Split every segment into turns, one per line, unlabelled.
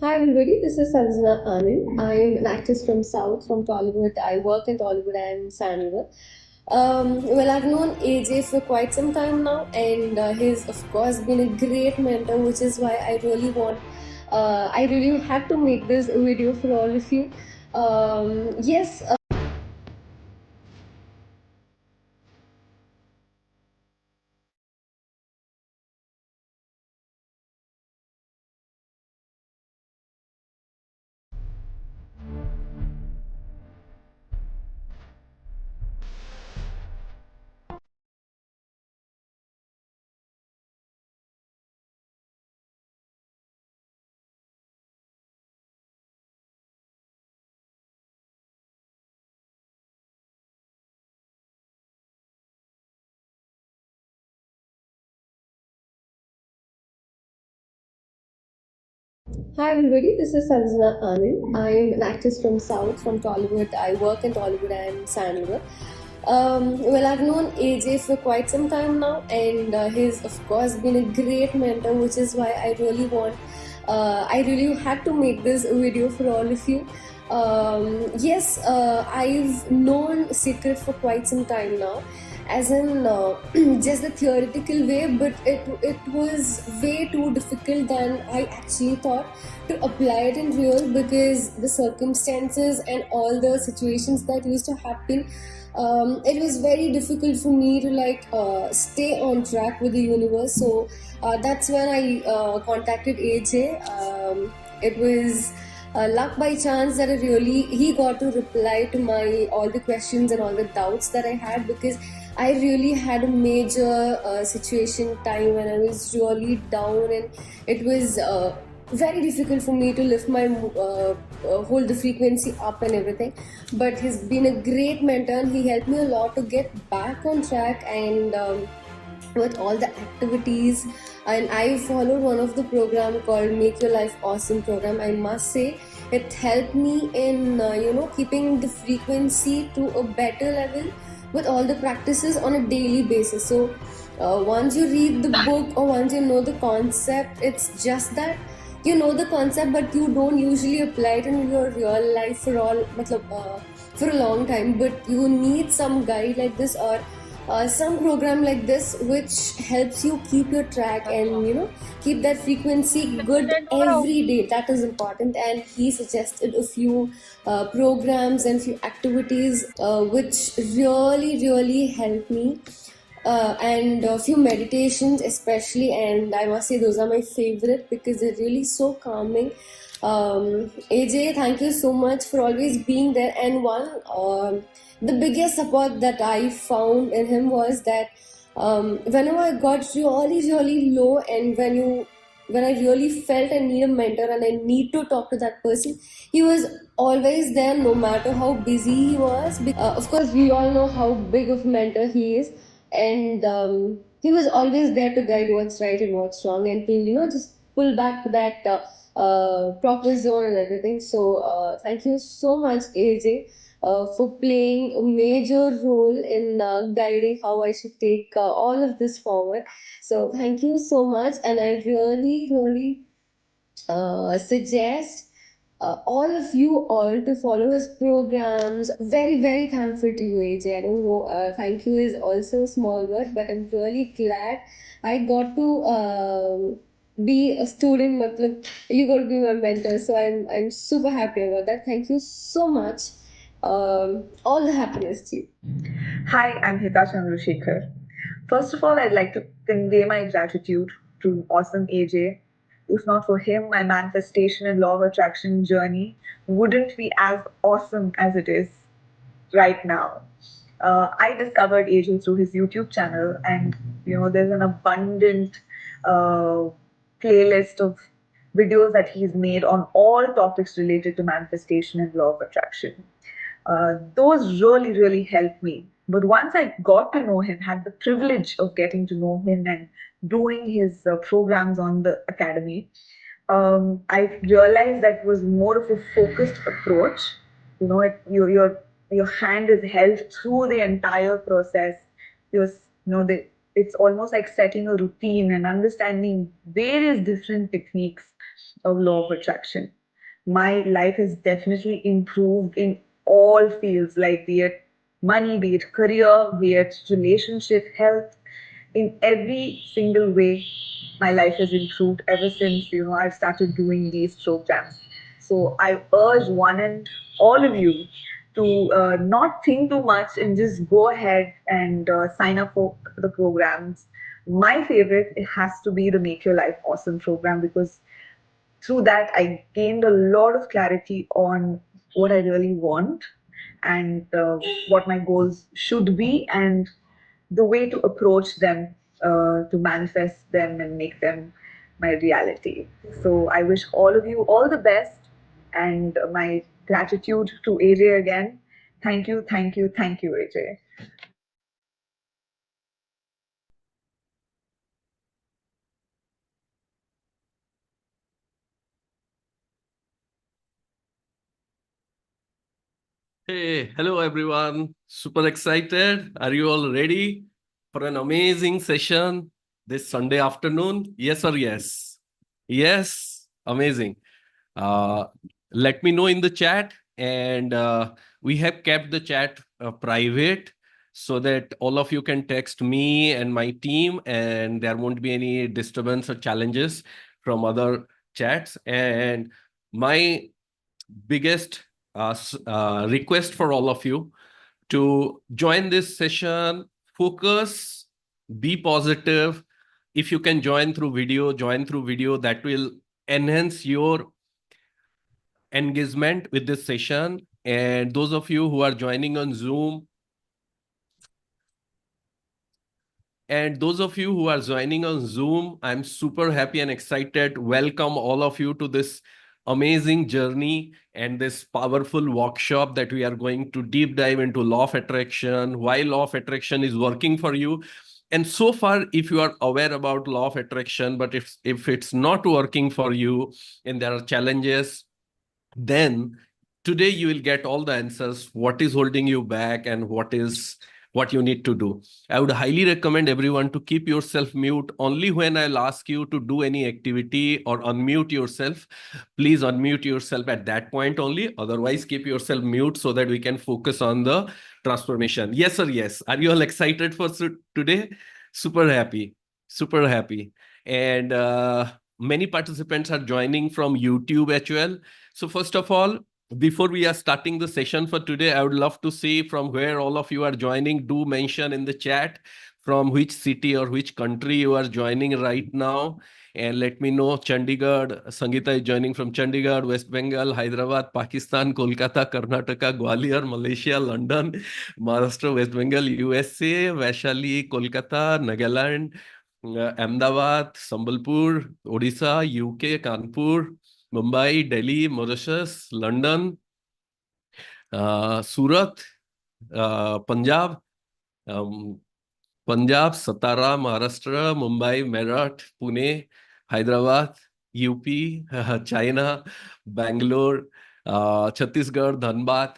Hi everybody, this is Sanjana Anand. I am an actress from South, from Tollywood. I work in Tollywood and Sandalwood. Well, I've known AJ for quite some time now, and he's of course been a great mentor, which is why I really had to make this video for all of you. Yes, Hi everybody, this is Sanjana Anand. I am an actress from South, from Tollywood. I work in Tollywood and Sandalwood. Well, I've known AJ for quite some time now, and he's of course been a great mentor, which is why I really had to make this video for all of you. Yes, I've known Secret for quite some time now, as in just the theoretical way, but it was way too difficult than I actually thought to apply it in real, because the circumstances and all the situations that used to happen, it was very difficult for me to stay on track with the universe. So that's when I contacted AJ. It was luck by chance that he got to reply to my all the questions and all the doubts that I had, because I really had a major situation time when I was really down, and it was very difficult for me to lift my hold the frequency up and everything. But he's been a great mentor, and he helped me a lot to get back on track, and with all the activities. And I followed one of the program called Make Your Life Awesome program. I must say it helped me in keeping the frequency to a better level with all the practices on a daily basis. So once you read the book or once you know the concept, it's just that you know the concept, but you don't usually apply it in your real life for a long time. But you need some guide like this, or some program like this, which helps you keep your track and keep that frequency good every day. That is important. And he suggested a few programs and few activities which really helped me, and a few meditations especially, and I must say those are my favorite because they're really so calming. AJ, thank you so much for always being there. And the biggest support that I found in him was that whenever I got really low, and when I really felt I need a mentor and I need to talk to that person, he was always there no matter how busy he was. Of course, we all know how big of a mentor he is, and he was always there to guide what's right and what's wrong, and to just pull back to that proper zone and everything. So thank you so much, AJ, for playing a major role in guiding how I should take all of this forward. So thank you so much, and I really suggest all of you all to follow his programs. Very thankful to you, AJ. I don't know, thank you is also a small word, but I'm really glad I got to be a student. You got to be my mentor, so I'm super happy about that. Thank you so much. All the happiness to you.
Hi, I'm Hita Chandrasekhar. First of all, I'd like to convey my gratitude to awesome AJ. If not for him, my manifestation and law of attraction journey wouldn't be as awesome as it is right now. I discovered AJ through his YouTube channel, and there's an abundant uh, playlist of videos that he's made on all topics related to manifestation and law of attraction. Those really helped me. But once I got to know him, had the privilege of getting to know him and doing his programs on the academy, I realized that was more of a focused approach. Your hand is held through the entire process. You're, it's almost like setting a routine and understanding various different techniques of law of attraction. My life has definitely improved in all fields, like be it money, be it career, be it relationship, health. In every single way, my life has improved ever since I've started doing these programs. So I urge one and all of you to not think too much and just go ahead and sign up for the programs. My favorite, it has to be the Make Your Life Awesome program, because through that I gained a lot of clarity on what I really want, and what my goals should be, and the way to approach them, to manifest them and make them my reality. So I wish all of you all the best, and my gratitude to AJ again. Thank you, thank you, thank you, AJ.
Hey, hello everyone. Super excited. Are you all ready for an amazing session this Sunday afternoon? Yes or yes? Yes, amazing. Uh, Let me know in the chat, and we have kept the chat private so that all of you can text me and my team, and there won't be any disturbance or challenges from other chats. And my biggest request for all of you to join this session, focus, be positive. If you can join through video, join through video. That will enhance your engagement with this session. And those of you who are joining on Zoom, I'm super happy and excited. Welcome all of you to this amazing journey and this powerful workshop that we are going to deep dive into law of attraction, why law of attraction is working for you. And so far, if you are aware about law of attraction, but if it's not working for you and there are challenges, then today you will get all the answers, what is holding you back and what you need to do. I would highly recommend everyone to keep yourself mute. Only when I'll ask you to do any activity or unmute yourself, please unmute yourself at that point only. Otherwise, keep yourself mute so that we can focus on the transformation. Yes or yes? Are you all excited for today? Super happy. Super happy. And many participants are joining from YouTube as well. So first of all, before we are starting the session for today, I would love to see from where all of you are joining. Do mention in the chat from which city or which country you are joining right now. And let me know. Chandigarh, Sangeeta is joining from Chandigarh, West Bengal, Hyderabad, Pakistan, Kolkata, Karnataka, Gwalior, Malaysia, London, Maharashtra, West Bengal, USA, Vaishali, Kolkata, Nagaland, Ahmedabad, Sambalpur, Odisha, UK, Kanpur, Mumbai, Delhi, Mauritius, London, Surat, Punjab, um, Punjab, Satara, Maharashtra, Mumbai, Meerut, Pune, Hyderabad, UP, China, Bangalore, Chhattisgarh, Dhanbad.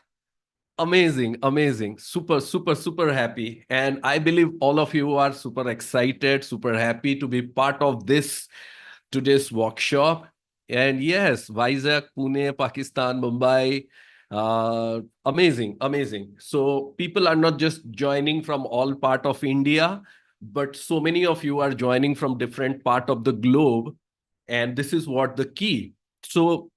Amazing, amazing. Super, super, super happy. And I believe all of you are super excited, super happy to be part of this today's workshop. And yes, Vizag, Pune, Pakistan, Mumbai. Amazing, amazing. So people are not just joining from all part of India, but so many of you are joining from different part of the globe. And this is what the key. So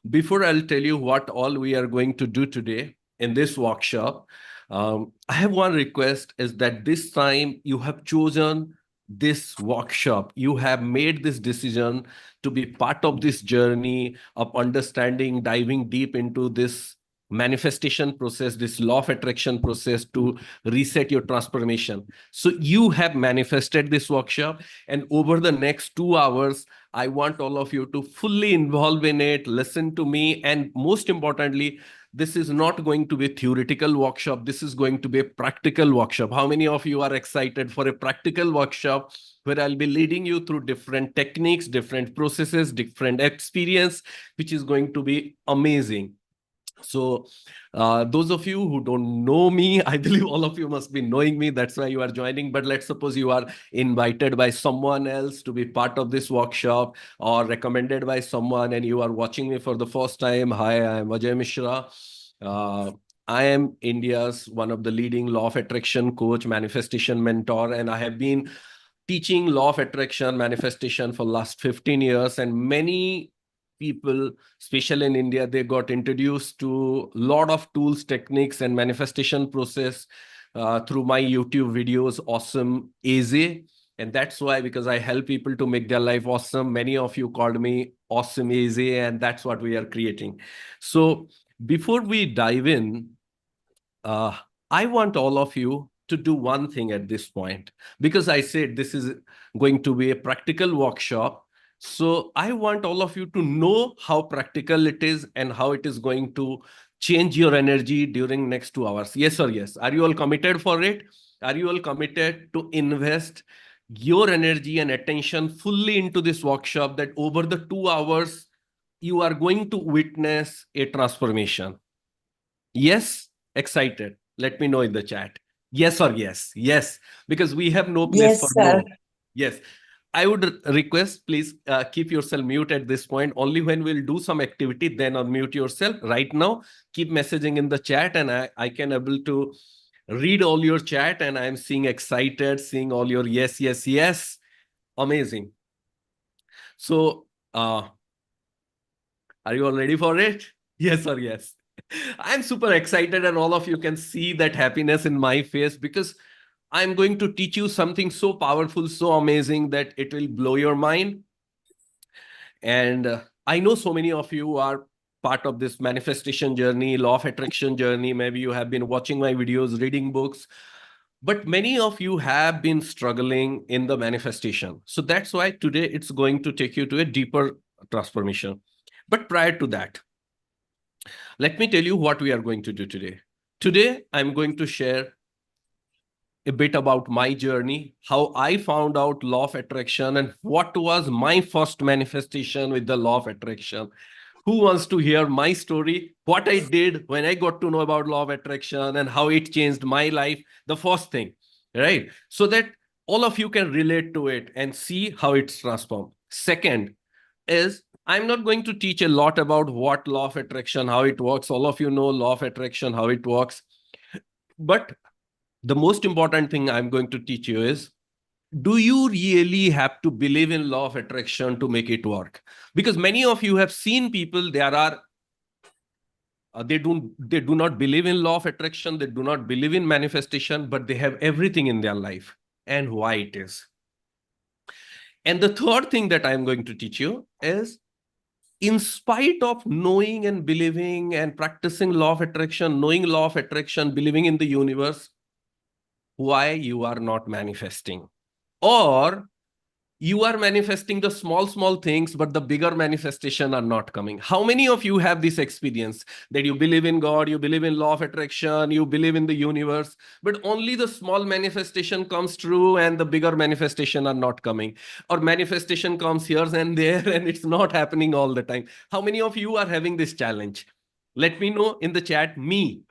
before I'll tell you what all we are going to do today in this workshop, I have one request is that this time you have chosen this workshop. You have made this decision to be part of this journey of understanding, diving deep into this manifestation process, this law of attraction process to reset your transformation. So you have manifested this workshop, and over the next 2 hours, I want all of you to fully involve in it, listen to me, and most importantly, this is not going to be a theoretical workshop. This is going to be a practical workshop. How many of you are excited for a practical workshop where I'll be leading you through different techniques, different processes, different experience, which is going to be amazing. So those of you who don't know me, I believe all of you must be knowing me. That's why you are joining. But let's suppose you are invited by someone else to be part of this workshop, or recommended by someone, and you are watching me for the first time. Hi, I am Ajay Mishra. Uh, I am India's one of the leading law of attraction coach, manifestation mentor, and I have been teaching law of attraction, manifestation for last 15 years. And many people, especially in India, they got introduced to a lot of tools, techniques, and manifestation process through my YouTube videos, Awesome Easy. And that's why, because I help people to make their life awesome, many of you called me Awesome Easy, and that's what we are creating. So before we dive in, uh, I want all of you to do one thing at this point, because I said this is going to be a practical workshop. So I want all of you to know how practical it is and how it is going to change your energy during next 2 hours. Yes or yes? Are you all committed for it? Are you all committed to invest your energy and attention fully into this workshop, that over the 2 hours, you are going to witness a transformation? Yes, excited. Let me know in the chat. Yes or yes? Yes, because we have no place for
Yes, sir.
no. Yes. I would request, please keep yourself mute at this point. Only when we'll do some activity, then unmute yourself. Right now, keep messaging in the chat, and I can able to read all your chat, and I'm seeing excited, seeing all your yes, yes, yes. Amazing. So, are you all ready for it? Yes or yes? I'm super excited, and all of you can see that happiness in my face, because I'm going to teach you something so powerful, so amazing, that it will blow your mind. And I know so many of you are part of this manifestation journey, law of attraction journey. Maybe you have been watching my videos, reading books, but many of you have been struggling in the manifestation. So that's why today it's going to take you to a deeper transformation. But prior to that, let me tell you what we are going to do today. Today, I'm going to share a bit about my journey, how I found out law of attraction, and what was my first manifestation with the law of attraction. Who wants to hear my story, what I did when I got to know about law of attraction and how it changed my life? The first thing, right? So that all of you can relate to it and see how it's transformed. Second is, I'm not going to teach a lot about what law of attraction, how it works. All of you know law of attraction, how it works. But the most important thing I'm going to teach you is, do you really have to believe in law of attraction to make it work? Because many of you have seen people, there are they do not believe in law of attraction, they do not believe in manifestation, but they have everything in their life, and why it is. And the third thing that I'm going to teach you is, in spite of knowing and believing and practicing law of attraction, knowing law of attraction, believing in the universe, why you are not manifesting. Or you are manifesting the small things, but the bigger manifestation are not coming. How many of you have this experience that you believe in God, you believe in law of attraction, you believe in the universe, but only the small manifestation comes true and the bigger manifestation are not coming? Or manifestation comes here and there and it's not happening all the time? How many of you are having this challenge? Let me know in the chat. Me,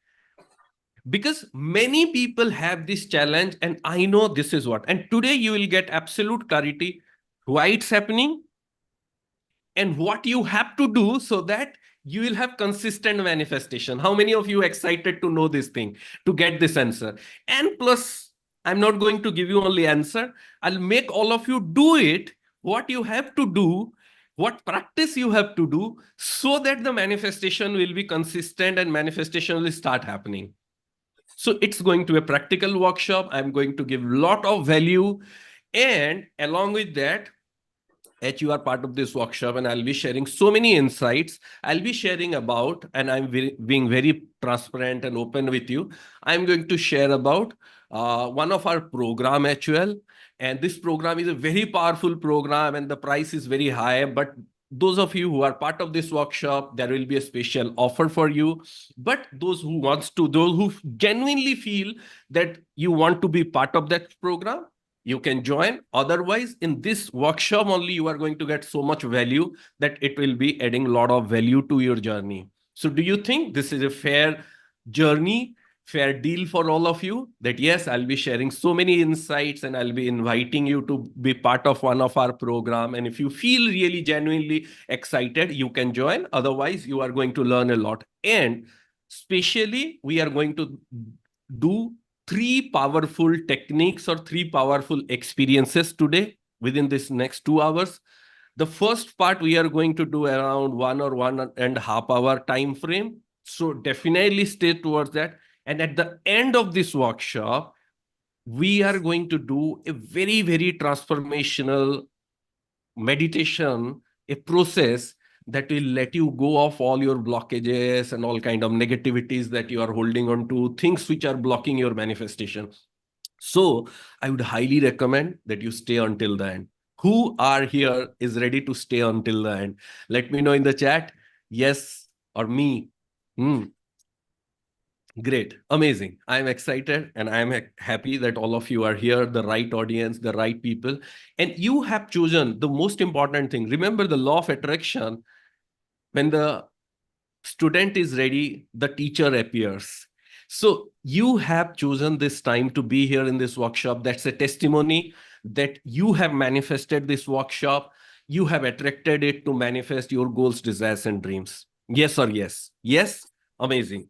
because many people have this challenge, and I know this is what. And today you will get absolute clarity why it's happening and what you have to do so that you will have consistent manifestation. How many of you excited to know this thing, to get this answer? And plus, I'm not going to give you only answer. I'll make all of you do it, what you have to do, what practice you have to do, so that the manifestation will be consistent and manifestation will start happening. So it's going to be a practical workshop. I'm going to give a lot of value. And along with that, as you are part of this workshop, and I'll be sharing so many insights, I'll be sharing about, and I'm being very transparent and open with you. I'm going to share about one of our program actual. And this program is a very powerful program, and the price is very high. But those of you who are part of this workshop, there will be a special offer for you. But those who genuinely feel that you want to be part of that program, you can join. Otherwise, in this workshop only, you are going to get so much value that it will be adding a lot of value to your journey. So do you think this is a fair journey, fair deal for all of you? That yes, I'll be sharing so many insights and I'll be inviting you to be part of one of our program. And if you feel really genuinely excited, you can join. Otherwise, you are going to learn a lot. And especially, we are going to do three powerful techniques or three powerful experiences today within this next 2 hours. The first part we are going to do around 1 or 1.5 hour time frame. So definitely stay towards that. And at the end of this workshop, we are going to do a very, very transformational meditation, a process that will let you go off all your blockages and all kind of negativities that you are holding on to, things which are blocking your manifestation. So I would highly recommend that you stay until the end. Who are here is ready to stay until the end? Let me know in the chat. Yes or me. Great. Amazing. I'm excited and I'm happy that all of you are here, the right audience, the right people. And you have chosen the most important thing. Remember the law of attraction. When the student is ready, the teacher appears. So you have chosen this time to be here in this workshop. That's a testimony that you have manifested this workshop. You have attracted it to manifest your goals, desires, and dreams. Yes or yes? Yes? Amazing.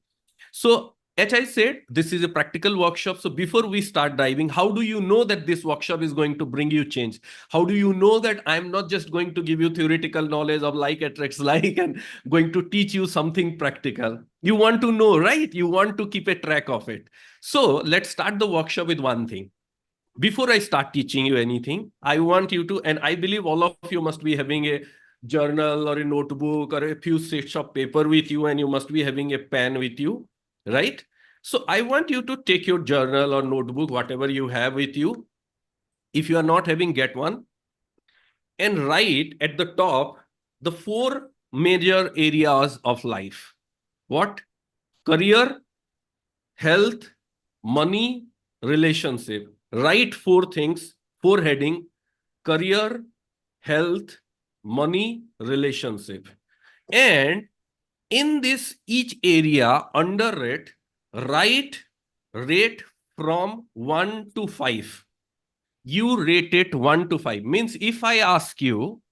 So as I said, this is a practical workshop. So before we start diving, how do you know that this workshop is going to bring you change? How do you know that I'm not just going to give you theoretical knowledge of like attracts like and going to teach you something practical? You want to know, right? You want to keep a track of it. So let's start the workshop with one thing. Before I start teaching you anything, I want you to, and I believe all of you must be having a journal or a notebook or a few sheets of paper with you, and you must be having a pen with you, right? So I want you to take your journal or notebook, whatever you have with you. If you are not having, get one. And write at the top the four major areas of life. What? Career, health, money, relationship. Write four things, four heading: career, health, money, relationship. And in this each area under it, write rate from 1 to 5. You rate it 1 to 5. Means if I ask you,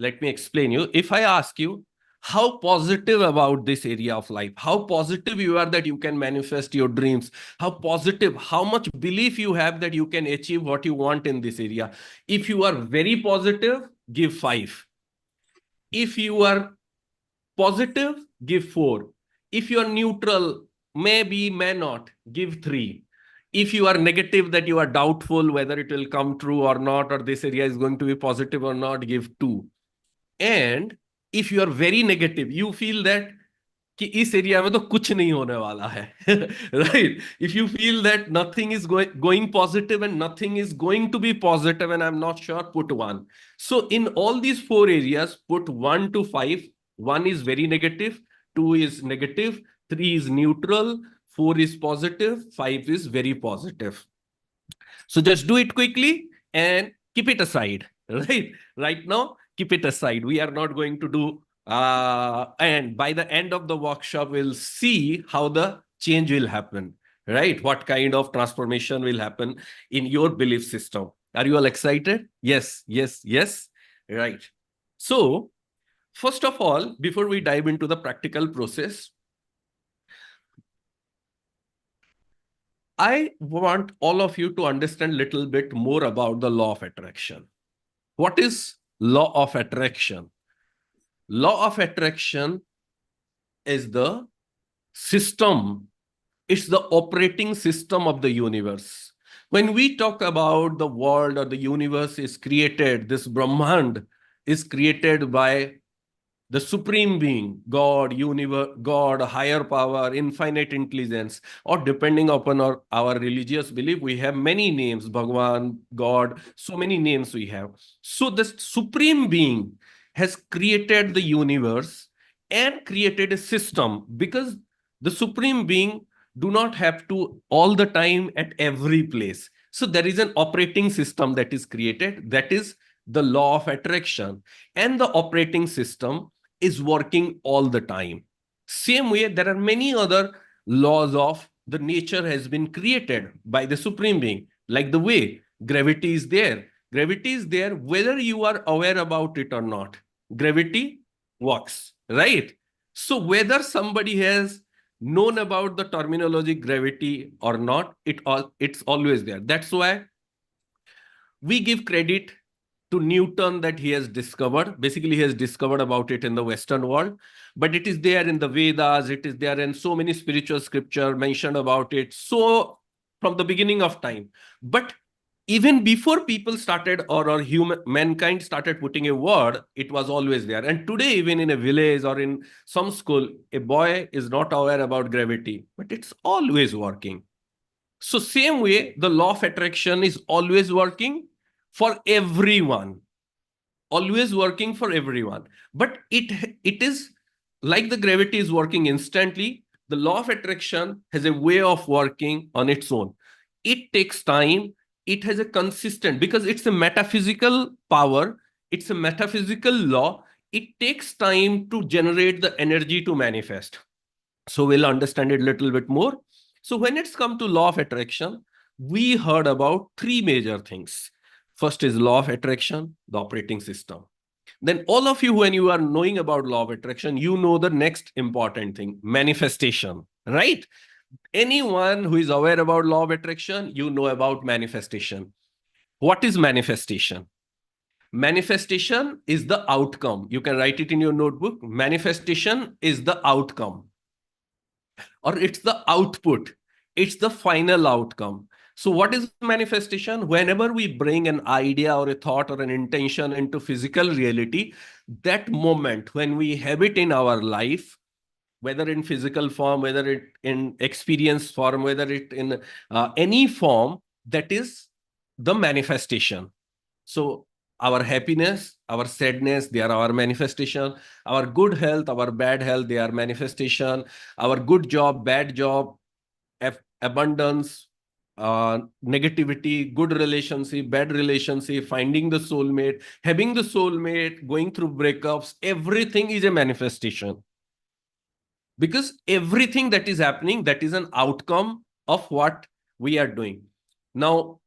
let me explain you. If I ask you, how positive about this area of life, how positive you are that you can manifest your dreams, how positive, how much belief you have that you can achieve what you want in this area. If you are very positive, give 5. If you are positive, give 4. If you are neutral, maybe, may not, give 3. If you are negative, that you are doubtful whether it will come true or not, or this area is going to be positive or not, give 2. And if you are very negative, you feel that कि इस area में तो कुछ नहीं होने वाला है, right? If you feel that nothing is going positive and nothing is going to be positive and I'm not sure, put 1. So in all these 4 areas, put 1 to 5. 1 is very negative, 2 is negative, 3 is neutral, 4 is positive, 5 is very positive. So just do it quickly and keep it aside, right? Right now, keep it aside. We are not going to do, and by the end of the workshop, we'll see how the change will happen, right? What kind of transformation will happen in your belief system. Are you all excited? Yes, yes, yes. Right. So, first of all, before we dive into the practical process, I want all of you to understand a little bit more about the law of attraction. What is law of attraction? Law of attraction is the system, it's the operating system of the universe. When we talk about the world or the universe is created, this Brahmand is created by the supreme being, God, universe, God, higher power, infinite intelligence, or depending upon our religious belief, we have many names, Bhagwan, God, so many names we have. So this supreme being has created the universe and created a system, because the supreme being do not have to all the time at every place. So there is an operating system that is created, that is the law of attraction, and the operating system is working all the time. Same way, there are many other laws of the nature has been created by the Supreme Being, like the way gravity is there. Gravity is there whether you are aware about it or not. Gravity works, right? So whether somebody has known about the terminology gravity or not, it's always there. That's why we give credit to Newton that he has discovered. Basically, he has discovered about it in the Western world, but it is there in the Vedas, it is there in so many spiritual scripture mentioned about it. So from the beginning of time. But even before people started or mankind started putting a word, it was always there. And today, even in a village or in some school, a boy is not aware about gravity, but it's always working. So same way, the law of attraction is always working for everyone, always working for everyone. But it is like the gravity is working instantly. The law of attraction has a way of working on its own. It takes time. It has a consistent, because it's a metaphysical power. It's a metaphysical law. It takes time to generate the energy to manifest. So we'll understand it a little bit more. So when it's come to law of attraction, we heard about three major things. First is law of attraction, the operating system. Then all of you, when you are knowing about law of attraction, you know the next important thing, manifestation, right? Anyone who is aware about law of attraction, you know about manifestation. What is manifestation? Manifestation is the outcome. You can write it in your notebook. Manifestation is the outcome, or it's the output. It's the final outcome. So what is manifestation? Whenever we bring an idea or a thought or an intention into physical reality, that moment when we have it in our life, whether in physical form, whether it in experience form, whether it in any form, that is the manifestation. So our happiness, our sadness, they are our manifestation. Our good health, our bad health, they are manifestation. Our good job, bad job, abundance, negativity, good relationship, bad relationship, finding the soulmate, having the soulmate, going through breakups, everything is a manifestation. Because everything that is happening, that is an outcome of what we are doing. Now,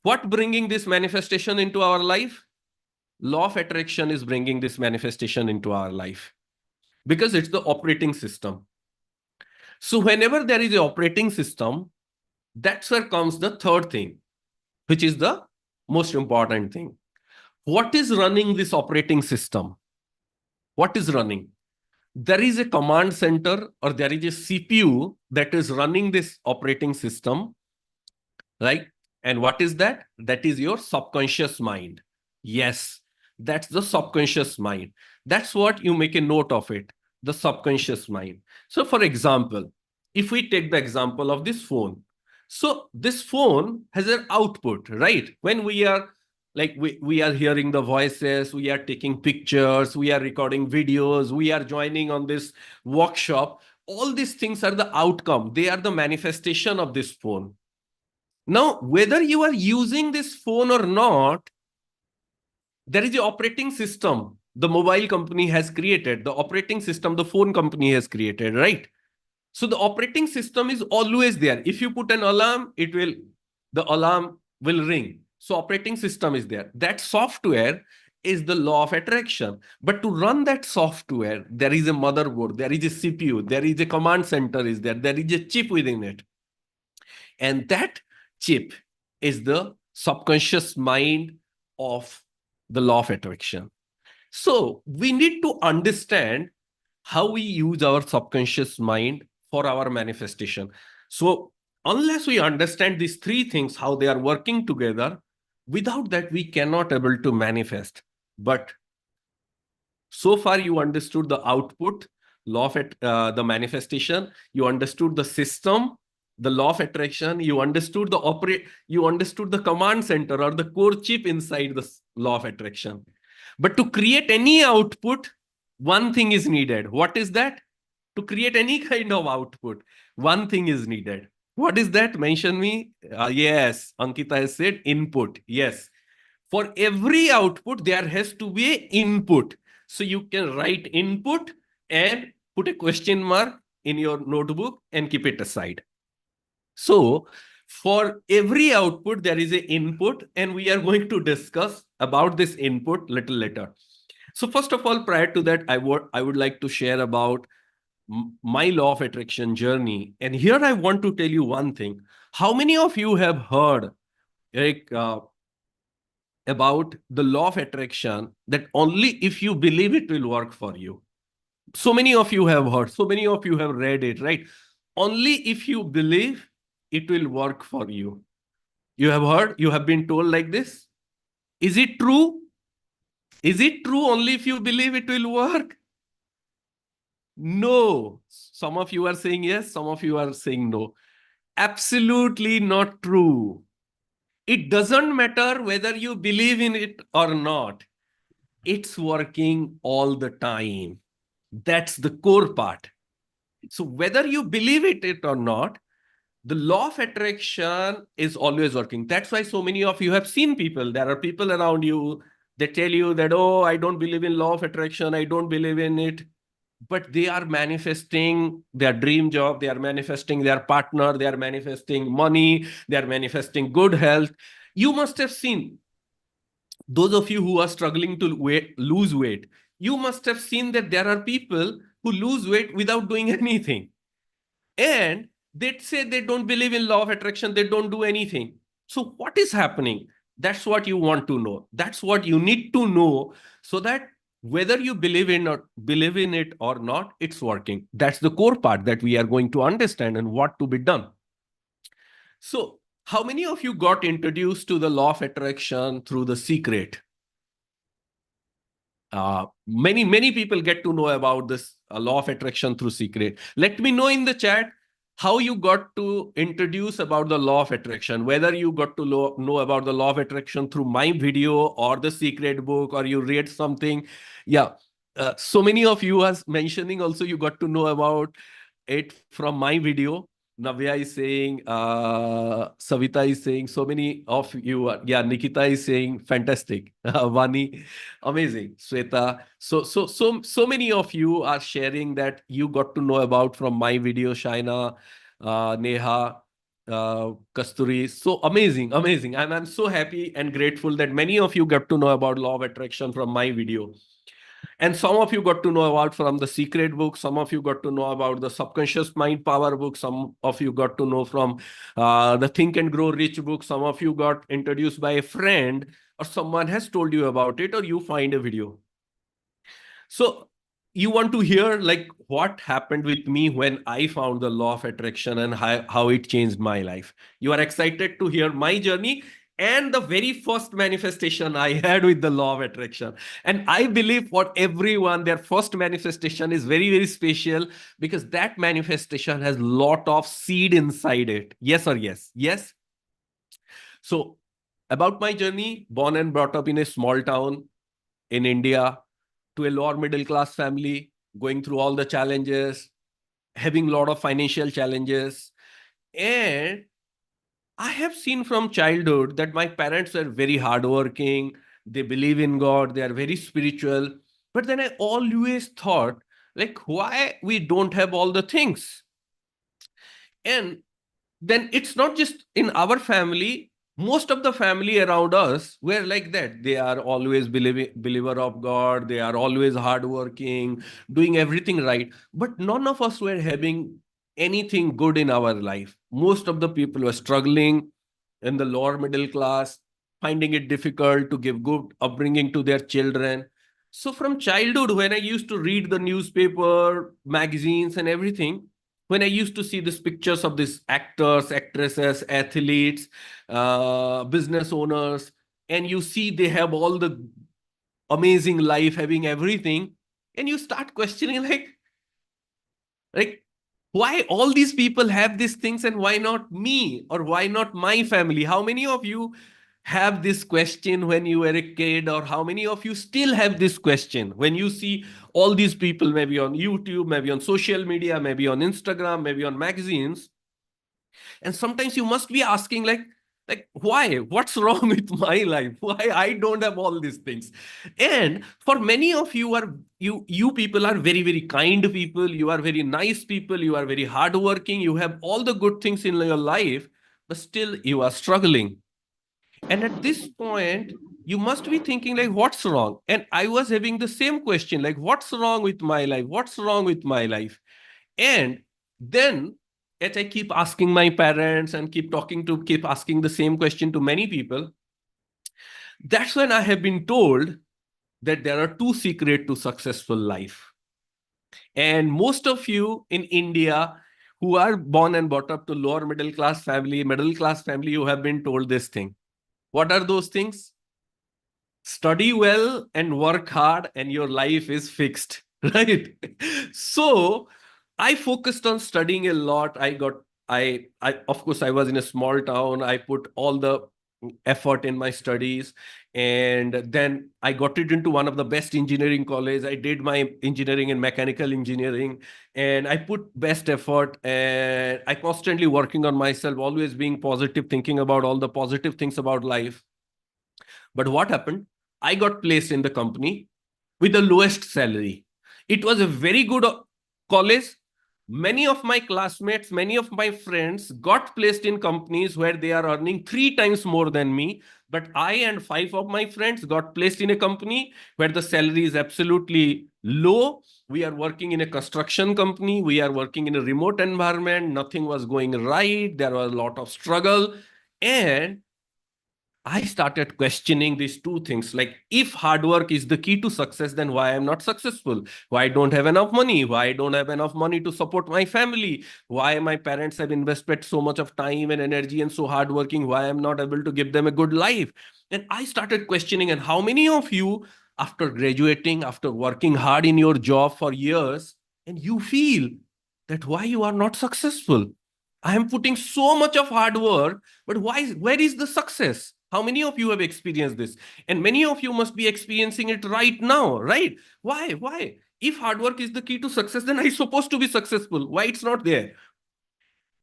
what bringing this manifestation into our life? Law of attraction is bringing this manifestation into our life, because it's the operating system. So whenever there is an operating system, that's where comes the third thing, which is the most important thing. What is running this operating system? What is running? There is a command center, or there is a CPU that is running this operating system, right? And what is that? That is your subconscious mind. Yes, that's the subconscious mind. That's what you make a note of it, the subconscious mind. So for example, if we take the example of this phone, so this phone has an output, right? When we are like we are hearing the voices, we are taking pictures, we are recording videos, we are joining on this workshop, all these things are the outcome. They are the manifestation of this phone. Now, whether you are using this phone or not, there is an operating system the mobile company has created, the operating system the phone company has created, right? So the operating system is always there. If you put an alarm, the alarm will ring. So operating system is there. That software is the law of attraction. But to run that software, there is a motherboard, there is a CPU, there is a command center is there is a chip within it. And that chip is the subconscious mind of the law of attraction. So we need to understand how we use our subconscious mind for our manifestation. So unless we understand these three things, how they are working together, without that, we cannot able to manifest. But so far you understood the output, law of the manifestation, you understood the system, the law of attraction, you understood the command center or the core chip inside the law of attraction. But to create any output, one thing is needed. What is that? To create any kind of output, one thing is needed. What is that? Mention me. Yes, Ankita has said input. Yes. For every output, there has to be an input. So you can write input and put a question mark in your notebook and keep it aside. So for every output, there is an input, and we are going to discuss about this input little later. So first of all, prior to that, I would like to share about my law of attraction journey. And here I want to tell you one thing. How many of you have heard, Eric, about the law of attraction, that only if you believe it will work for you? So many of you have heard, so many of you have read it, right? Only if you believe it will work for you. You have heard, you have been told like this. Is it true? Is it true only if you believe it will work? No. Some of you are saying yes, some of you are saying no. Absolutely not true. It doesn't matter whether you believe in it or not. It's working all the time. That's the core part. So whether you believe it or not, the law of attraction is always working. That's why so many of you have seen people. There are people around you that tell you that, oh, I don't believe in law of attraction. I don't believe in it. But they are manifesting their dream job. They are manifesting their partner. They are manifesting money. They are manifesting good health. You must have seen, those of you who are struggling to lose weight, you must have seen that there are people who lose weight without doing anything. And they say they don't believe in law of attraction, they don't do anything. So what is happening? That's what you want to know. That's what you need to know, so that whether you believe in it or not, it's working. That's the core part that we are going to understand and what to be done. So how many of you got introduced to the law of attraction through The Secret? Many people get to know about this law of attraction through Secret. Let me know in the chat how you got to introduce about the law of attraction, whether you got to know about the law of attraction through my video or the Secret book, or you read something. Yeah. So many of you are mentioning also you got to know about it from my video. Navya is saying, Savita is saying, so many of you are, yeah, Nikita is saying, fantastic. Vani, amazing. Sweta. So many of you are sharing that you got to know about from my video. Shaina, Neha, Kasturi. So amazing, amazing. I'm so happy and grateful that many of you got to know about law of attraction from my video. And some of you got to know about from the Secret book. Some of you got to know about the Subconscious Mind Power book. Some of you got to know from the Think and Grow Rich book. Some of you got introduced by a friend, or someone has told you about it, or you find a video. So you want to hear like what happened with me when I found the law of attraction and how it changed my life. You are excited to hear my journey and the very first manifestation I had with the law of attraction. And I believe for everyone, their first manifestation is very, very special, because that manifestation has a lot of seed inside it. Yes or yes? Yes. So about my journey, born and brought up in a small town in India, to a lower middle class family, going through all the challenges, having a lot of financial challenges. And I have seen from childhood that my parents are very hardworking, they believe in God, they are very spiritual. But then I always thought, like, why we don't have all the things? And then it's not just in our family. Most of the family around us were like that. They are always believer of God. They are always hardworking, doing everything right. But none of us were having anything good in our life. Most of the people were struggling in the lower middle class, finding it difficult to give good upbringing to their children. So from childhood, when I used to read the newspaper, magazines, and everything, when I used to see these pictures of these actors, actresses, athletes, business owners, and you see they have all the amazing life, having everything, and you start questioning like why all these people have these things and why not me, or why not my family? How many of you have this question when you were a kid, or how many of you still have this question when you see all these people, maybe on YouTube, maybe on social media, maybe on Instagram, maybe on magazines? And sometimes you must be asking, like, Like, why? What's wrong with my life? Why I don't have all these things? And for many of you are you people are very, very kind people. You are very nice people. You are very hardworking. You have all the good things in your life, but still you are struggling. And at this point, you must be thinking like, what's wrong? And I was having the same question, like, what's wrong with my life? What's wrong with my life? And then, as I keep asking my parents and keep asking the same question to many people, that's when I have been told that there are two secrets to successful life. And most of you in India who are born and brought up to lower middle class family, you have been told this thing. What are those things? Study well and work hard and your life is fixed, right? So I focused on studying a lot. I of course I was in a small town. I put all the effort in my studies, and then I got it into one of the best engineering college. I did my engineering and mechanical engineering, and I put best effort, and I constantly working on myself, always being positive, thinking about all the positive things about life. But what happened? I got placed in the company with the lowest salary. It was a very good college. Many of my classmates, many of my friends got placed in companies where they are earning 3 times more than me. But I and 5 of my friends got placed in a company where the salary is absolutely low. We are working in a construction company. We are working in a remote environment. Nothing was going right. There was a lot of struggle. And I started questioning these two things. Like, if hard work is the key to success, then why I'm not successful? Why I don't have enough money? Why I don't have enough money to support my family? Why my parents have invested so much of time and energy and so hardworking? Why I'm not able to give them a good life? And I started questioning. And how many of you, after graduating, after working hard in your job for years, and you feel that why you are not successful? I am putting so much of hard work, but where is the success? How many of you have experienced this? And many of you must be experiencing it right now, right? Why? If hard work is the key to success, then I'm supposed to be successful. Why it's not there?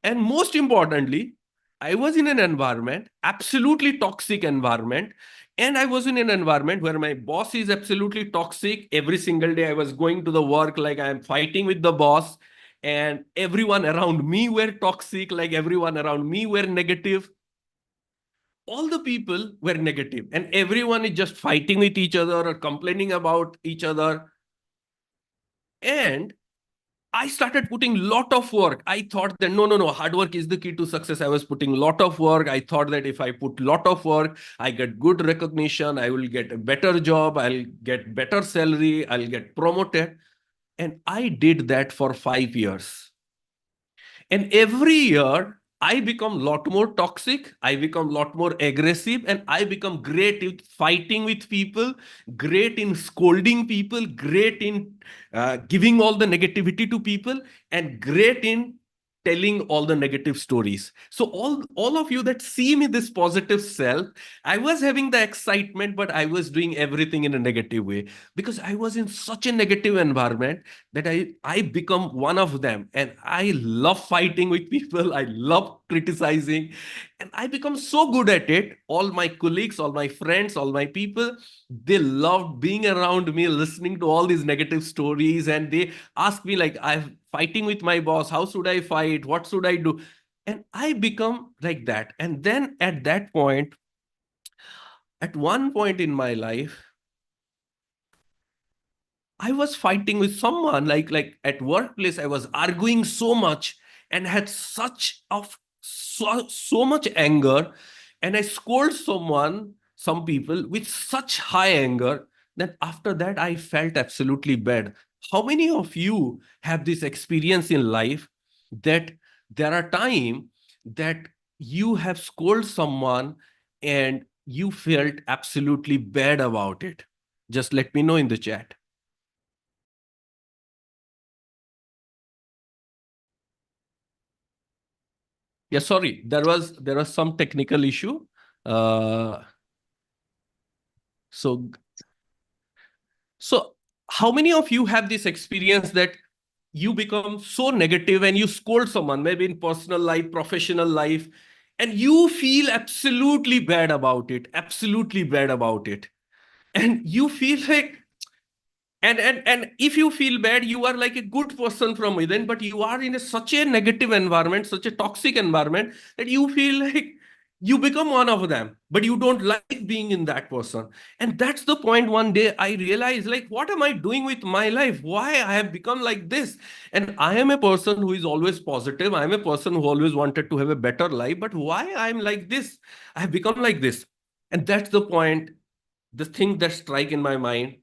And most importantly, I was in an environment, absolutely toxic environment. And I was in an environment where my boss is absolutely toxic. Every single day I was going to the work like I am fighting with the boss. And everyone around me were toxic, like everyone around me were negative. All the people were negative, and everyone is just fighting with each other or complaining about each other. And I started putting lot of work. I thought that no, hard work is the key to success. I was putting lot of work. I thought that if I put lot of work, I get good recognition, I will get a better job, I'll get better salary, I'll get promoted. And I did that for 5 years. And every year, I become a lot more toxic, I become a lot more aggressive, and I become great at fighting with people, great in scolding people, great in giving all the negativity to people, and great in telling all the negative stories. So all of you that see me this positive self, I was having the excitement, but I was doing everything in a negative way because I was in such a negative environment that I become one of them. And I love fighting with people. I love criticizing. And I become so good at it. All my colleagues, all my friends, all my people, they loved being around me, listening to all these negative stories. And they ask me, like, I'm fighting with my boss. How should I fight? What should I do? And I become like that. And then at that point, at one point in my life, I was fighting with someone like at workplace. I was arguing so much and had so much anger, and I scolded some people with such high anger that after that I felt absolutely bad. How many of you have this experience in life that there are times that you have scolded someone and you felt absolutely bad about it? Just let me know in the chat. Yeah, sorry, there was some technical issue. Uh, so so how many of you have this experience that you become so negative and you scold someone, maybe in personal life, professional life, and you feel absolutely bad about it, absolutely bad about it. And you feel like, and if you feel bad, you are like a good person from within, but you are in such a negative environment, such a toxic environment, that you feel like you become one of them, but you don't like being in that person. And that's the point. One day I realized, like, what am I doing with my life? Why I have become like this? And I am a person who is always positive. I am a person who always wanted to have a better life, but why I'm like this? I have become like this. And that's the point, the thing that strike in my mind,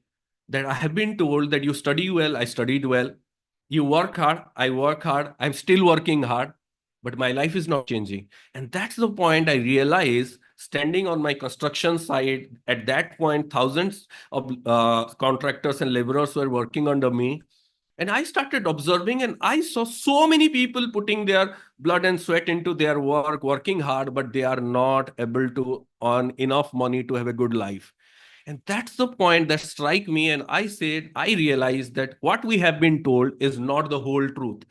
that I have been told that you study well, I studied well. You work hard, I work hard. I'm still working hard, but my life is not changing. And that's the point I realize, standing on my construction site. At that point, thousands of contractors and laborers were working under me. And I started observing, and I saw so many people putting their blood and sweat into their work, working hard, but they are not able to earn enough money to have a good life. And that's the point that strike me. And I said, I realized that what we have been told is not the whole truth.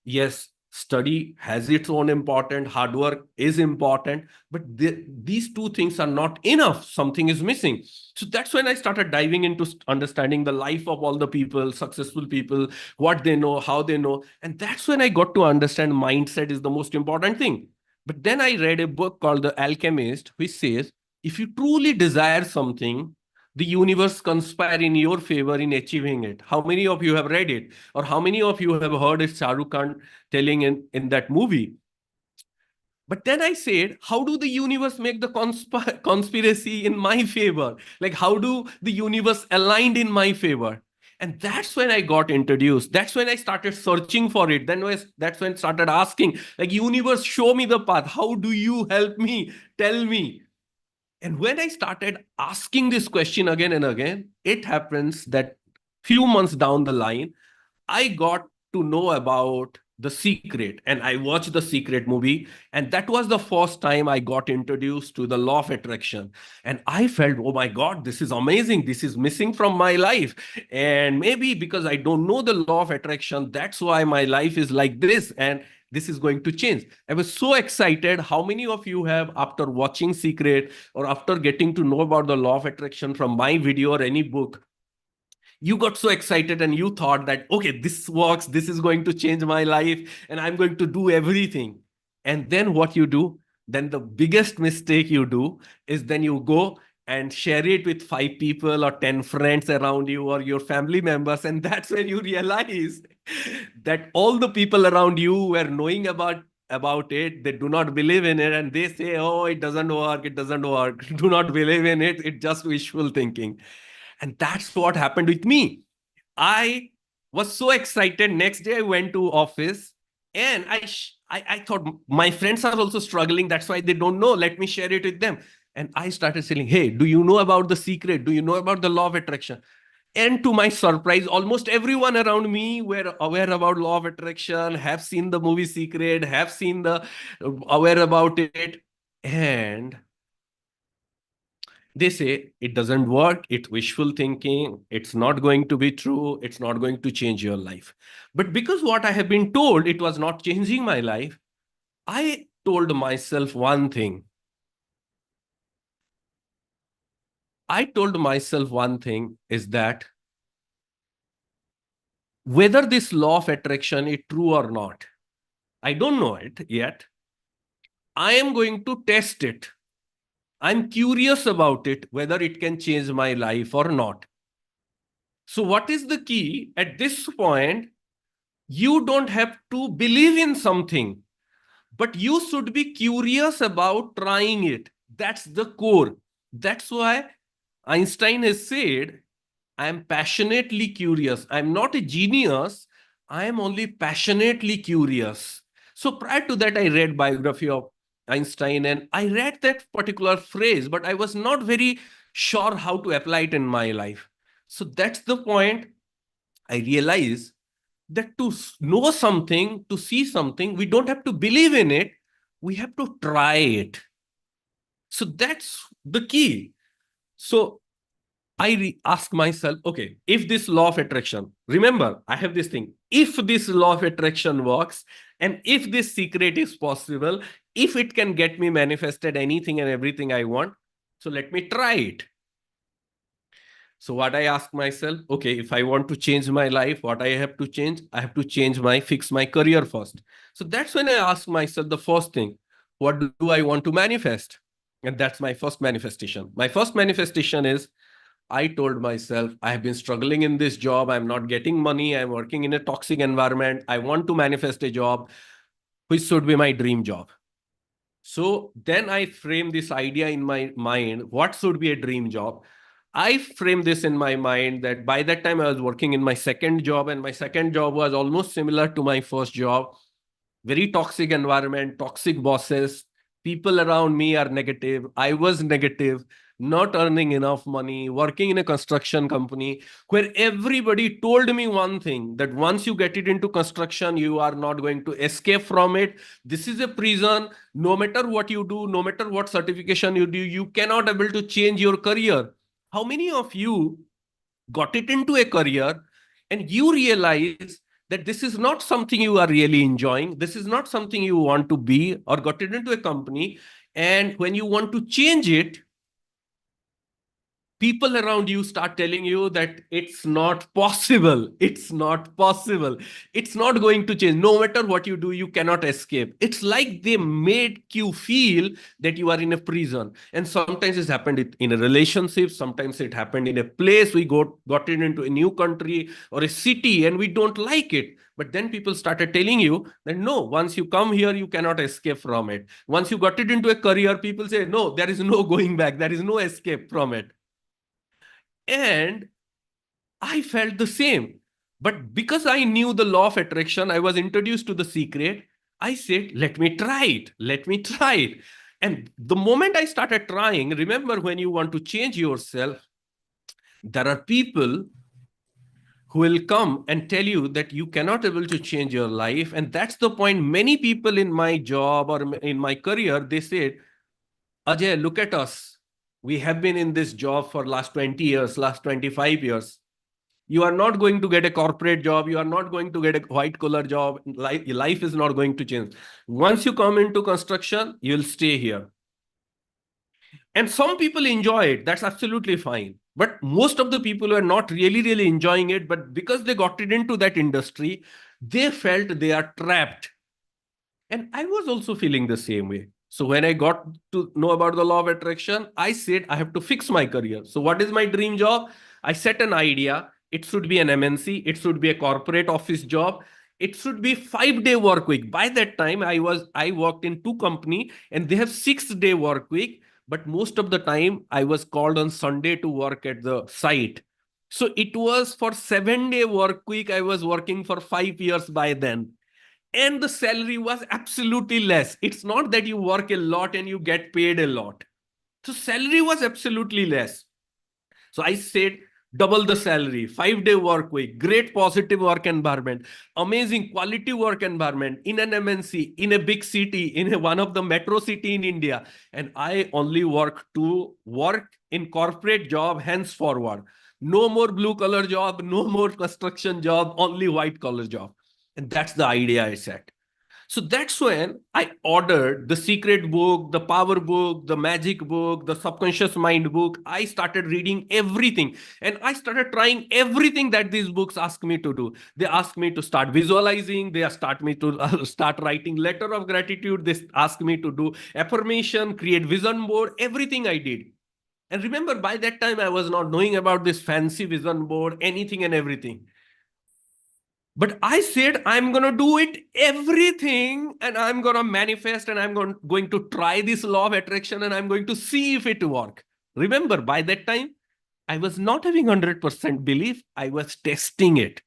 Yes, study has its own important, hard work is important, but these two things are not enough. Something is missing. So that's when I started diving into understanding the life of all the people, successful people, what they know, how they know. And that's when I got to understand mindset is the most important thing. But then I read a book called The Alchemist, which says, if you truly desire something, the universe conspire in your favor in achieving it. How many of you have read it? Or how many of you have heard it, Shah Rukh Khan telling in that movie? But then I said, how do the universe make the conspiracy in my favor? Like, how do the universe aligned in my favor? And that's when I got introduced. That's when I started searching for it. That's when I started asking, like, universe, show me the path. How do you help me? Tell me. And when I started asking this question again and again, it happens that few months down the line, I got to know about The Secret, and I watched The Secret movie. And that was the first time I got introduced to the law of attraction. And I felt, oh my God, this is amazing. This is missing from my life. And maybe because I don't know the law of attraction, that's why my life is like this. And this is going to change. I was so excited. How many of you have, after watching Secret or after getting to know about the law of attraction from my video or any book, you got so excited and you thought that, okay, this works, this is going to change my life, and I'm going to do everything. And then what you do, then the biggest mistake you do is then you go and share it with 5 people or 10 friends around you or your family members. And that's when you realize that all the people around you were knowing about it, they do not believe in it, and they say, oh, it doesn't work, it doesn't work. Do not believe in it, it's just wishful thinking. And that's what happened with me. I was so excited. Next day I went to office, and I thought my friends are also struggling. That's why they don't know. Let me share it with them. And I started saying, hey, do you know about The Secret? Do you know about the law of attraction? And to my surprise, almost everyone around me were aware about law of attraction, have seen the movie Secret, have seen the aware about it. And they say it doesn't work, it's wishful thinking, it's not going to be true, it's not going to change your life. But because what I have been told, it was not changing my life, I told myself one thing. I told myself one thing is that whether this law of attraction is true or not, I don't know it yet. I am going to test it. I'm curious about it, whether it can change my life or not. So, what is the key at this point? You don't have to believe in something, but you should be curious about trying it. That's the core. That's why Einstein has said, I am passionately curious. I'm not a genius. I am only passionately curious. So prior to that, I read biography of Einstein, and I read that particular phrase, but I was not very sure how to apply it in my life. So that's the point. I realized that to know something, to see something, we don't have to believe in it, we have to try it. So that's the key. So I ask myself, okay, if this law of attraction, remember, I have this thing, if this law of attraction works, and if this secret is possible, if it can get me manifested anything and everything I want, so let me try it. So what I ask myself, okay, if I want to change my life, what I have to change? I have to fix my career first. So that's when I ask myself the first thing, what do I want to manifest? And that's my first manifestation. My first manifestation is, I told myself, I have been struggling in this job. I'm not getting money. I'm working in a toxic environment. I want to manifest a job which should be my dream job. So then I frame this idea in my mind, what should be a dream job? I framed this in my mind that by that time I was working in my second job, and my second job was almost similar to my first job. Very toxic environment, toxic bosses, people around me are negative. I was negative, not earning enough money, working in a construction company where everybody told me one thing, that once you get it into construction, you are not going to escape from it. This is a prison. No matter what you do, no matter what certification you do, you cannot able to change your career. How many of you got it into a career and you realize that this is not something you are really enjoying, this is not something you want to be, or got it into a company, and when you want to change it, people around you start telling you that it's not possible, it's not possible, it's not going to change. No matter what you do, you cannot escape. It's like they made you feel that you are in a prison. And sometimes it's happened in a relationship, sometimes it happened in a place. We got it into a new country or a city and we don't like it. But then people started telling you that no, once you come here, you cannot escape from it. Once you got it into a career, people say, no, there is no going back, there is no escape from it. And I felt the same. But because I knew the law of attraction, I was introduced to the secret. I said, let me try it. Let me try it. And the moment I started trying, remember, when you want to change yourself, there are people who will come and tell you that you cannot able to change your life. And that's the point. Many people in my job or in my career, they said, Ajay, look at us. We have been in this job for last 20 years, last 25 years. You are not going to get a corporate job. You are not going to get a white collar job. Life is not going to change. Once you come into construction, you'll stay here. And some people enjoy it. That's absolutely fine. But most of the people are not really, really enjoying it. But because they got it into that industry, they felt they are trapped. And I was also feeling the same way. So when I got to know about the law of attraction, I said, I have to fix my career. So what is my dream job? I set an idea. It should be an MNC. It should be a corporate office job. It should be 5-day work week. By that time, I worked in 2 companies and they have 6-day work week. But most of the time, I was called on Sunday to work at the site. So it was for 7-day work week. I was working for 5 years by then, and the salary was absolutely less. It's not that you work a lot and you get paid a lot. So salary was absolutely less. So I said, double the salary, 5-day work week, great positive work environment, amazing quality work environment in an MNC, in a big city, in one of the metro city in India. And I only work in corporate job henceforward. No more blue collar job, no more construction job, only white collar job. And that's the idea I set. So that's when I ordered the secret book, the power book, the magic book, the subconscious mind book. I started reading everything and I started trying everything that these books ask me to do. They ask me to start visualizing. They start me to start writing letter of gratitude. They ask me to do affirmation, create vision board, everything I did. And remember, by that time, I was not knowing about this fancy vision board, anything and everything. But I said, I'm going to do it everything and I'm going to manifest and I'm going to try this law of attraction and I'm going to see if it works. Remember, by that time, I was not having 100% belief. I was testing it.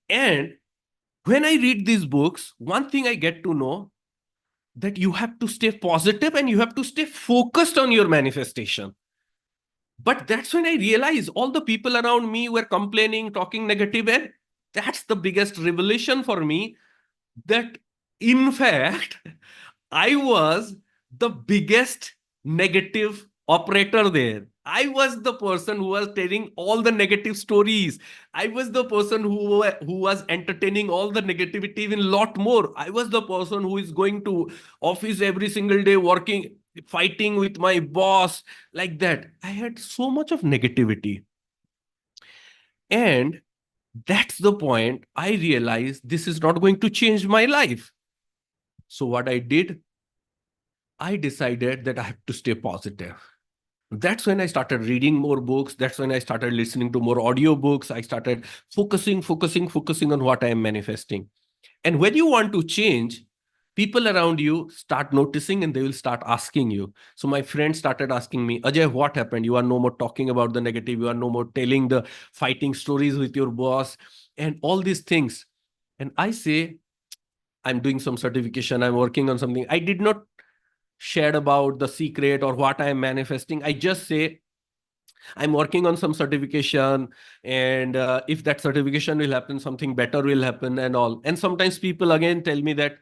And when I read these books, one thing I get to know that you have to stay positive and you have to stay focused on your manifestation. But that's when I realized all the people around me were complaining, talking negative, and that's the biggest revelation for me, that in fact, I was the biggest negative operator there. I was the person who was telling all the negative stories. I was the person who was entertaining all the negativity even a lot more. I was the person who is going to office every single day, working, fighting with my boss, like that. I had so much of negativity. And that's the point I realized this is not going to change my life. So what I did, I decided that I have to stay positive. That's when I started reading more books. That's when I started listening to more audio books. I started focusing on what I am manifesting. And when you want to change, people around you start noticing and they will start asking you. So my friends started asking me, Ajay, what happened? You are no more talking about the negative. You are no more telling the fighting stories with your boss and all these things. And I say, I'm doing some certification. I'm working on something. I did not share about the secret or what I am manifesting. I just say, I'm working on some certification, and if that certification will happen, something better will happen, and all. And sometimes people again tell me that,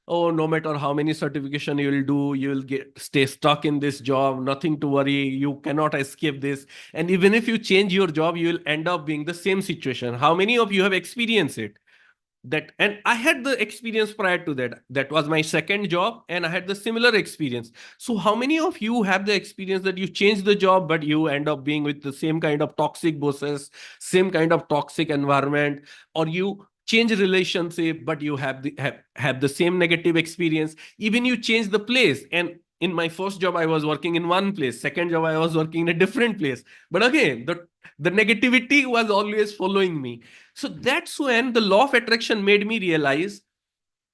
oh, no matter how many certification you will do, you will get stay stuck in this job. Nothing to worry. You cannot escape this. And even if you change your job, you will end up being the same situation. How many of you have experienced it? That, and I had the experience prior to that. That was my second job, and I had the similar experience. So how many of you have the experience that you change the job but you end up being with the same kind of toxic bosses, same kind of toxic environment, or you change relationship but you have the same negative experience? Even you change the place, and in my first job I was working in one place, second job I was working in a different place, but again the negativity was always following me. So that's when the law of attraction made me realize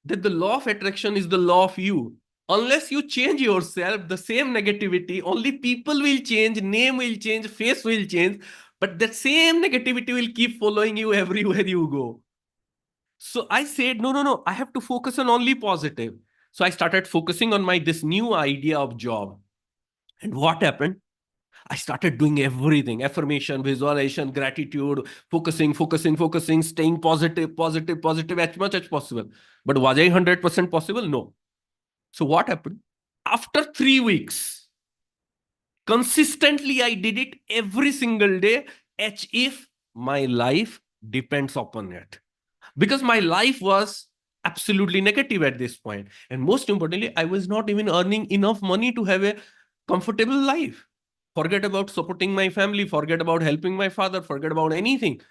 that the law of attraction is the law of you. Unless you change yourself, the same negativity, only people will change, name will change, face will change, but that same negativity will keep following you everywhere you go. So I said, no, no, no, I have to focus on only positive. So I started focusing on my this new idea of job. And what happened? I started doing everything: affirmation, visualization, gratitude, focusing, staying positive as much as possible. But was I 100% possible? No. So what happened? After 3 weeks, consistently, I did it every single day as if my life depends upon it. Because my life was absolutely negative at this point. And most importantly, I was not even earning enough money to have a comfortable life. Forget about supporting my family, forget about helping my father, forget about anything.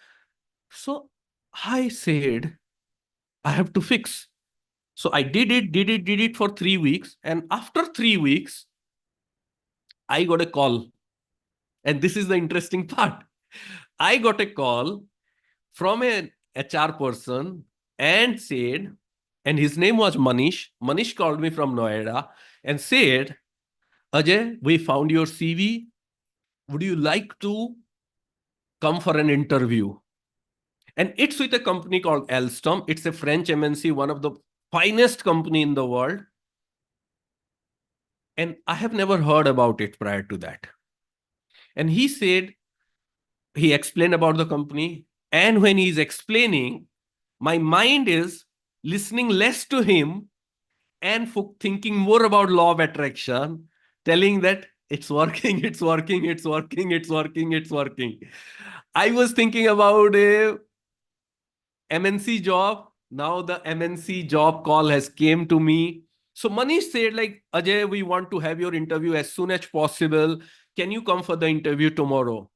So I said, I have to fix. So I did it for 3 weeks. And after 3 weeks, I got a call. And this is the interesting part. I got a call from an HR person and said, and his name was Manish. Manish called me from Noida and said, Ajay, we found your CV. Would you like to come for an interview? And it's with a company called Alstom. It's a French MNC, one of the finest company in the world. And I have never heard about it prior to that. And he said, he explained about the company. And when he's explaining, my mind is listening less to him and thinking more about law of attraction, telling that it's working, it's working, it's working, it's working, it's working. I was thinking about a MNC job. Now the MNC job call has came to me. So Manish said, like, Ajay, we want to have your interview as soon as possible. Can you come for the interview tomorrow?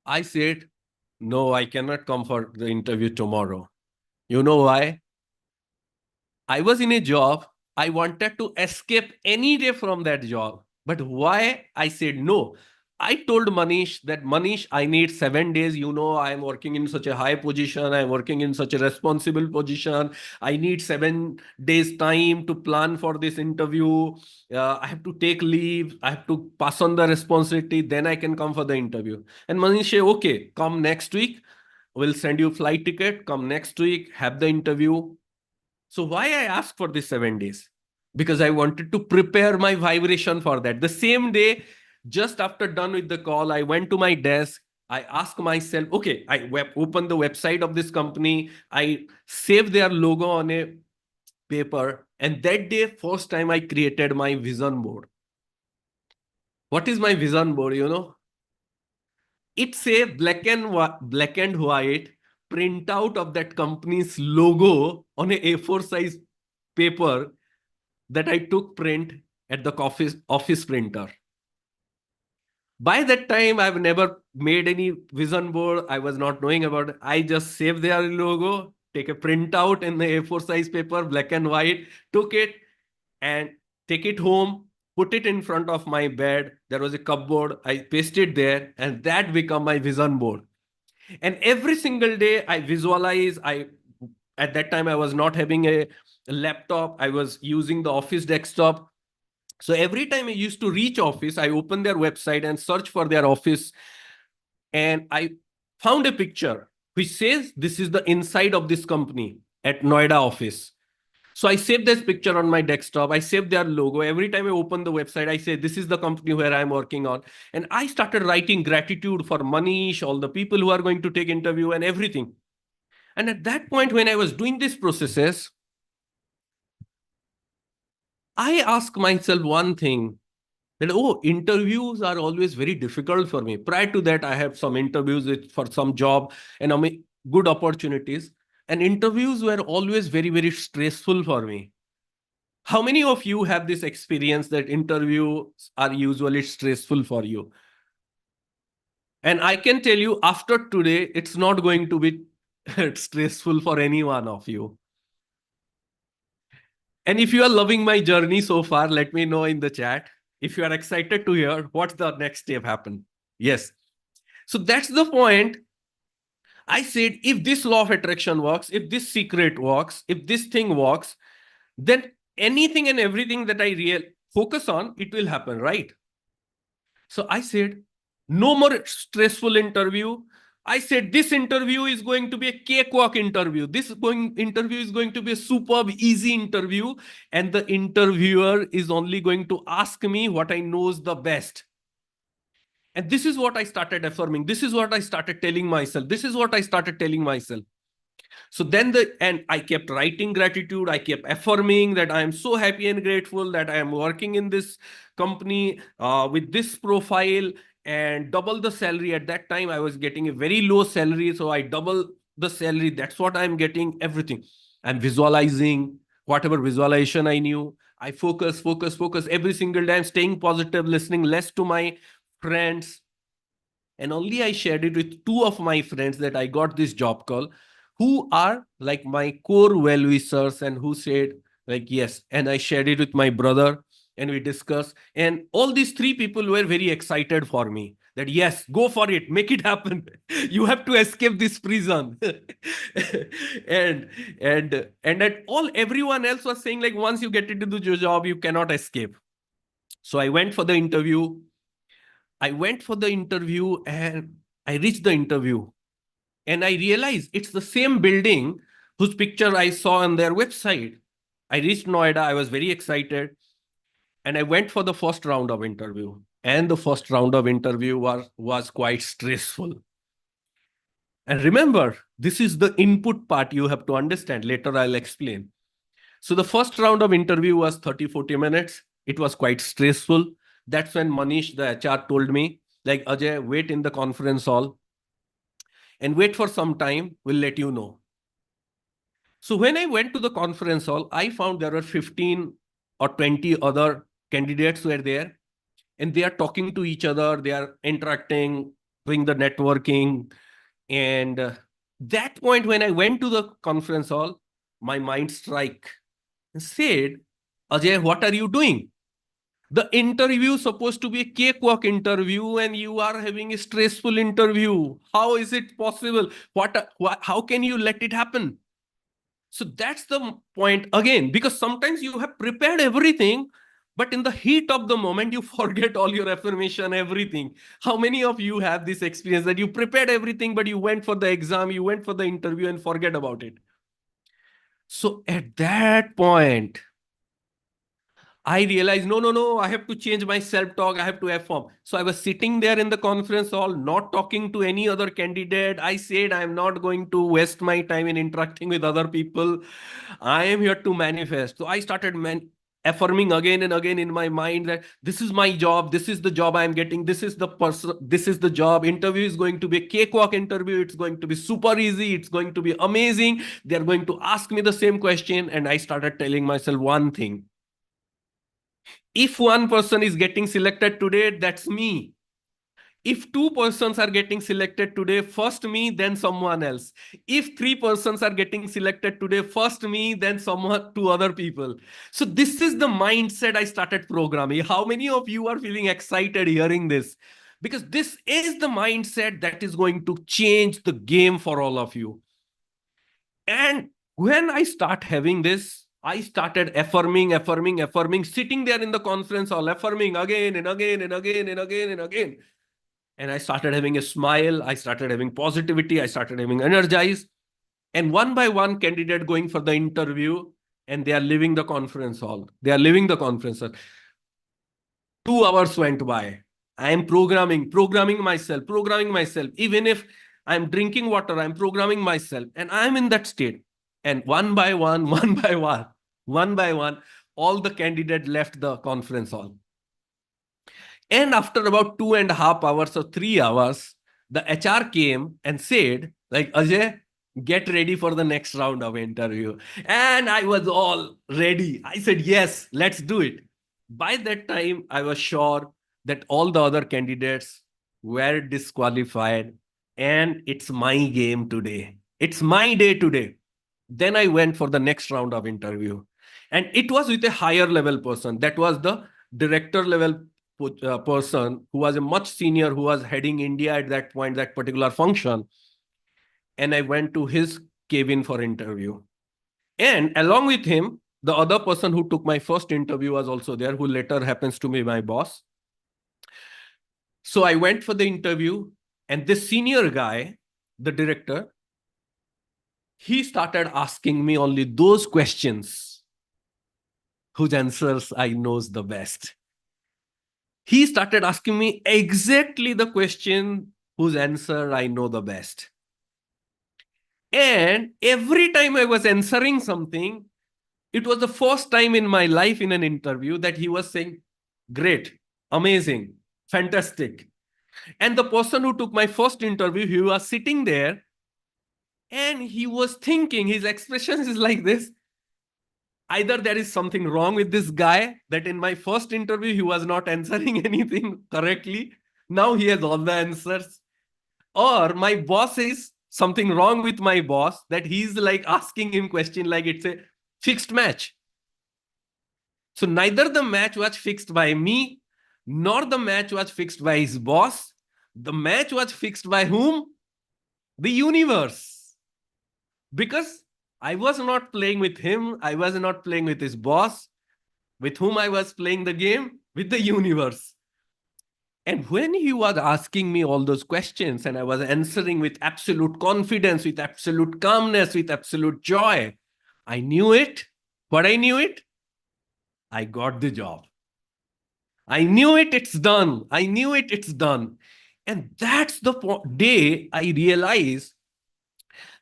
I said, no, I cannot come for the interview tomorrow. You know why? I was in a job. I wanted to escape any day from that job. But why? I said no. I told Manish that, Manish, I need 7 days. You know, I'm working in such a high position. I'm working in such a responsible position. I need 7 days time to plan for this interview. I have to take leave. I have to pass on the responsibility. Then I can come for the interview. And Manish said, okay, come next week. We'll send you flight ticket. Come next week. Have the interview. So why I asked for this 7 days? Because I wanted to prepare my vibration for that. The same day, just after done with the call, I went to my desk. I asked myself, okay, I opened the website of this company. I saved their logo on a paper. And that day, first time I created my vision board. What is my vision board, It's a black and white printout of that company's logo on a A4 size paper that I took print at the office printer. By that time, I've never made any vision board. I was not knowing about it. I just saved their logo, take a printout in the A4 size paper, black and white, took it and take it home, put it in front of my bed. There was a cupboard. I pasted there, and that became my vision board. And every single day I visualize. At that time I was not having a laptop. I was using the office desktop. So every time I used to reach office, I open their website and search for their office. And I found a picture which says this is the inside of this company at Noida office. So I saved this picture on my desktop. I saved their logo. Every time I open the website, I say, this is the company where I'm working on. And I started writing gratitude for Manish, all the people who are going to take interview and everything. And at that point, when I was doing these processes, I asked myself one thing that, oh, interviews are always very difficult for me. Prior to that, I have some interviews for some job and I mean, good opportunities. And interviews were always very, very stressful for me. How many of you have this experience that interviews are usually stressful for you? And I can tell you after today, it's not going to be stressful for any one of you. And if you are loving my journey so far, let me know in the chat. If you are excited to hear what's the next step happen. Yes. So that's the point. I said, if this law of attraction works, if this secret works, if this thing works, then anything and everything that I focus on, it will happen, right? So I said, no more stressful interview. I said, this interview is going to be a cakewalk interview. Interview is going to be a superb, easy interview. And the interviewer is only going to ask me what I knows the best. And this is what I started affirming. This is what I started telling myself. This is what I started telling myself. So then I kept writing gratitude. I kept affirming that I am so happy and grateful that I am working in this company with this profile and double the salary. At that time, I was getting a very low salary. So I double the salary. That's what I'm getting, everything. I'm visualizing whatever visualization I knew. I focus every single day. I'm staying positive, listening less to my friends. And only I shared it with two of my friends that I got this job call, who are like my core well-wishers and who said like, yes. And I shared it with my brother and we discussed. And all these three people were very excited for me that, yes, go for it, make it happen. You have to escape this prison. and at all, everyone else was saying like, once you get into the job, you cannot escape. So I went for the interview. And I reached the interview and I realized it's the same building whose picture I saw on their website. I reached Noida. I was very excited. And I went for the first round of interview. And the first round of interview was quite stressful. And remember, this is the input part you have to understand. Later, I'll explain. So the first round of interview was 30-40 minutes. It was quite stressful. That's when Manish, the HR, told me, like, Ajay, wait in the conference hall and wait for some time. We'll let you know. So when I went to the conference hall, I found there were 15 or 20 other candidates were there. And they are talking to each other. They are interacting, doing the networking. And that point, when I went to the conference hall, my mind struck and said, Ajay, what are you doing? The interview is supposed to be a cakewalk interview and you are having a stressful interview. How is it possible? How can you let it happen? So that's the point again, because sometimes you have prepared everything, but in the heat of the moment, you forget all your affirmation, everything. How many of you have this experience that you prepared everything, but you went for the exam, you went for the interview and forget about it? So at that point, I realized, no, I have to change my self-talk. I have to affirm. So I was sitting there in the conference hall, not talking to any other candidate. I said, I'm not going to waste my time in interacting with other people. I am here to manifest. So I started affirming again and again in my mind that this is my job, this is the job I'm getting, this is the person, this is the job. Interview is going to be a cakewalk interview. It's going to be super easy. It's going to be amazing. They're going to ask me the same question. And I started telling myself one thing. If one person is getting selected today, that's me. If two persons are getting selected today, first me, then someone else. If three persons are getting selected today, first me, then someone, two other people. So this is the mindset I started programming. How many of you are feeling excited hearing this? Because this is the mindset that is going to change the game for all of you. And when I start having this, I started affirming, sitting there in the conference hall, affirming again and again and again and again and again. And I started having a smile. I started having positivity. I started having energized. And one by one, candidate going for the interview, and they are leaving the conference hall. They are leaving the conference hall. 2 hours went by. I am programming myself. Even if I'm drinking water, I'm programming myself. And I'm in that state. And one by one, one by one, all the candidates left the conference hall. And after about 2.5 hours or 3 hours, the HR came and said, like, Ajay, get ready for the next round of interview. And I was all ready. I said, yes, let's do it. By that time, I was sure that all the other candidates were disqualified. And it's my game today. It's my day today. Then I went for the next round of interview. And it was with a higher level person. That was the director level person who was a much senior, who was heading India at that point, that particular function. And I went to his cabin for interview. And along with him, the other person who took my first interview was also there, who later happens to be my boss. So I went for the interview, and this senior guy, the director, he started asking me only those questions whose answers I knows the best. He started asking me exactly the question whose answer I know the best. And every time I was answering something, it was the first time in my life in an interview that he was saying, great, amazing, fantastic. And the person who took my first interview, he was sitting there and he was thinking, his expressions is like this. Either there is something wrong with this guy, that in my first interview, he was not answering anything correctly. Now he has all the answers. Or my boss is something wrong with my boss, that he's like asking him question like it's a fixed match. So neither the match was fixed by me, nor the match was fixed by his boss. The match was fixed by whom? The universe. Because I was not playing with him. I was not playing with his boss. With whom I was playing the game? With the universe. And when he was asking me all those questions and I was answering with absolute confidence, with absolute calmness, with absolute joy, I knew it. What I knew it? I got the job. I knew it, it's done. I knew it, it's done. And that's the day I realized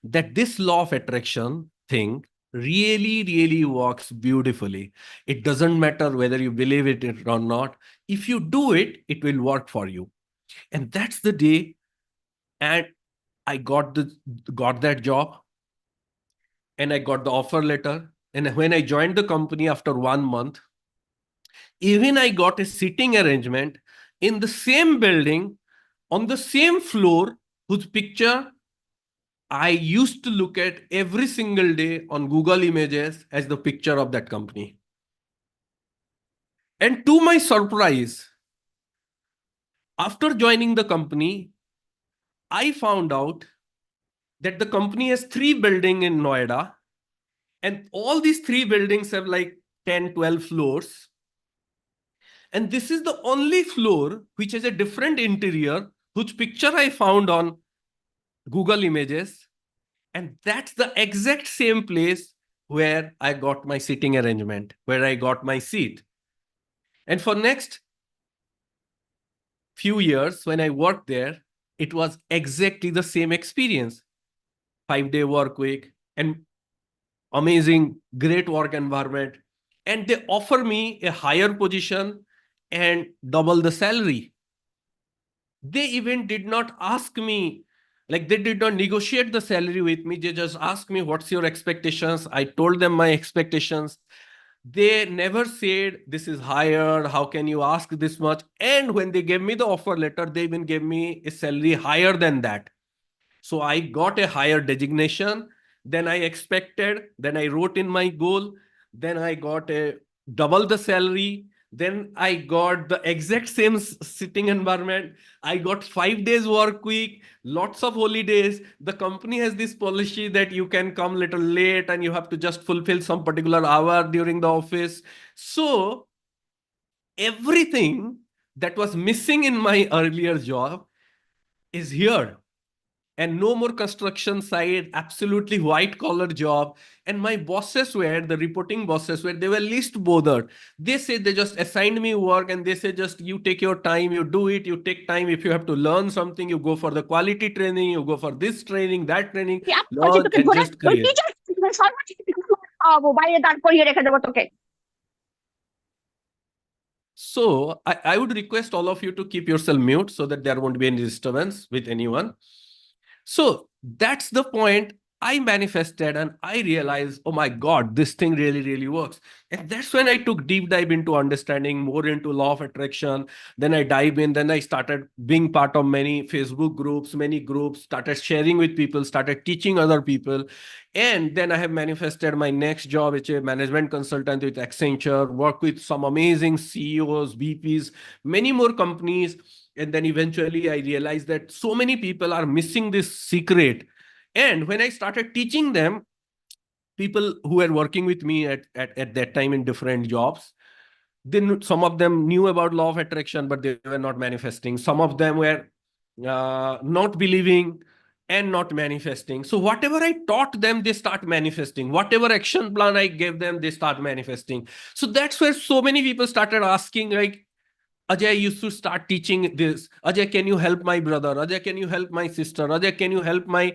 that this law of attraction thing really works beautifully. It doesn't matter whether you believe it or not. If you do it, it will work for you. And that's the day. And I got that job, and I got the offer letter. And when I joined the company after 1 month, even I got a sitting arrangement in the same building, on the same floor, whose picture I used to look at every single day on Google Images as the picture of that company. And to my surprise, after joining the company, I found out that the company has 3 buildings in Noida, and all these 3 buildings have like 10, 12 floors. And this is the only floor which has a different interior, whose picture I found on Google Images. And that's the exact same place where I got my sitting arrangement, where I got my seat. And for next few years, when I worked there, it was exactly the same experience. 5-day work week and amazing, great work environment. and they offer me a higher position and double the salary. They even did not ask me, like they did not negotiate the salary with me. They just asked me, what's your expectations? I told them my expectations. They never said this is higher, how can you ask this much? And when they gave me the offer letter, they even gave me a salary higher than that. So I got a higher designation than I expected. Then I wrote in my goal. Then I got a double the salary. Then I got the exact same sitting environment. I got 5 days work week, lots of holidays. The company has this policy that you can come little late and you have to just fulfill some particular hour during the office. So everything that was missing in my earlier job is here. And no more construction site, absolutely white collar job. And my bosses were, the reporting bosses were, they were least bothered. They said they just assigned me work and they say just you take your time, you do it, you take time. If you have to learn something, you go for the quality training, you go for this training, that training, learn and just create.
বাইরে দাঁড় করিয়ে রেখে দেবো তোকে।
So I would request all of you to keep yourself mute so that there won't be any disturbance with anyone. So that's the point. I manifested and I realized, oh my God, this thing really, really works. And that's when I took deep dive into understanding more into law of attraction. Then I dive in, then I started being part of many Facebook groups, many groups, started sharing with people, started teaching other people. And then I have manifested my next job, which is a management consultant with Accenture, work with some amazing CEOs, VPs, many more companies. And then eventually I realized that so many people are missing this secret. And when I started teaching them, people who were working with me at that time in different jobs, then some of them knew about law of attraction, but they were not manifesting. Some of them were not believing and not manifesting. So whatever I taught them, they start manifesting. Whatever action plan I gave them, they start manifesting. So that's where so many people started asking, like, Ajay, you should start teaching this. Ajay, can you help my brother? Ajay, can you help my sister? Ajay, can you help my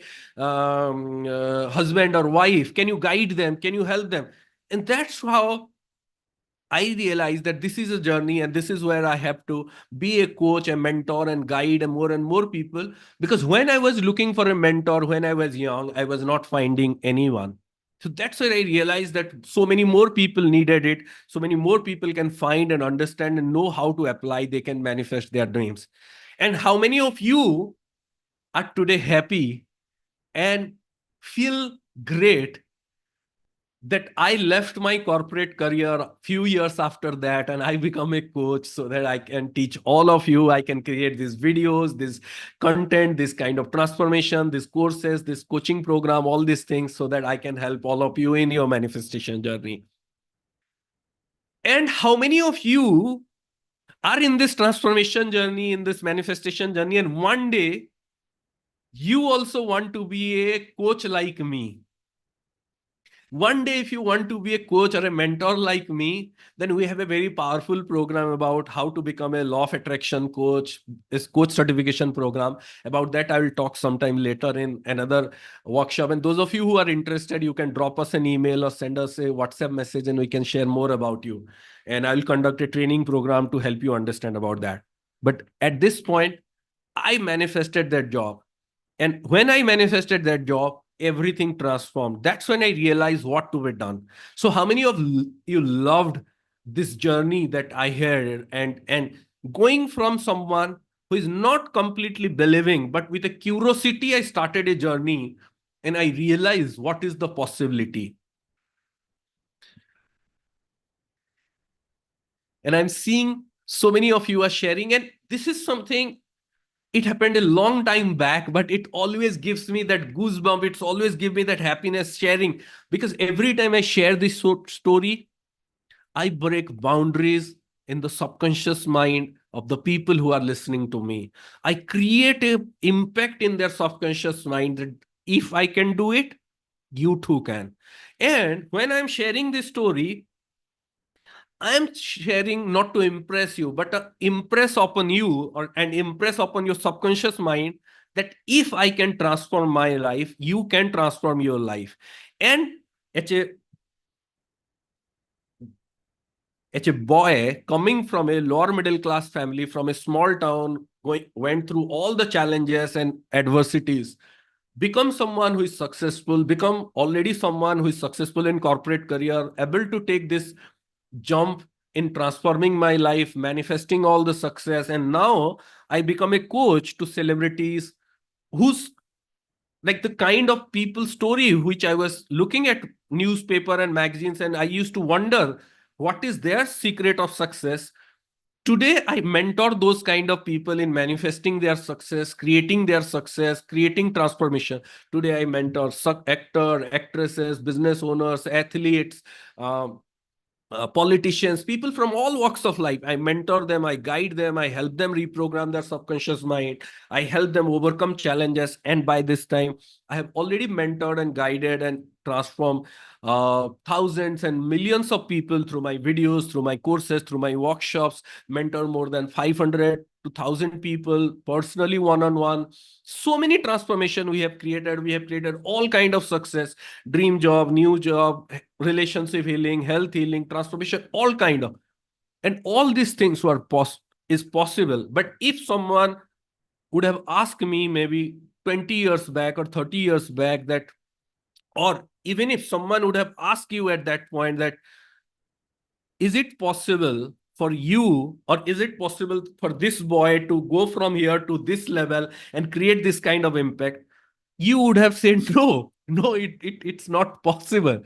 husband or wife? Can you guide them? Can you help them? And that's how I realized that this is a journey and this is where I have to be a coach, a mentor, and guide and more people. Because when I was looking for a mentor, when I was young, I was not finding anyone. So that's where I realized that so many more people needed it. So many more people can find and understand and know how to apply. They can manifest their dreams. And how many of you are today happy and feel great that I left my corporate career a few years after that and I become a coach so that I can teach all of you. I can create these videos, this content, this kind of transformation, these courses, this coaching program, all these things so that I can help all of you in your manifestation journey. And how many of you are in this transformation journey, in this manifestation journey, and one day you also want to be a coach like me? One day, if you want to be a coach or a mentor like me, then we have a very powerful program about how to become a law of attraction coach, this coach certification program. About that, I will talk sometime later in another workshop. And those of you who are interested, you can drop us an email or send us a WhatsApp message and we can share more about you. And I will conduct a training program to help you understand about that. But at this point, I manifested that job. And when I manifested that job, everything transformed. That's when I realized what to be done. So how many of you loved this journey that I had and going from someone who is not completely believing, but with a curiosity, I started a journey and I realized what is the possibility. And I'm seeing so many of you are sharing, and this is something, it happened a long time back, but it always gives me that goosebump. It's always give me that happiness sharing, because every time I share this story, I break boundaries in the subconscious mind of the people who are listening to me. I create an impact in their subconscious mind that if I can do it, you too can. And when I'm sharing this story, I'm sharing not to impress you, but to impress upon you and impress upon your subconscious mind that if I can transform my life, you can transform your life. And it's a a boy coming from a lower middle class family from a small town, went through all the challenges and adversities, become someone who is successful, become already someone who is successful in corporate career, able to take this jump in transforming my life, manifesting all the success. And now I become a coach to celebrities who's like the kind of people story which I was looking at newspaper and magazines, and I used to wonder what is their secret of success. Today I mentor those kind of people in manifesting their success, creating their success, creating transformation. Today I mentor actor, actresses, business owners, athletes, um, politicians, people from all walks of life. I mentor them, I guide them, I help them reprogram their subconscious mind, I help them overcome challenges. And by this time, I have already mentored and guided and transformed thousands and millions of people through my videos, through my courses, through my workshops, mentor more than 500 to 1,000 people personally, one-on-one. So many transformation we have created. We have created all kind of success, dream job, new job, relationship healing, health healing, transformation, all kind of. And all these things is possible. But if someone would have asked me maybe 20 years back or 30 years back that, or even if someone would have asked you at that point that, is it possible for you, or is it possible for this boy to go from here to this level and create this kind of impact, you would have said no, no, it's not possible.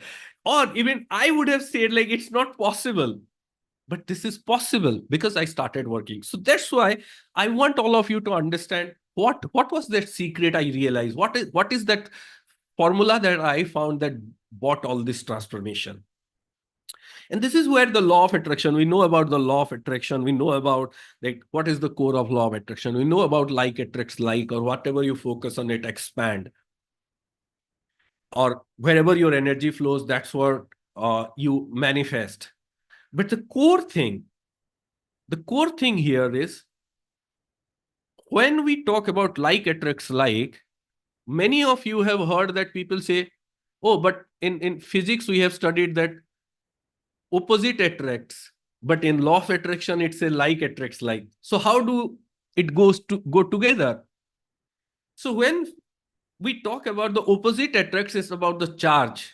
Or even I would have said like, it's not possible. But this is possible because I started working. So that's why I want all of you to understand what was that secret I realized. What is that formula that I found that brought all this transformation. And this is where the law of attraction, we know about the law of attraction. We know about like what is the core of law of attraction. We know about like attracts like, or whatever you focus on it expand. Or wherever your energy flows, that's what you manifest. But the core thing here is when we talk about like attracts like, many of you have heard that people say, oh, but in physics, we have studied that opposite attracts, but in law of attraction, it's a like attracts like. So how do it goes to go together? So when we talk about the opposite attracts, it's about the charge.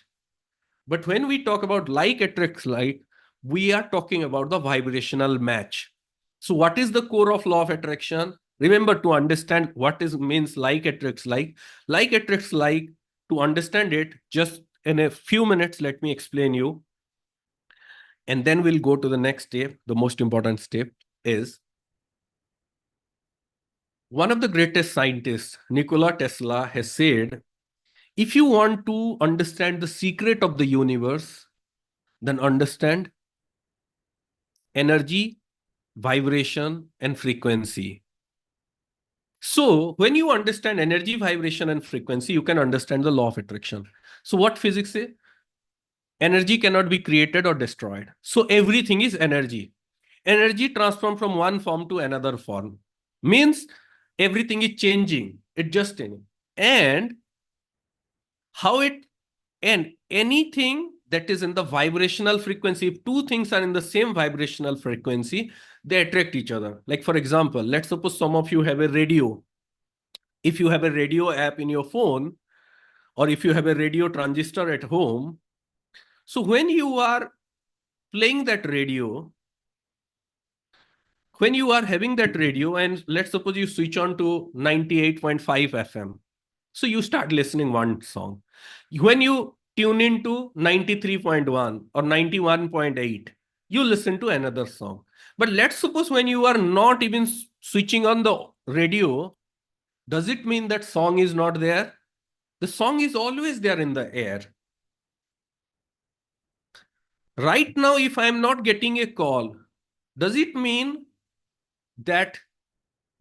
But when we talk about like attracts like, we are talking about the vibrational match. So what is the core of law of attraction? Remember, to understand what is means like attracts like attracts like, to understand it, just in a few minutes, let me explain you. And then we'll go to the next step. The most important step is one of the greatest scientists, Nikola Tesla, has said, if you want to understand the secret of the universe, then understand energy, vibration, and frequency. So when you understand energy, vibration, and frequency, you can understand the law of attraction. So what physics say? Energy cannot be created or destroyed. So everything is energy. Energy transforms from one form to another form. Means everything is changing, adjusting. And how it, and anything that is in the vibrational frequency, if two things are in the same vibrational frequency, they attract each other. Like for example, let's suppose some of you have a radio. If you have a radio app in your phone, or if you have a radio transistor at home, so when you are playing that radio, when you are having that radio, and let's suppose you switch on to 98.5 FM, so you start listening one song. When you tune into 93.1 or 91.8, you listen to another song. But let's suppose when you are not even switching on the radio, does it mean that song is not there? The song is always there in the air. Right now, if I'm not getting a call, does it mean that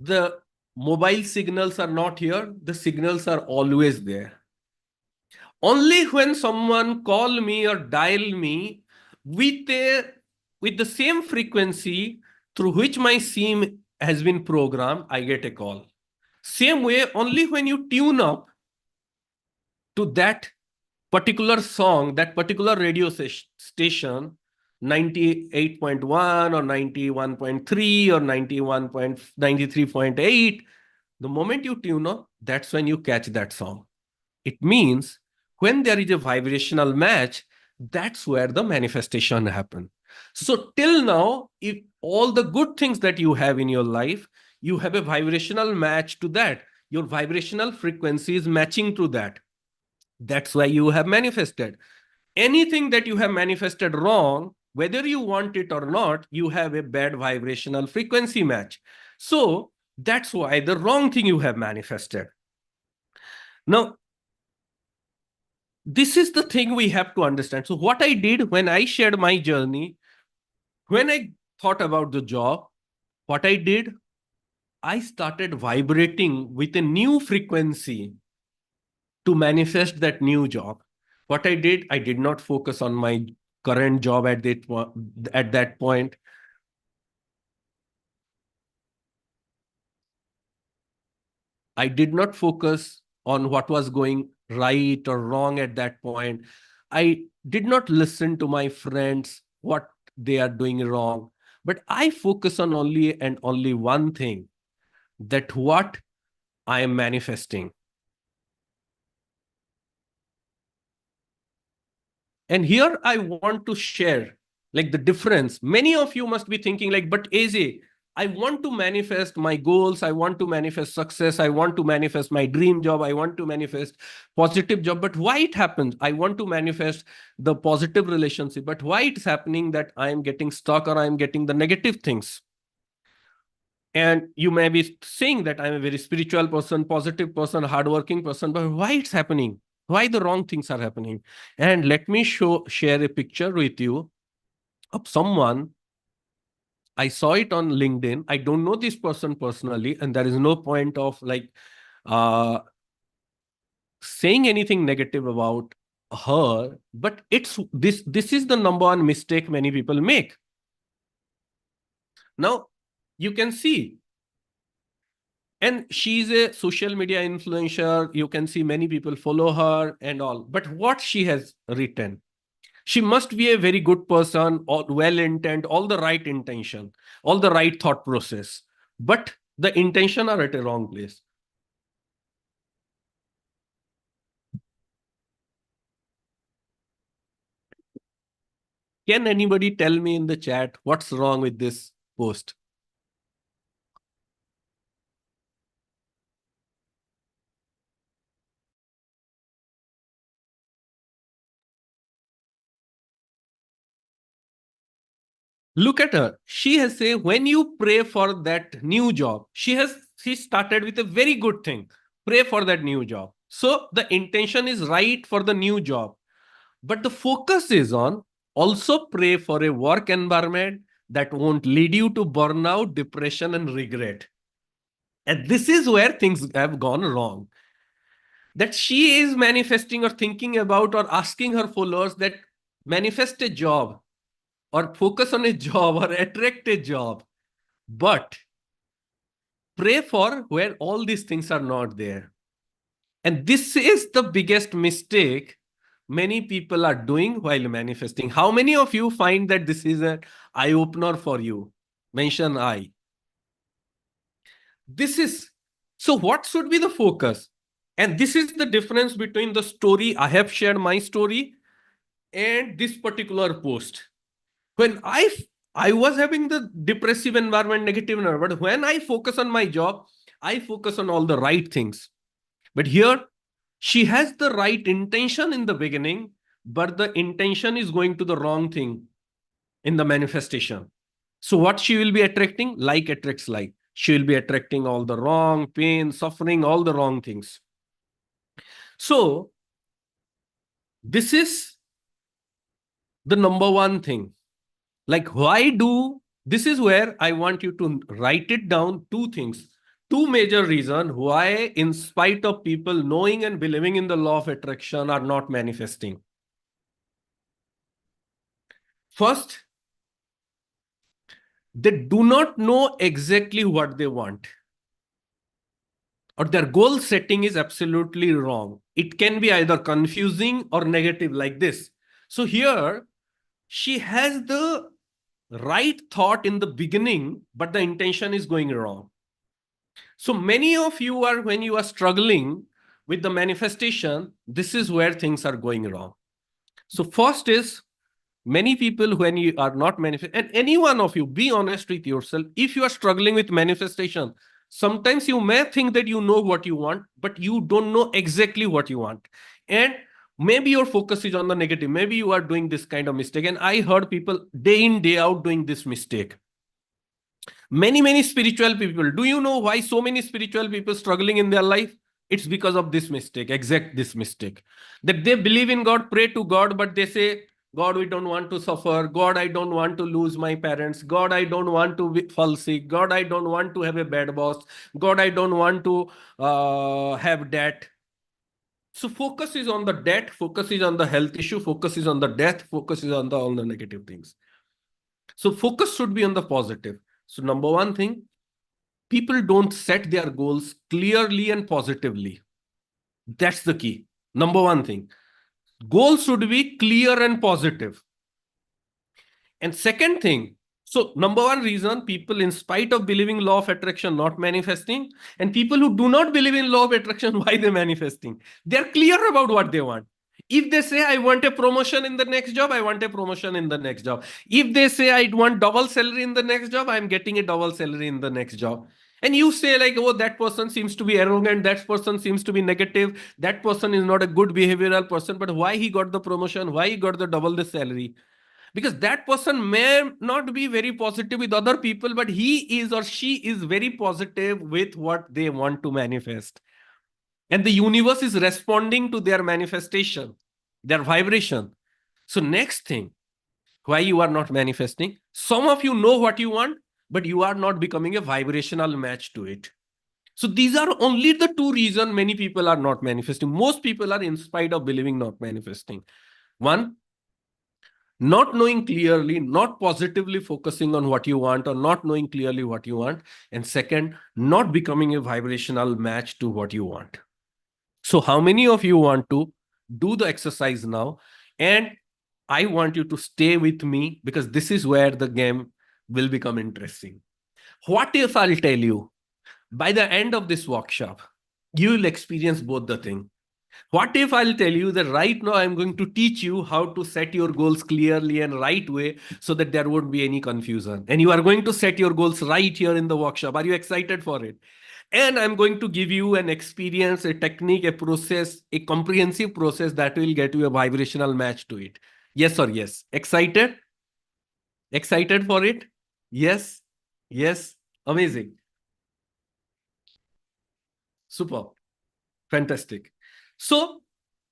the mobile signals are not here? The signals are always there. Only when someone call me or dial me with the same frequency through which my SIM has been programmed, I get a call. Same way, only when you tune up to that particular song, that particular radio station, 98.1 or 91.3 or 93.8. The moment you tune on, that's when you catch that song. It means when there is a vibrational match, that's where the manifestation happen. So till now, if all the good things that you have in your life, you have a vibrational match to that. Your vibrational frequency is matching to that. That's why you have manifested. Anything that you have manifested wrong, whether you want it or not, you have a bad vibrational frequency match. So that's why the wrong thing you have manifested. Now, this is the thing we have to understand. So what I did when I shared my journey, when I thought about the job, what I did, I started vibrating with a new frequency to manifest that new job. What I did, I did not focus on my current job at that point. I did not focus on what was going right or wrong at that point. I did not listen to my friends, what they are doing wrong. But I focus on only and only one thing, that what I am manifesting. And here I want to share like the difference. Many of you must be thinking like, but AJ, I want to manifest my goals. I want to manifest success. I want to manifest my dream job. I want to manifest positive job. But why it happens? I want to manifest the positive relationship. But why it's happening that I am getting stuck or I am getting the negative things? And you may be saying that I'm a very spiritual person, positive person, hardworking person, but why it's happening? Why the wrong things are happening? And let me share a picture with you of someone. I saw it on LinkedIn. I don't know this person personally, and there is no point of like uh, saying anything negative about her. But it's this. This is the number one mistake many people make. Now you can see. And she's a social media influencer. You can see many people follow her and all. But what she has written, she must be a very good person, or well intent, all the right intention, all the right thought process. But the intention are at a wrong place. Can anybody tell me in the chat what's wrong with this post? Look at her. She has said, when you pray for that new job, she started with a very good thing. Pray for that new job. So the intention is right for the new job. But the focus is on also pray for a work environment that won't lead you to burnout, depression, and regret. And this is where things have gone wrong. That she is manifesting or thinking about or asking her followers that manifest a job or focus on a job or attract a job. But pray for where all these things are not there. And this is the biggest mistake many people are doing while manifesting. How many of you find that this is an eye opener for you? Mention I. This is so. What should be the focus? And this is the difference between the story I have shared, my story, and this particular post. When I was having the depressive environment, negative environment, but when I focus on my job, I focus on all the right things. But here, she has the right intention in the beginning, but the intention is going to the wrong thing in the manifestation. So what she will be attracting? Like attracts like. She will be attracting all the wrong, pain, suffering, all the wrong things. So this is the number one thing. Like, why do this is where I want you to write it down. Two things, two major reasons why, in spite of people knowing and believing in the law of attraction, are not manifesting. First, they do not know exactly what they want, or their goal setting is absolutely wrong. It can be either confusing or negative, like this. So here, she has the right thought in the beginning, but the intention is going wrong. So many of you are, when you are struggling with the manifestation, this is where things are going wrong. So first is, many people, when you are not manifest, and any one of you, be honest with yourself. If you are struggling with manifestation, sometimes you may think that you know what you want, but you don't know exactly what you want. And maybe your focus is on the negative. Maybe you are doing this kind of mistake. And I heard people day in, day out doing this mistake. Many spiritual people, do you know why so many spiritual people struggling in their life? It's because of this mistake, exact this mistake, that they believe in God, pray to God, but they say, God, we don't want to suffer. God, I don't want to lose my parents. God, I don't want to fall sick. God, I don't want to have a bad boss. God, I don't want to have debt. So focus is on the debt, focus is on the health issue, focus is on the death, focus is on all the negative things. So focus should be on the positive. So number one thing, people don't set their goals clearly and positively. That's the key. Number one thing, goals should be clear and positive. And second thing, so number one reason, people in spite of believing law of attraction not manifesting, and people who do not believe in law of attraction, why they manifesting? They're clear about what they want. If they say, I want a promotion in the next job, I want a promotion in the next job. If they say, I want double salary in the next job, I'm getting a double salary in the next job. And you say like, oh, that person seems to be arrogant, that person seems to be negative, that person is not a good behavioral person, but why he got the promotion, why he got the double the salary? Because that person may not be very positive with other people, but he is or she is very positive with what they want to manifest. And the universe is responding to their manifestation, their vibration. So next thing, why you are not manifesting? Some of you know what you want, but you are not becoming a vibrational match to it. So these are only the two reasons many people are not manifesting. Most people are in spite of believing not manifesting. One, not knowing clearly, not positively focusing on what you want, or not knowing clearly what you want. And second, not becoming a vibrational match to what you want. So how many of you want to do the exercise now? And I want you to stay with me, because this is where the game will become interesting. What if I'll tell you, by the end of this workshop, you will experience both the thing. What if I'll tell you that right now I'm going to teach you how to set your goals clearly and right way, so that there won't be any confusion. And you are going to set your goals right here in the workshop. Are you excited for it? And I'm going to give you an experience, a technique, a process, a comprehensive process that will get you a vibrational match to it. Yes or yes? Excited? Excited for it? Yes? Yes? Amazing. Super. Fantastic. So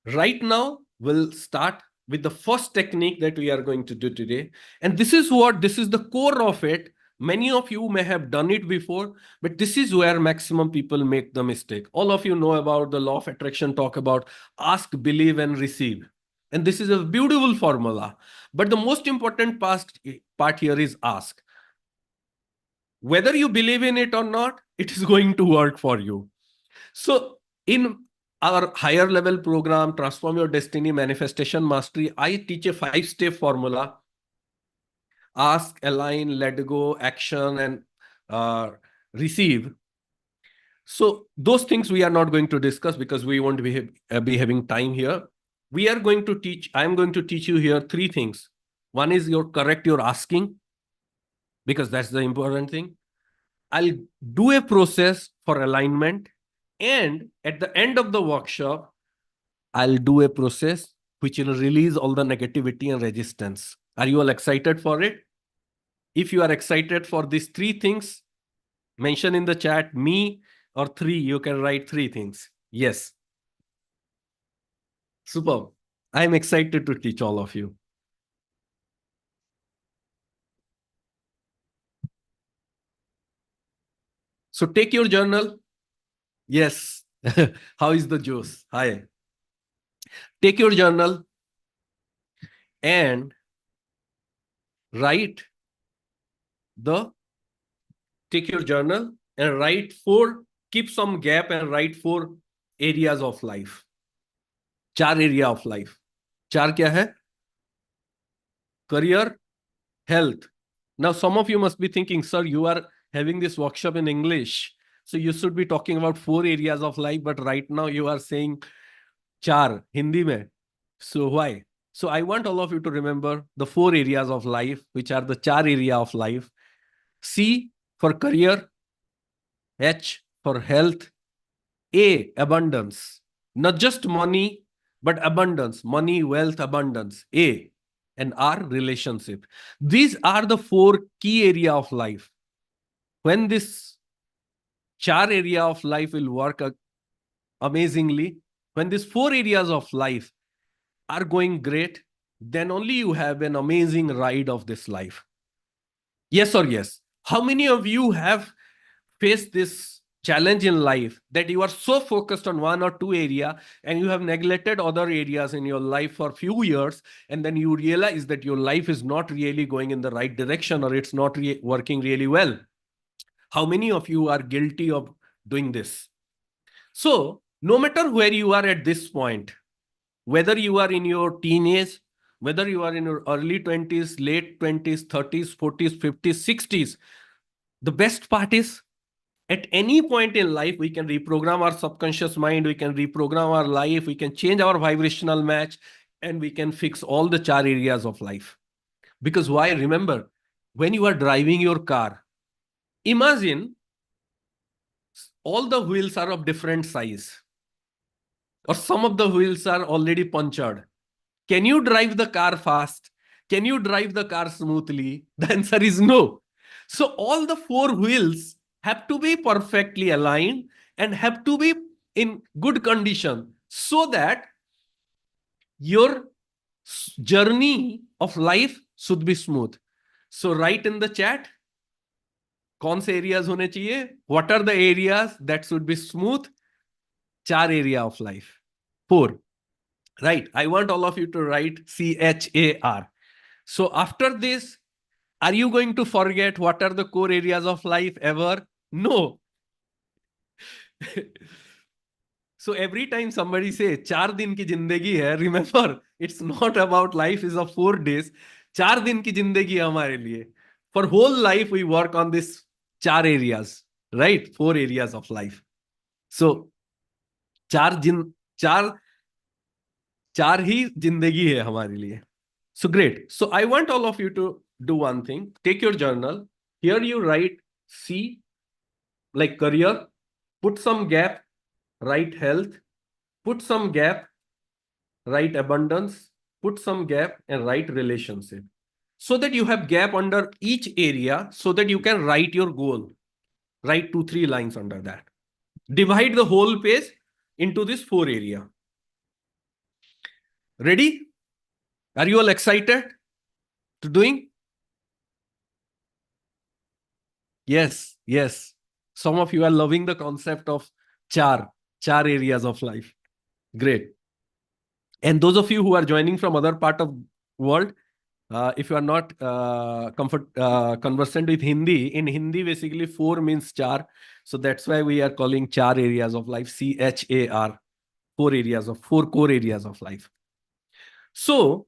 right now, we'll start with the first technique that we are going to do today. And this is the core of it. Many of you may have done it before, but this is where maximum people make the mistake. All of you know about the law of attraction, talk about ask, believe, and receive. And this is a beautiful formula. But the most important part here is ask. Whether you believe in it or not, it is going to work for you. So in our higher level program, Transform Your Destiny Manifestation Mastery, I teach a 5-step formula: ask, align, let go, action, and receive. So those things we are not going to discuss, because we won't be having time here. We are going to teach, I'm going to teach you here 3 things. One is correct your asking, because that's the important thing. I'll do a process for alignment. And at the end of the workshop, I'll do a process which will release all the negativity and resistance. Are you all excited for it? If you are excited for these 3 things, mention in the chat me or 3. You can write 3 things. Yes. Superb. I'm excited to teach all of you. So take your journal. Yes. How is the juice? Hi. Take your journal and write take your journal and write 4, keep some gap and write 4 areas of life. 4 area of life. 4 क्या है? career, health. Now, some of you must be thinking, sir, you are having this workshop in English, so you should be talking about 4 areas of life, but right now you are saying char, Hindi mein. So why? So I want all of you to remember the 4 areas of life, which are the char area of life. C for career, H for health, A, abundance. Not just money, but abundance. Money, wealth, abundance. A. And R, relationship. These are the 4 key area of life. When this char area of life will work amazingly, when these 4 areas of life are going great, then only you have an amazing ride of this life. Yes or yes? How many of you have faced this challenge in life that you are so focused on 1 or 2 area and you have neglected other areas in your life for a few years, and then you realize that your life is not really going in the right direction or it's not working really well? How many of you are guilty of doing this? So no matter where you are at this point, whether you are in your teenage, whether you are in your early 20s, late 20s, 30s, 40s, 50s, 60s, the best part is at any point in life, we can reprogram our subconscious mind, we can reprogram our life, we can change our vibrational match, and we can fix all the char areas of life. Because why? Remember, when you are driving your car, imagine all the wheels are of different size, or some of the wheels are already punctured. Can you drive the car fast? Can you drive the car smoothly? The answer is no. So all the 4 wheels have to be perfectly aligned and have to be in good condition so that your journey of life should be smooth. So write in the chat, कौन से areas होने चाहिए? What are the areas that should be smooth? 4 area of life. 4. Right. I want all of you to write CHAR. So after this, are you going to forget what are the core areas of life ever? No. So every time somebody say 4 दिन की जिंदगी है, remember, it's not about life is of 4 days. 4 दिन की जिंदगी है हमारे लिए. For whole life, we work on this 4 areas, right? 4 areas of life. So 4 चार ही जिंदगी है हमारे लिए. So great. So I want all of you to do one thing. Take your journal. Here you write C, like career. Put some gap, write health. Put some gap, write abundance. Put some gap and write relationship. So that you have gap under each area so that you can write your goal. Write 2-3 lines under that. Divide the whole page into this 4 area. Ready? Are you all excited to doing? Yes, yes. Some of you are loving the concept of char areas of life. Great. And those of you who are joining from other part of world, if you are not conversant with Hindi, in Hindi basically 4 means char. So that's why we are calling char areas of life, CHAR, 4 core areas of life. So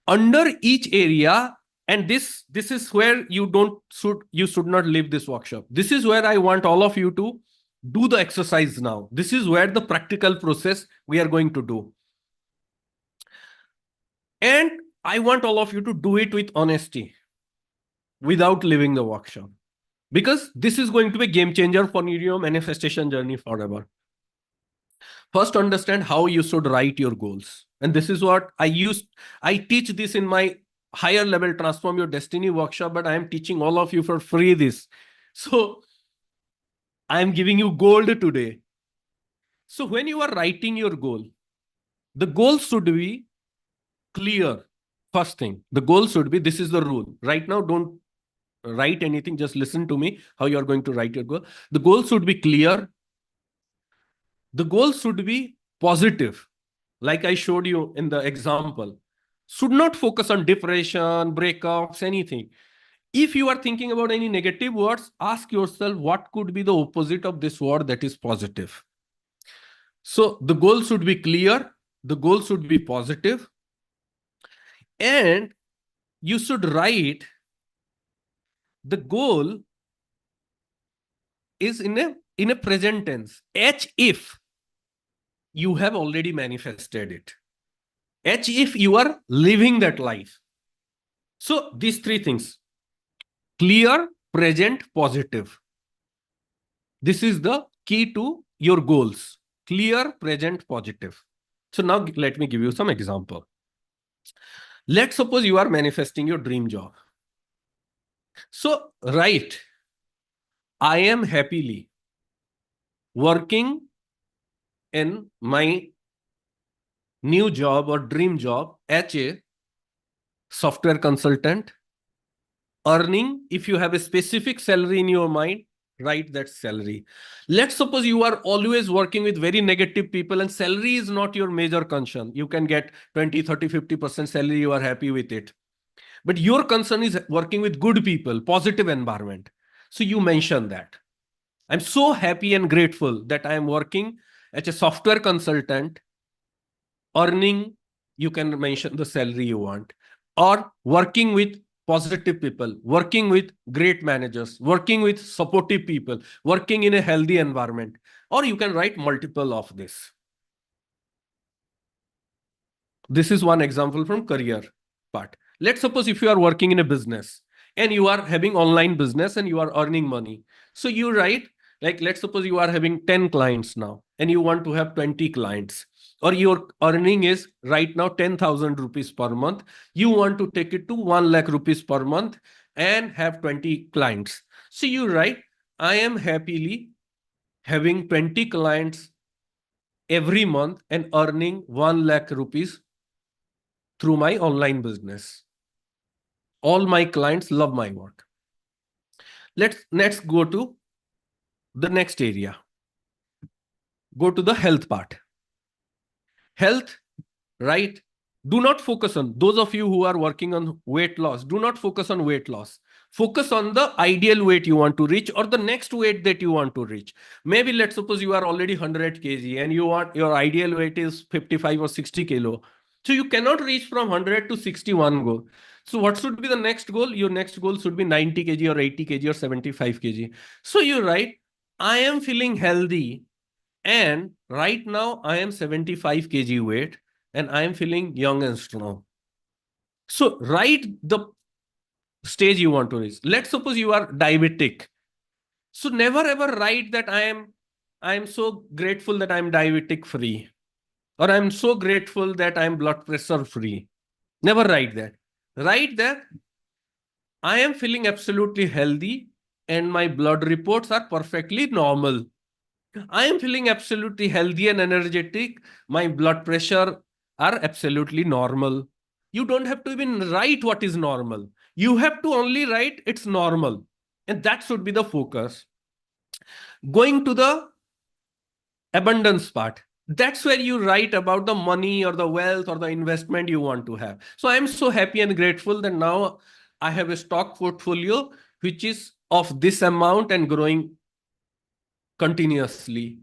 under each area, and this is where you should not leave this workshop. This is where I want all of you to do the exercise now. This is where the practical process we are going to do. And I want all of you to do it with honesty without leaving the workshop, because this is going to be a game changer for your manifestation journey forever. First, understand how you should write your goals. And this is what I teach this in my higher level Transform Your Destiny workshop, but I am teaching all of you for free this. So I am giving you gold today. So when you are writing your goal, the goal should be clear. First thing, the goal should be, this is the rule. Right now, don't write anything. Just listen to me, how you are going to write your goal. The goal should be clear. The goal should be positive. Like I showed you in the example, should not focus on depression, breakups, anything. If you are thinking about any negative words, ask yourself what could be the opposite of this word that is positive. So the goal should be clear, the goal should be positive, and you should write the goal is in a present tense. H if you have already manifested it. H if you are living that life. So these three things: clear, present, positive. This is the key to your goals. Clear, present, positive. So now let me give you some example. Let's suppose you are manifesting your dream job. So write, I am happily working in my new job or dream job as a software consultant, earning, if you have a specific salary in your mind, write that salary. Let's suppose you are always working with very negative people and salary is not your major concern. You can get 20, 30, 50% salary, you are happy with it. But your concern is working with good people, positive environment. So you mention that. I'm so happy and grateful that I am working as a software consultant, earning, you can mention the salary you want, or working with positive people, working with great managers, working with supportive people, working in a healthy environment, or you can write multiple of this. This is one example from career part. Let's suppose if you are working in a business and you are having online business and you are earning money. So you write, like, let's suppose you are having 10 clients now and you want to have 20 clients, or your earning is right now 10,000 rupees per month. You want to take it to 1 lakh rupees per month and have 20 clients. So you write, I am happily having 20 clients every month and earning 1 lakh rupees through my online business. All my clients love my work. Let's go to the next area. Go to the health part. Health, right? Do not focus on those of you who are working on weight loss. Do not focus on weight loss. Focus on the ideal weight you want to reach or the next weight that you want to reach. Maybe let's suppose you are already 100 kg and you want your ideal weight is 55 or 60 kilo. So you cannot reach from 100 to 61 goal. So what should be the next goal? Your next goal should be 90 kg or 80 kg or 75 kg. So you write, I am feeling healthy and right now I am 75 kg weight and I am feeling young and strong. So write the stage you want to reach. Let's suppose you are diabetic. So never ever write that I am so grateful that I'm diabetic free, or I'm so grateful that I'm blood pressure free. Never write that. Write that I am feeling absolutely healthy and my blood reports are perfectly normal. I am feeling absolutely healthy and energetic. My blood pressure are absolutely normal. You don't have to even write what is normal. You have to only write it's normal. And that should be the focus. Going to the abundance part. That's where you write about the money or the wealth or the investment you want to have. So I'm so happy and grateful that now I have a stock portfolio which is of this amount and growing continuously.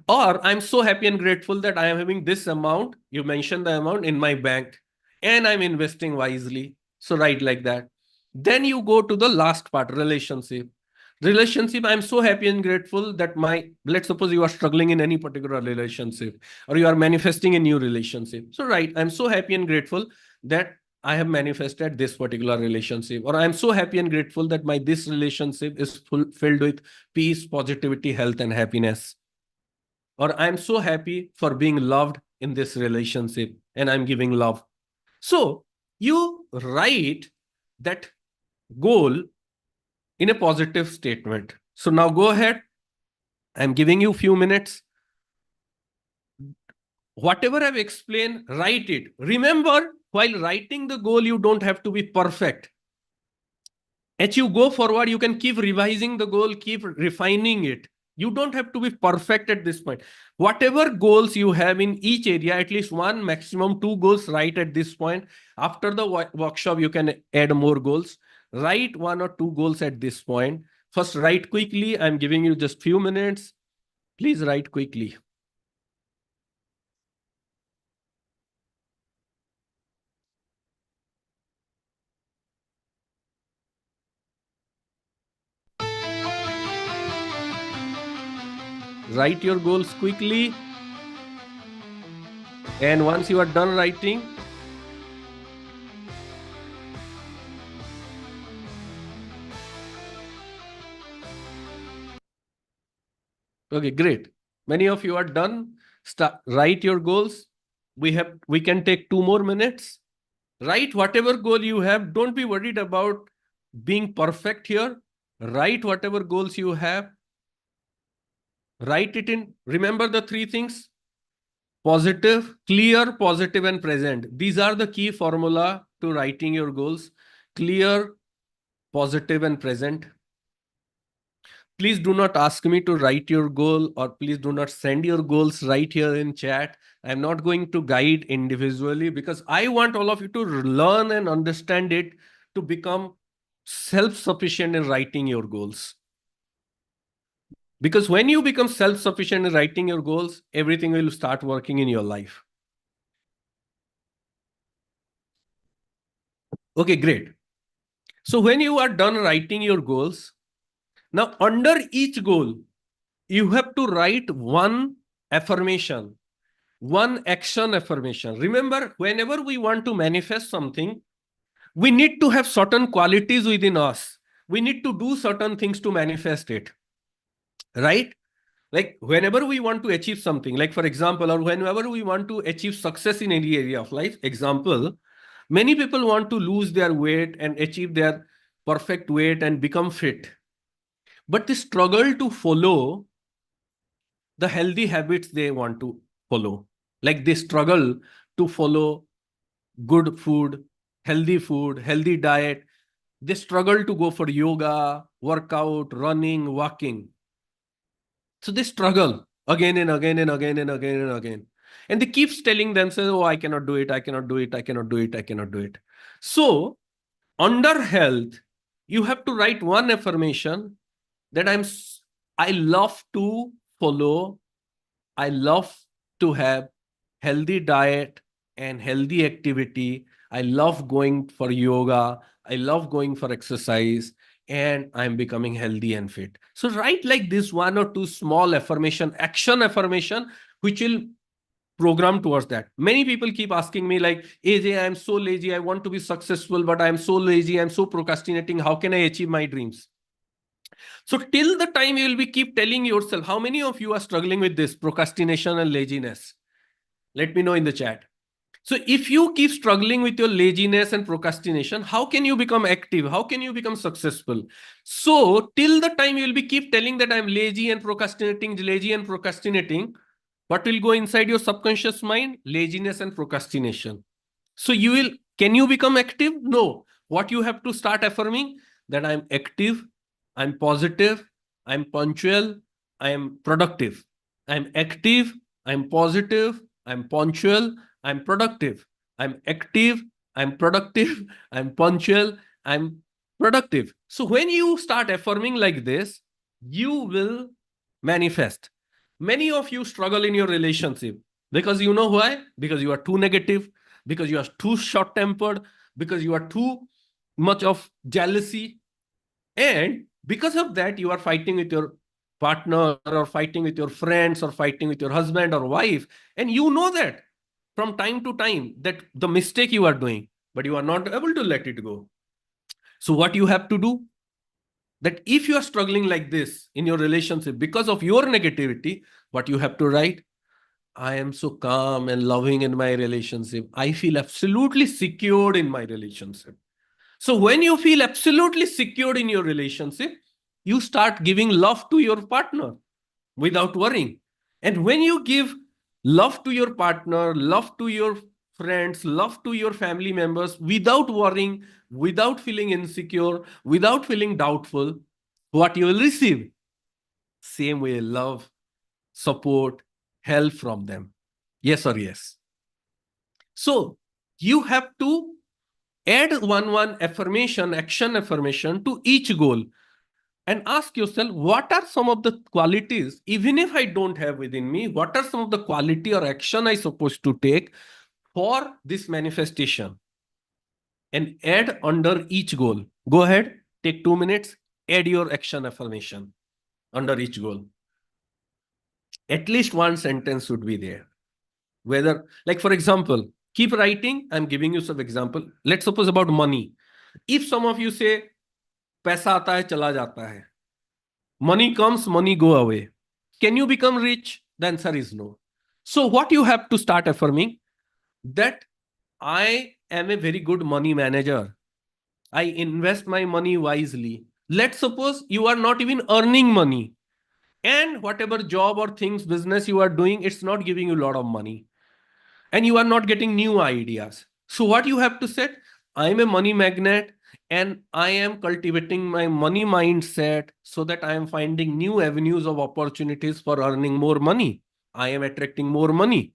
Or I'm so happy and grateful that I am having this amount, you mentioned the amount in my bank, and I'm investing wisely. So write like that. Then you go to the last part, relationship. Relationship, I'm so happy and grateful that let's suppose you are struggling in any particular relationship or you are manifesting a new relationship. So right, I'm so happy and grateful that I have manifested this particular relationship, or I'm so happy and grateful that this relationship is filled with peace, positivity, health, and happiness. Or I'm so happy for being loved in this relationship and I'm giving love. So you write that goal in a positive statement. So now go ahead. I'm giving you a few minutes. Whatever I've explained, write it. Remember, while writing the goal, you don't have to be perfect. As you go forward, you can keep revising the goal, keep refining it. You don't have to be perfect at this point. Whatever goals you have in each area, at least one, maximum two goals, write at this point. After the workshop, you can add more goals. Write one or two goals at this point. First, write quickly. I'm giving you just few minutes. Please write quickly. Write your goals quickly. And once you are done writing, okay, great. Many of you are done. Write your goals. We can take 2 more minutes. Write whatever goal you have. Don't be worried about being perfect here. Write whatever goals you have. Write it in. Remember the 3 things: positive, clear, positive, and present. These are the key formula to writing your goals: clear, positive, and present. Please do not ask me to write your goal, or please do not send your goals right here in chat. I'm not going to guide individually because I want all of you to learn and understand it to become self-sufficient in writing your goals. Because when you become self-sufficient in writing your goals, everything will start working in your life. Okay, great. So when you are done writing your goals, now under each goal, you have to write one affirmation, one action affirmation. Remember, whenever we want to manifest something, we need to have certain qualities within us. We need to do certain things to manifest it, right? Like whenever we want to achieve something, like for example, or whenever we want to achieve success in any area of life, example, many people want to lose their weight and achieve their perfect weight and become fit. But they struggle to follow the healthy habits they want to follow. Like they struggle to follow good food, healthy diet. They struggle to go for yoga, workout, running, walking. So they struggle again and again and again and again and again. And they keep telling themselves, oh, I cannot do it, I cannot do it, I cannot do it, I cannot do it. So under health, you have to write one affirmation that I love to follow, I love to have healthy diet and healthy activity. I love going for yoga. I love going for exercise, and I'm becoming healthy and fit. So write like this 1 or 2 small affirmation, action affirmation, which will program towards that. Many people keep asking me like, AJ, I'm so lazy. I want to be successful, but I'm so lazy. I'm so procrastinating. How can I achieve my dreams? So till the time you will be keep telling yourself, how many of you are struggling with this procrastination and laziness? Let me know in the chat. So if you keep struggling with your laziness and procrastination, how can you become active? How can you become successful? So till the time you will be keep telling that I'm lazy and procrastinating, what will go inside your subconscious mind? Laziness and procrastination. So can you become active? No. What you have to start affirming? That I'm active, I'm positive, I'm punctual, I'm productive. I'm active, I'm positive, I'm punctual, I'm productive. I'm active, I'm productive, I'm punctual, I'm productive. So when you start affirming like this, you will manifest. Many of you struggle in your relationship because you know why? Because you are too negative, because you are too short tempered, because you are too much of jealousy. And because of that, you are fighting with your partner or fighting with your friends or fighting with your husband or wife. And you know that from time to time that the mistake you are doing, but you are not able to let it go. So what you have to do, that if you are struggling like this in your relationship because of your negativity, what you have to write, I am so calm and loving in my relationship. I feel absolutely secured in my relationship. So when you feel absolutely secured in your relationship, you start giving love to your partner without worrying. And when you give love to your partner, love to your friends, love to your family members without worrying, without feeling insecure, without feeling doubtful, what you will receive? Same way, love, support, help from them. Yes or yes? So you have to add one affirmation, action affirmation to each goal and ask yourself, what are some of the qualities, even if I don't have within me, what are some of the quality or action I supposed to take for this manifestation, and add under each goal. Go ahead, take 2 minutes, add your action affirmation under each goal. At least one sentence should be there. Whether, like for example, keep writing. I'm giving you some example. Let's suppose about money. If some of you say, पैसा आता है चला जाता है, money comes, money go away, can you become rich? The answer is no. So what you have to start affirming, that I am a very good money manager. I invest my money wisely. Let's suppose you are not even earning money, and whatever job or things, business you are doing, it's not giving you a lot of money, and you are not getting new ideas. So what you have to set, I am a money magnet, and I am cultivating my money mindset so that I am finding new avenues of opportunities for earning more money. I am attracting more money.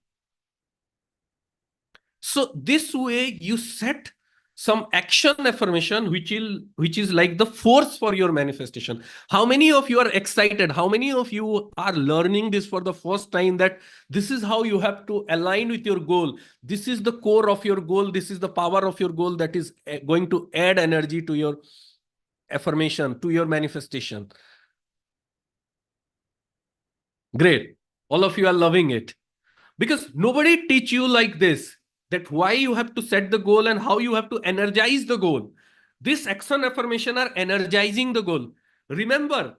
So this way you set some action affirmation which is like the force for your manifestation. How many of you are excited? How many of you are learning this for the first time, that this is how you have to align with your goal? This is the core of your goal. This is the power of your goal that is going to add energy to your affirmation, to your manifestation. Great. All of you are loving it. Because nobody teach you like this, that why you have to set the goal and how you have to energize the goal. This action affirmation are energizing the goal. Remember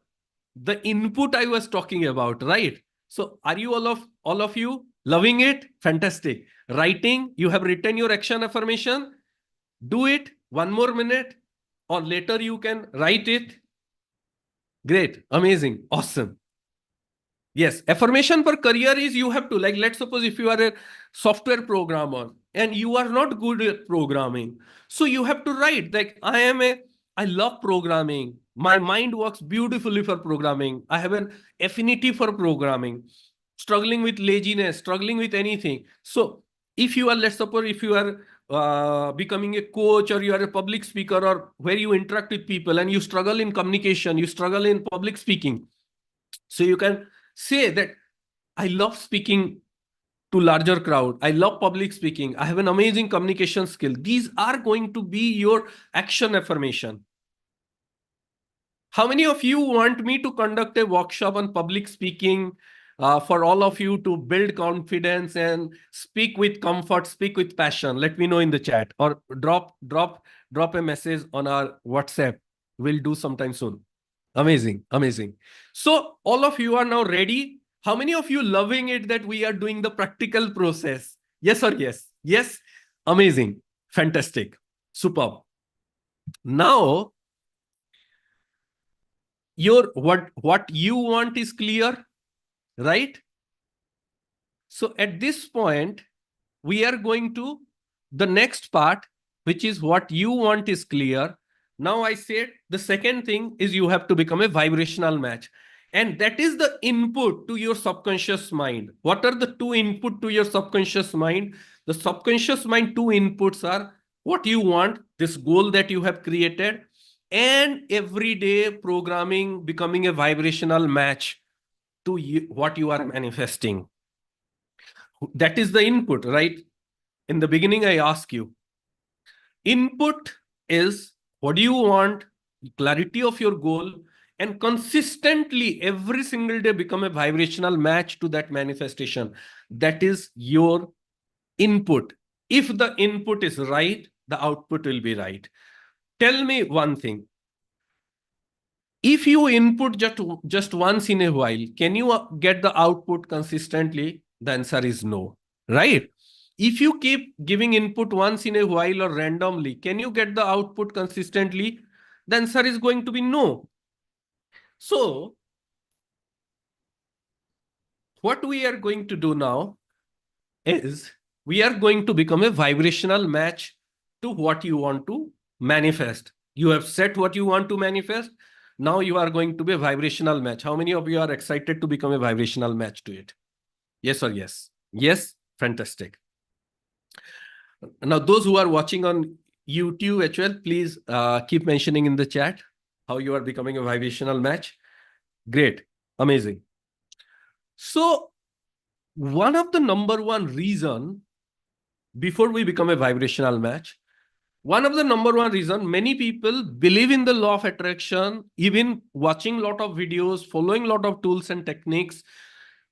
the input I was talking about, right? So are you all of you loving it? Fantastic. Writing, you have written your action affirmation. Do it 1 more minute, or later you can write it. Great, amazing, awesome. Yes, affirmation for career is, you have to, like, let's suppose if you are a software programmer and you are not good at programming, so you have to write like, I love programming. My mind works beautifully for programming. I have an affinity for programming. Struggling with laziness, struggling with anything. So if you are, let's suppose if you are becoming a coach, or you are a public speaker, or where you interact with people and you struggle in communication, you struggle in public speaking, so you can say that I love speaking to larger crowd. I love public speaking. I have an amazing communication skill. These are going to be your action affirmation. How many of you want me to conduct a workshop on public speaking for all of you to build confidence and speak with comfort, speak with passion? Let me know in the chat, or drop a message on our WhatsApp. We'll do sometime soon. Amazing, amazing. So all of you are now ready. How many of you loving it that we are doing the practical process? Yes or yes? Yes. Amazing. Fantastic. Superb. Now, your what you want is clear, right? So at this point, we are going to the next part, which is what you want is clear. Now I said the second thing is you have to become a vibrational match. And that is the input to your subconscious mind. What are the two input to your subconscious mind? The subconscious mind, two inputs are what you want, this goal that you have created, and everyday programming, becoming a vibrational match to what you are manifesting. That is the input, right? In the beginning, I ask you, input is what do you want, clarity of your goal, and consistently every single day become a vibrational match to that manifestation. That is your input. If the input is right, the output will be right. Tell me one thing. If you input just once in a while, can you get the output consistently? The answer is no, right? If you keep giving input once in a while or randomly, can you get the output consistently? The answer is going to be no. So what we are going to do now is we are going to become a vibrational match to what you want to manifest. You have set what you want to manifest. Now you are going to be a vibrational match. How many of you are excited to become a vibrational match to it? Yes or yes? Yes? Fantastic. Now, those who are watching on YouTube as well, please keep mentioning in the chat how you are becoming a vibrational match. Great. Amazing. So, one of the number one reason before we become a vibrational match, one of the number one reason many people believe in the law of attraction, even watching a lot of videos, following a lot of tools and techniques,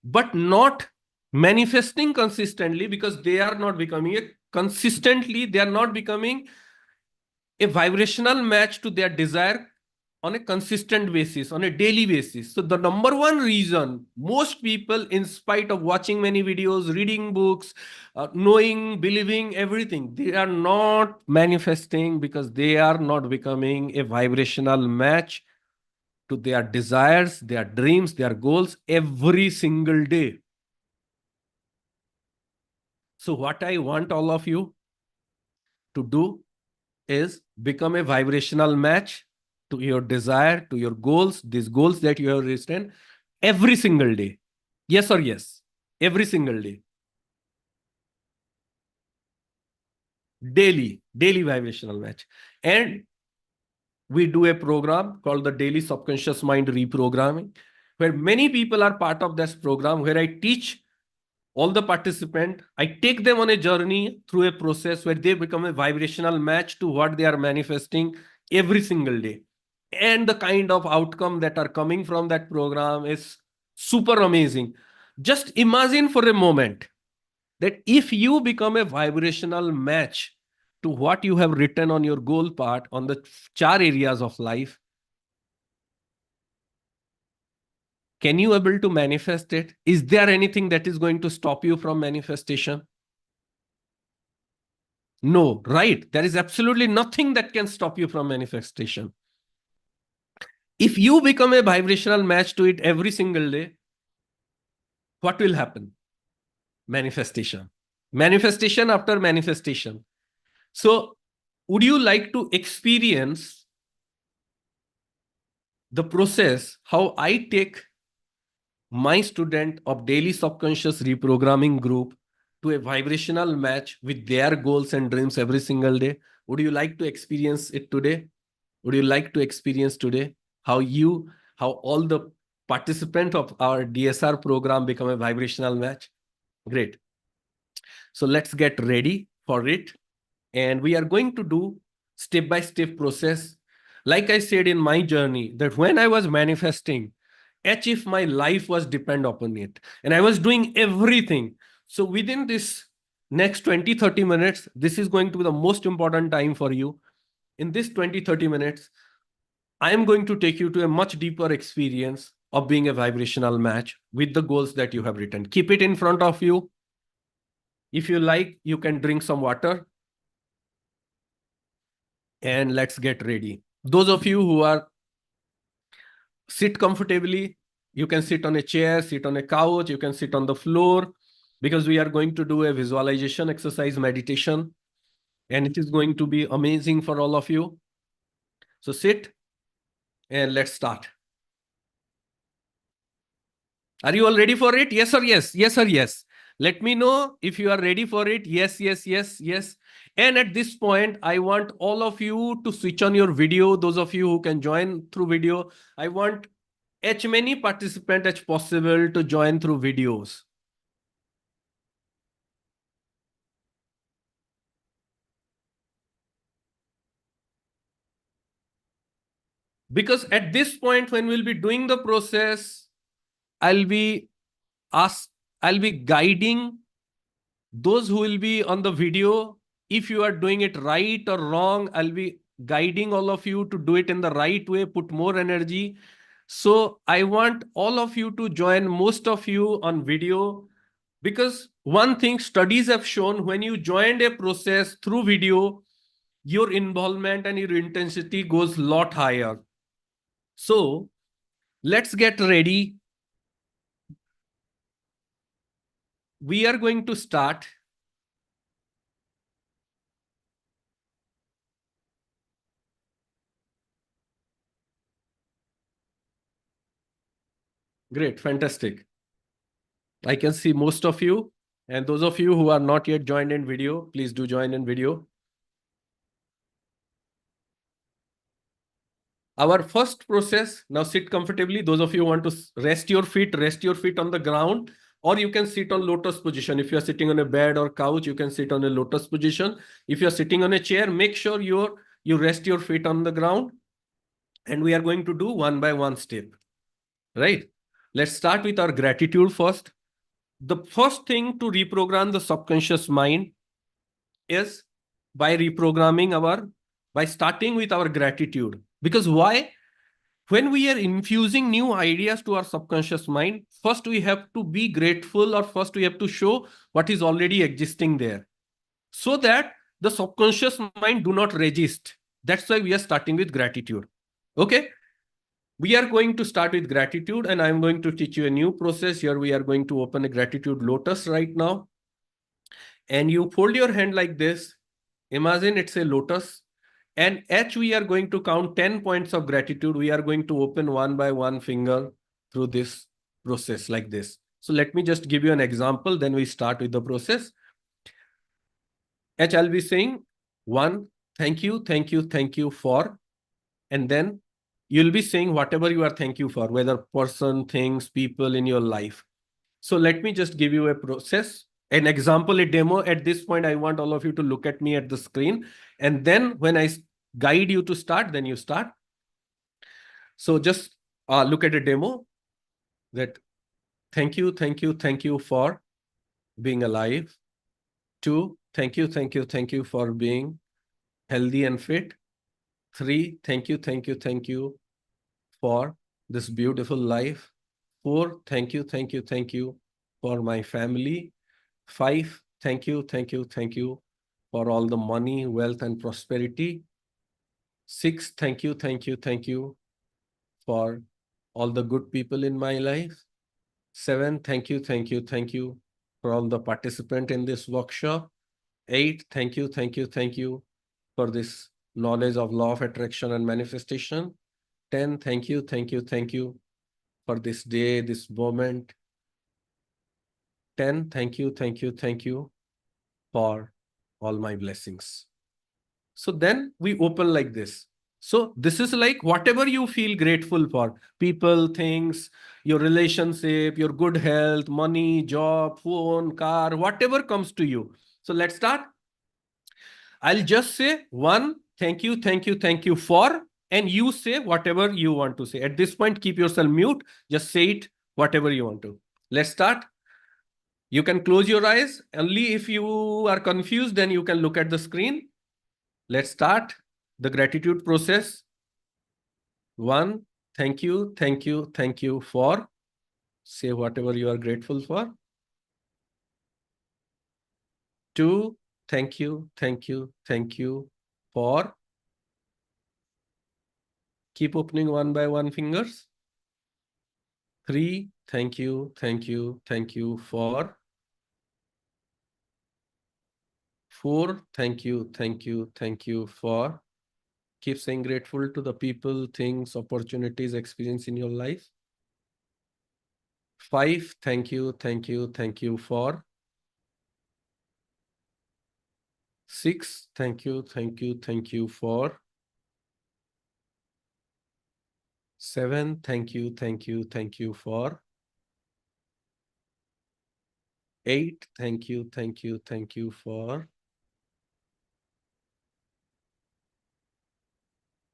but not manifesting consistently, because they are not becoming they are not becoming a vibrational match to their desire on a consistent basis, on a daily basis. So the number one reason most people, in spite of watching many videos, reading books, knowing, believing everything, they are not manifesting because they are not becoming a vibrational match to their desires, their dreams, their goals every single day. So what I want all of you to do is become a vibrational match to your desire, to your goals, these goals that you have written every single day. Yes or yes? Every single day. Daily vibrational match. And we do a program called the Daily Subconscious Mind Reprogramming, where many people are part of this program, where I teach all the participant, I take them on a journey through a process where they become a vibrational match to what they are manifesting every single day. And the kind of outcome that are coming from that program is super amazing. Just imagine for a moment that if you become a vibrational match to what you have written on your goal part on the 4 areas of life, can you able to manifest it? Is there anything that is going to stop you from manifestation? No, right? There is absolutely nothing that can stop you from manifestation. If you become a vibrational match to it every single day, what will happen? Manifestation. Manifestation after manifestation. So, would you like to experience the process how I take my student of daily subconscious reprogramming group to a vibrational match with their goals and dreams every single day? Would you like to experience it today? Would you like to experience today how all the participants of our DSR program become a vibrational match? Great. So let's get ready for it. And we are going to do step-by-step process. Like I said in my journey, that when I was manifesting, as if my life was depend upon it. And I was doing everything. So within this next 20-30 minutes, this is going to be the most important time for you. In this 20-30 minutes, I am going to take you to a much deeper experience of being a vibrational match with the goals that you have written. Keep it in front of you. If you like, you can drink some water. And let's get ready. Those of you who are sit comfortably, you can sit on a chair, sit on a couch, you can sit on the floor, because we are going to do a visualization exercise meditation. And it is going to be amazing for all of you. So sit and let's start. Are you all ready for it? Yes or yes? Yes or yes? Let me know if you are ready for it. Yes, yes, yes, yes. And at this point, I want all of you to switch on your video. Those of you who can join through video, I want as many participants as possible to join through videos. Because at this point, when we'll be doing the process, I'll be guiding those who will be on the video. If you are doing it right or wrong, I'll be guiding all of you to do it in the right way, put more energy. So I want all of you to join, most of you on video, because one thing studies have shown, when you joined a process through video, your involvement and your intensity goes a lot higher. So let's get ready. We are going to start. Great, fantastic. I can see most of you. And those of you who are not yet joined in video, please do join in video. Our first process, now sit comfortably. Those of you who want to rest your feet on the ground, or you can sit on lotus position. If you're sitting on a bed or couch, you can sit on a lotus position. If you're sitting on a chair, make sure you rest your feet on the ground. And we are going to do one by one step, right? Let's start with our gratitude first. The first thing to reprogram the subconscious mind is by by starting with our gratitude. Because why? When we are infusing new ideas to our subconscious mind, first we have to be grateful, or first we have to show what is already existing there, so that the subconscious mind do not resist. That's why we are starting with gratitude. Okay. We are going to start with gratitude, and I'm going to teach you a new process. Here we are going to open a gratitude lotus right now. And you fold your hand like this. Imagine it's a lotus. And H, we are going to count 10 points of gratitude. We are going to open one by one finger through this process like this. So let me just give you an example. Then we start with the process. H, I'll be saying 1, thank you for. And then you'll be saying whatever you are thank you for, whether person, things, people in your life. So let me just give you a process, an example, a demo. At this point, I want all of you to look at me at the screen. And then when I guide you to start, then you start. So just look at a demo that thank you for being alive. 2, thank you for being healthy and fit. 3, thank you for this beautiful life. 4, thank you for my family. 5, thank you for all the money, wealth, and prosperity. 6, thank you for all the good people in my life. 7, thank you for all the participants in this workshop. 8, thank you for this knowledge of law of attraction and manifestation. 10, thank you for this day, this moment. 10, thank you for all my blessings. So then we open like this. So this is like whatever you feel grateful for, people, things, your relationship, your good health, money, job, phone, car, whatever comes to you. So let's start. I'll just say 1, thank you for, and you say whatever you want to say. At this point, keep yourself mute. Just say it, whatever you want to. Let's start. You can close your eyes. Only if you are confused, then you can look at the screen. Let's start the gratitude process. 1, thank you for. Say whatever you are grateful for. 2, thank you for. Keep opening one by one fingers. 3, thank you for. 4, thank you for. Keep saying grateful to the people, things, opportunities, experience in your life. 5, thank you for. 6, thank you for. 7, thank you for. 8, thank you for.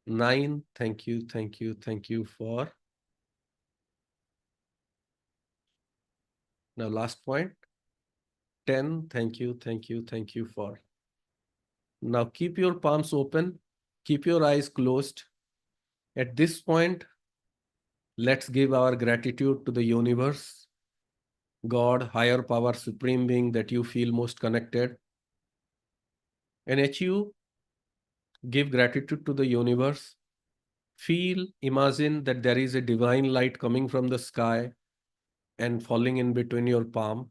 9, thank you for. Now last point. 10, thank you for. Now keep your palms open, keep your eyes closed. At this point, let's give our gratitude to the universe, God, higher power, supreme being that you feel most connected. And as you give gratitude to the universe, feel, imagine that there is a divine light coming from the sky and falling in between your palm.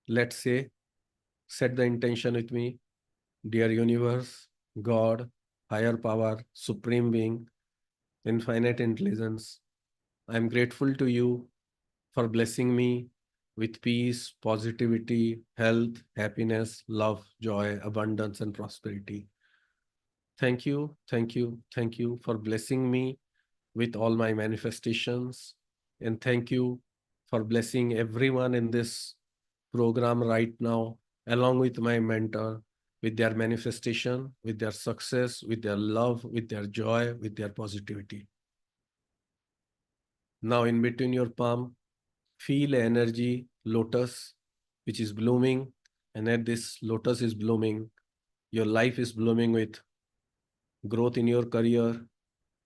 Let's say, set the intention with me. Dear universe, God, higher power, supreme being, infinite intelligence, I am grateful to you for blessing me with peace, positivity, health, happiness, love, joy, abundance, and prosperity. Thank you for blessing me with all my manifestations. And thank you for blessing everyone in this program right now, along with my mentor, with their manifestation, with their success, with their love, with their joy, with their positivity. Now in between your palm, feel energy, lotus, which is blooming. And as this lotus is blooming, your life is blooming with growth in your career,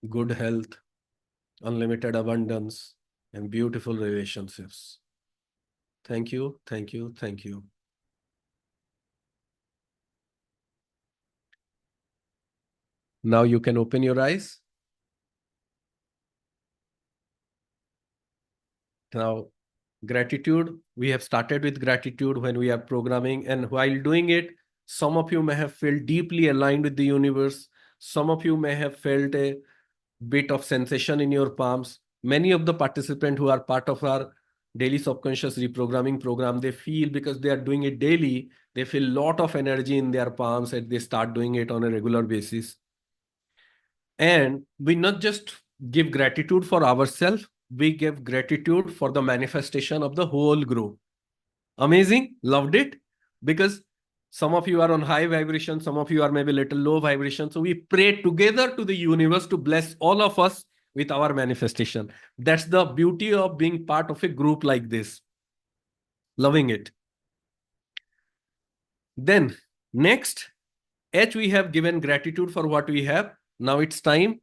good health, unlimited abundance, and beautiful relationships. Thank you, thank you, thank you. Now you can open your eyes. Now, gratitude, we have started with gratitude when we are programming, and while doing it, some of you may have felt deeply aligned with the universe. Some of you may have felt a bit of sensation in your palms. Many of the participants who are part of our daily subconscious reprogramming program, they feel, because they are doing it daily, they feel a lot of energy in their palms and they start doing it on a regular basis. And we not just give gratitude for ourselves, we give gratitude for the manifestation of the whole group. Amazing. Loved it. Because some of you are on high vibration, some of you are maybe a little low vibration. So we pray together to the universe to bless all of us with our manifestation. That's the beauty of being part of a group like this. Loving it. Then next, H, we have given gratitude for what we have. Now it's time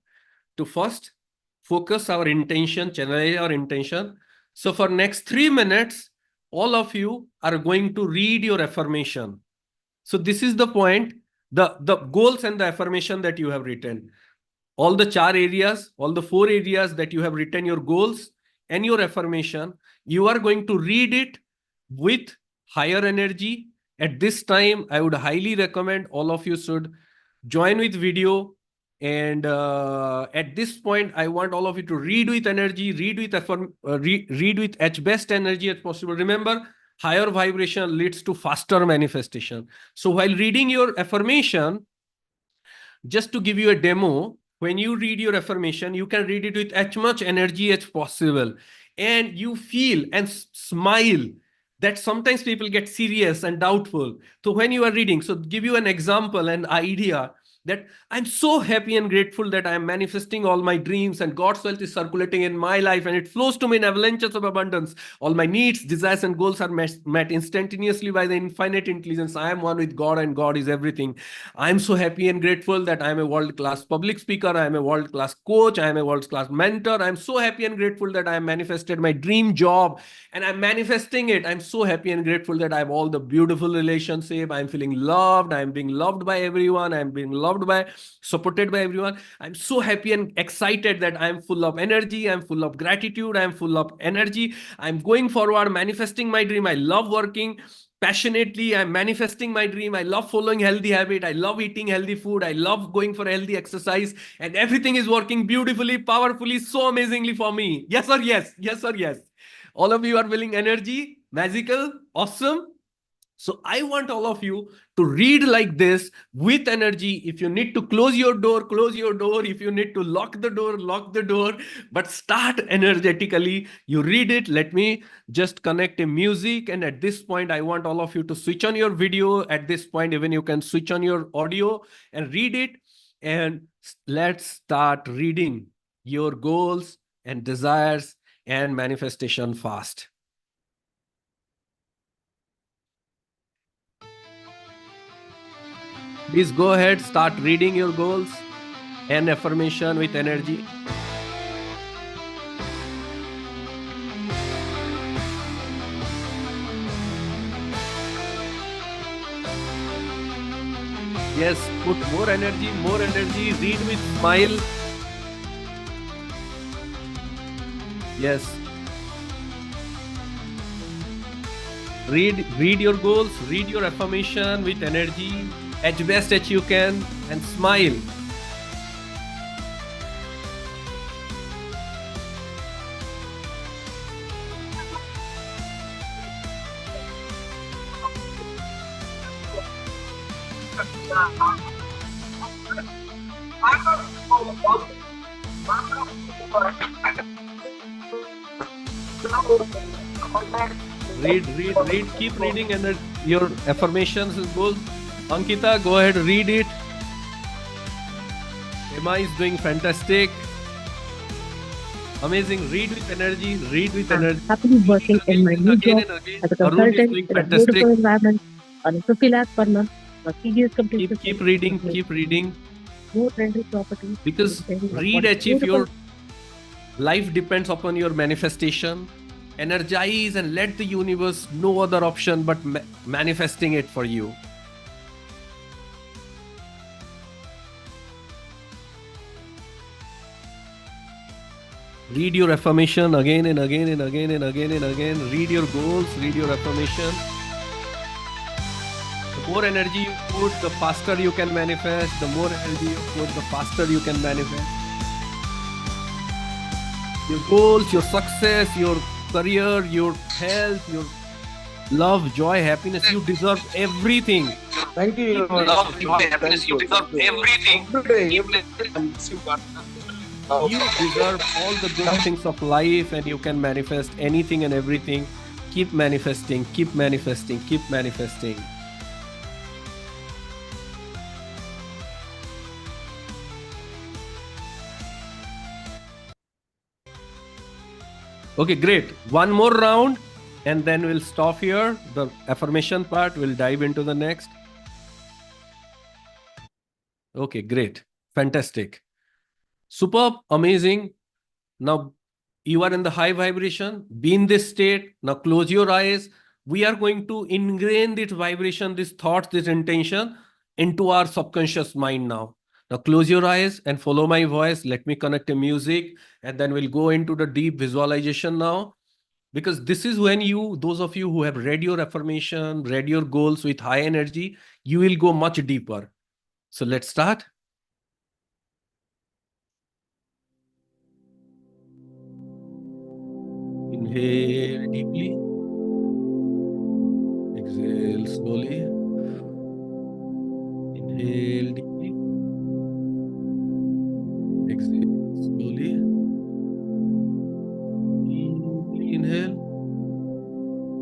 to first focus our intention, channelize our intention. So for next 3 minutes, all of you are going to read your affirmation. So this is the point, the goals and the affirmation that you have written. All the 4 areas, all the 4 areas that you have written your goals and your affirmation, you are going to read it with higher energy. At this time, I would highly recommend all of you should join with video. And at this point, I want all of you to read with energy, read with as best energy as possible. Remember, higher vibration leads to faster manifestation. So while reading your affirmation, just to give you a demo, when you read your affirmation, you can read it with as much energy as possible. And you feel and smile that sometimes people get serious and doubtful. So when you are reading, so give you an example, an idea, that I'm so happy and grateful that I am manifesting all my dreams and God's wealth is circulating in my life and it flows to me in avalanches of abundance. All my needs, desires, and goals are met instantaneously by the infinite intelligence. I am one with God and God is everything. I'm so happy and grateful that I'm a world-class public speaker. I'm a world-class coach. I'm a world-class mentor. I'm so happy and grateful that I manifested my dream job and I'm manifesting it. I'm so happy and grateful that I have all the beautiful relationship. I'm feeling loved. I'm being loved by everyone. I'm being loved by, supported by everyone. I'm so happy and excited that I'm full of energy. I'm full of gratitude. I'm full of energy. I'm going forward, manifesting my dream. I love working passionately. I'm manifesting my dream. I love following healthy habit. I love eating healthy food. I love going for healthy exercise, and everything is working beautifully, powerfully, so amazingly for me. Yes or yes? Yes or yes? All of you are feeling energy, magical, awesome. So I want all of you to read like this with energy. If you need to close your door, close your door. If you need to lock the door, lock the door. But start energetically. You read it. Let me just connect a music. And at this point, I want all of you to switch on your video. At this point, even you can switch on your audio and read it. And let's start reading your goals and desires and manifestation fast. Please go ahead, start reading your goals and affirmation with energy. Yes, put more energy, read with smile. Yes. Read your goals, read your affirmation with energy, as best as you can, and smile. Read, keep reading and your affirmations and goals. Ankita, go ahead, read it. Emma is doing fantastic. Amazing. Read with energy. Read with
I'm
energy.
happily working in my new
Again
job
and again.
as a
Arun is
consultant
doing
in a
fantastic.
beautiful environment on a 50 lakh per month, a tedious complete
Keep reading. Keep reading.
more rental properties.
Because read,
What is
achieve
beautiful
your life depends upon your manifestation. Energize and let the universe no other option but manifesting it for you. Read your affirmation again and again and again and again and again. Read your goals, read your affirmation. The more energy you put, the faster you can manifest. The more energy you put, the faster you can manifest. Your goals, your success, your career, your health, your love, joy, happiness, you deserve everything.
Thank you.
Love, joy, happiness, you deserve everything. You deserve all the good things of life and you can manifest anything and everything. Keep manifesting, keep manifesting, keep manifesting. Okay, great. One more round and then we'll stop here. The affirmation part, we'll dive into the next. Okay, great. Fantastic. Superb, amazing. Now you are in the high vibration. Be in this state. Now close your eyes. We are going to ingrain this vibration, this thought, this intention into our subconscious mind now. Now close your eyes and follow my voice. Let me connect a music and then we'll go into the deep visualization now. Because this is when you, those of you who have read your affirmation, read your goals with high energy, you will go much deeper. So let's start. Inhale deeply. Exhale slowly. Inhale deeply. Exhale slowly. Deeply inhale.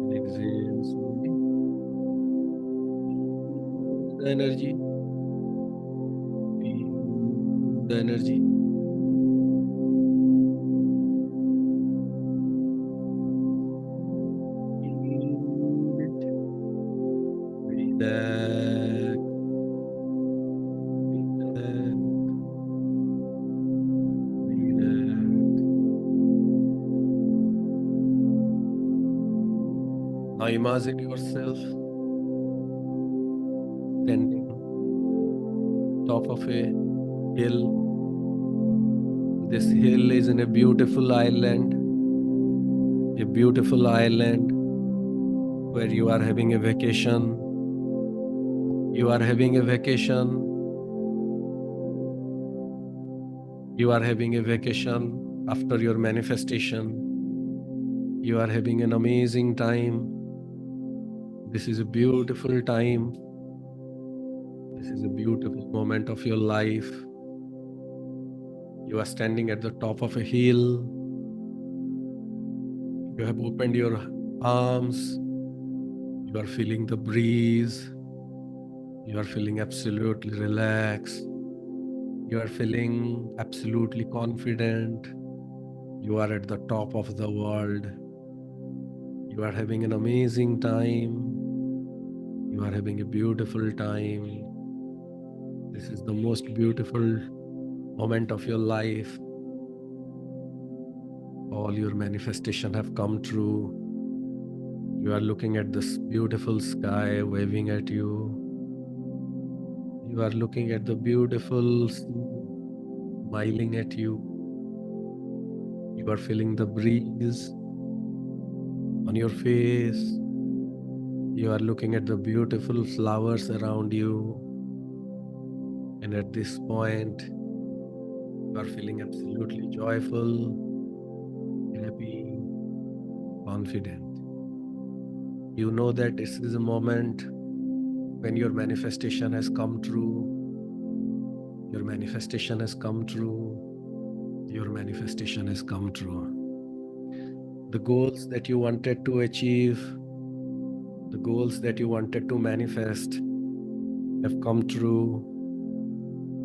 And exhale slowly. Feel the energy. Feel the energy. Relax. Relax. Relax. Now imagine yourself standing top of a hill. This hill is in a beautiful island where you are having a vacation. You are having a vacation. You are having a vacation after your manifestation. You are having an amazing time. This is a beautiful time. This is a beautiful moment of your life. You are standing at the top of a hill. You have opened your arms. You are feeling the breeze. You are feeling absolutely relaxed. You are feeling absolutely confident. You are at the top of the world. You are having an amazing time. You are having a beautiful time. This is the most beautiful moment of your life. All your manifestation have come true. You are looking at this beautiful sky waving at you. You are looking at the beautiful sea smiling at you. You are feeling the breeze on your face. You are looking at the beautiful flowers around you. And at this point, you are feeling absolutely joyful, happy, confident. You know that this is a moment when your manifestation has come true. Your manifestation has come true. Your manifestation has come true. The goals that you wanted to achieve, the goals that you wanted to manifest have come true.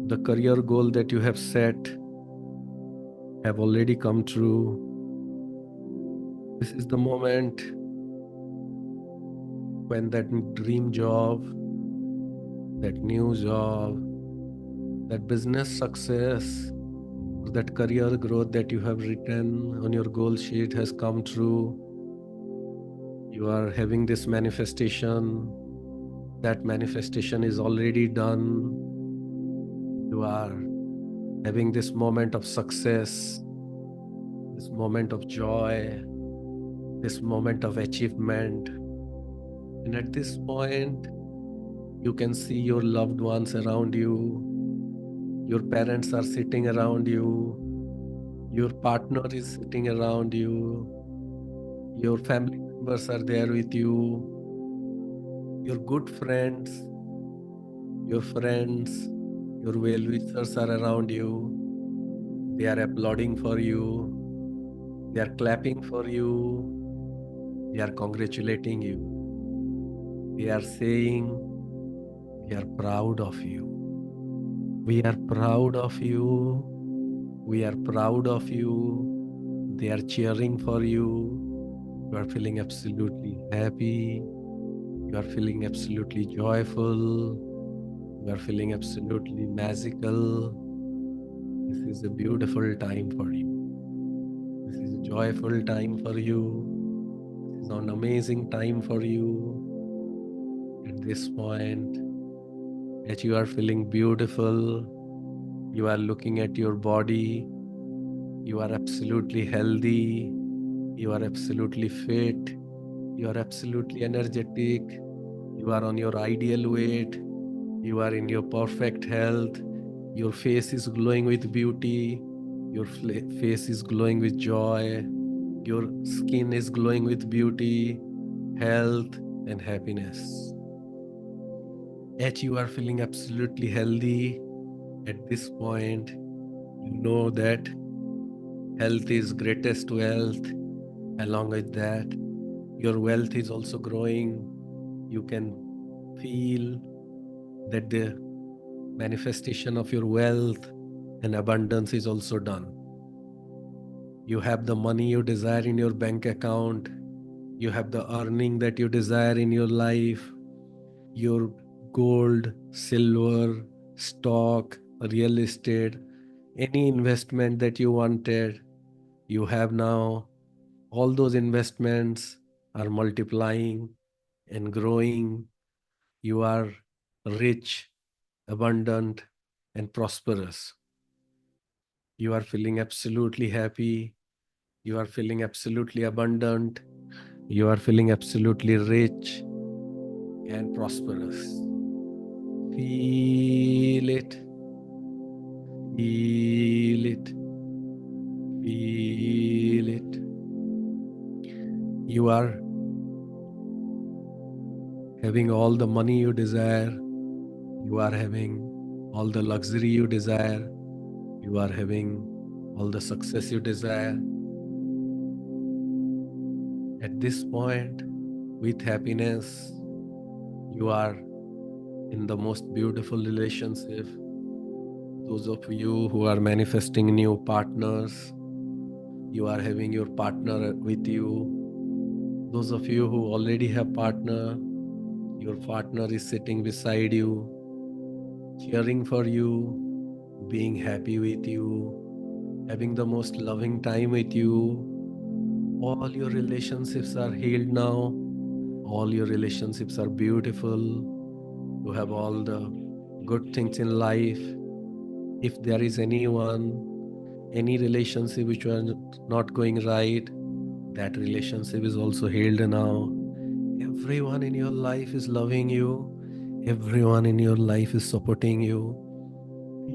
The career goal that you have set have already come true. This is the moment when that dream job, that new job, that business success, that career growth that you have written on your goal sheet has come true. You are having this manifestation. That manifestation is already done. You are having this moment of success, this moment of joy, this moment of achievement. And at this point, you can see your loved ones around you. Your parents are sitting around you. Your partner is sitting around you. Your family members are there with you. Your good friends, your friends, your well-wishers are around you. They are applauding for you. They are clapping for you. They are congratulating you. They are saying, "We are proud of you. We are proud of you. We are proud of you." They are cheering for you. You are feeling absolutely happy. You are feeling absolutely joyful. You are feeling absolutely magical. This is a beautiful time for you. This is a joyful time for you. This is an amazing time for you. At this point, as you are feeling beautiful, you are looking at your body. You are absolutely healthy. You are absolutely fit. You are absolutely energetic. You are on your ideal weight. You are in your perfect health. Your face is glowing with beauty. Your face is glowing with joy. Your skin is glowing with beauty, health, and happiness. As you are feeling absolutely healthy, at this point, you know that health is greatest wealth. Along with that, your wealth is also growing. You can feel that the manifestation of your wealth and abundance is also done. You have the money you desire in your bank account. You have the earning that you desire in your life. Your gold, silver, stock, real estate, any investment that you wanted, you have now. All those investments are multiplying and growing. You are rich, abundant, and prosperous. You are feeling absolutely happy. You are feeling absolutely abundant. You are feeling absolutely rich and prosperous. Feel it. Feel it. Feel it. You are having all the money you desire. You are having all the luxury you desire. You are having all the success you desire. At this point, with happiness, you are in the most beautiful relationship. Those of you who are manifesting new partners, you are having your partner with you. Those of you who already have partner, your partner is sitting beside you, cheering for you, being happy with you, having the most loving time with you. All your relationships are healed now. All your relationships are beautiful. You have all the good things in life. If there is anyone, any relationship which was not going right, that relationship is also healed now. Everyone in your life is loving you. Everyone in your life is supporting you.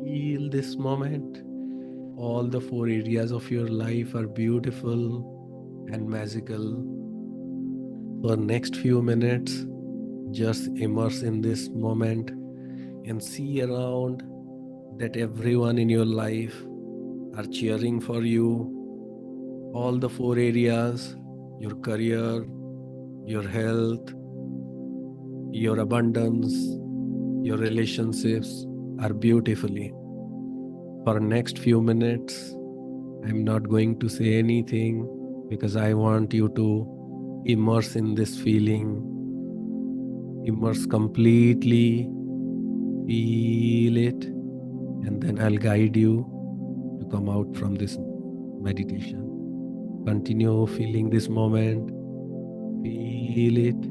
Feel this moment. All the four areas of your life are beautiful and magical. For next few minutes, just immerse in this moment and see around that everyone in your life are cheering for you. All the four areas, your career, your health, your abundance, your relationships are beautifully. For next few minutes, I'm not going to say anything because I want you to immerse in this feeling, immerse completely, feel it, and then I'll guide you to come out from this meditation. Continue feeling this moment, feel it,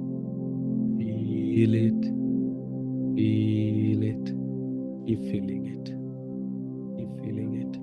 feel it, feel it, keep feeling it, keep feeling it.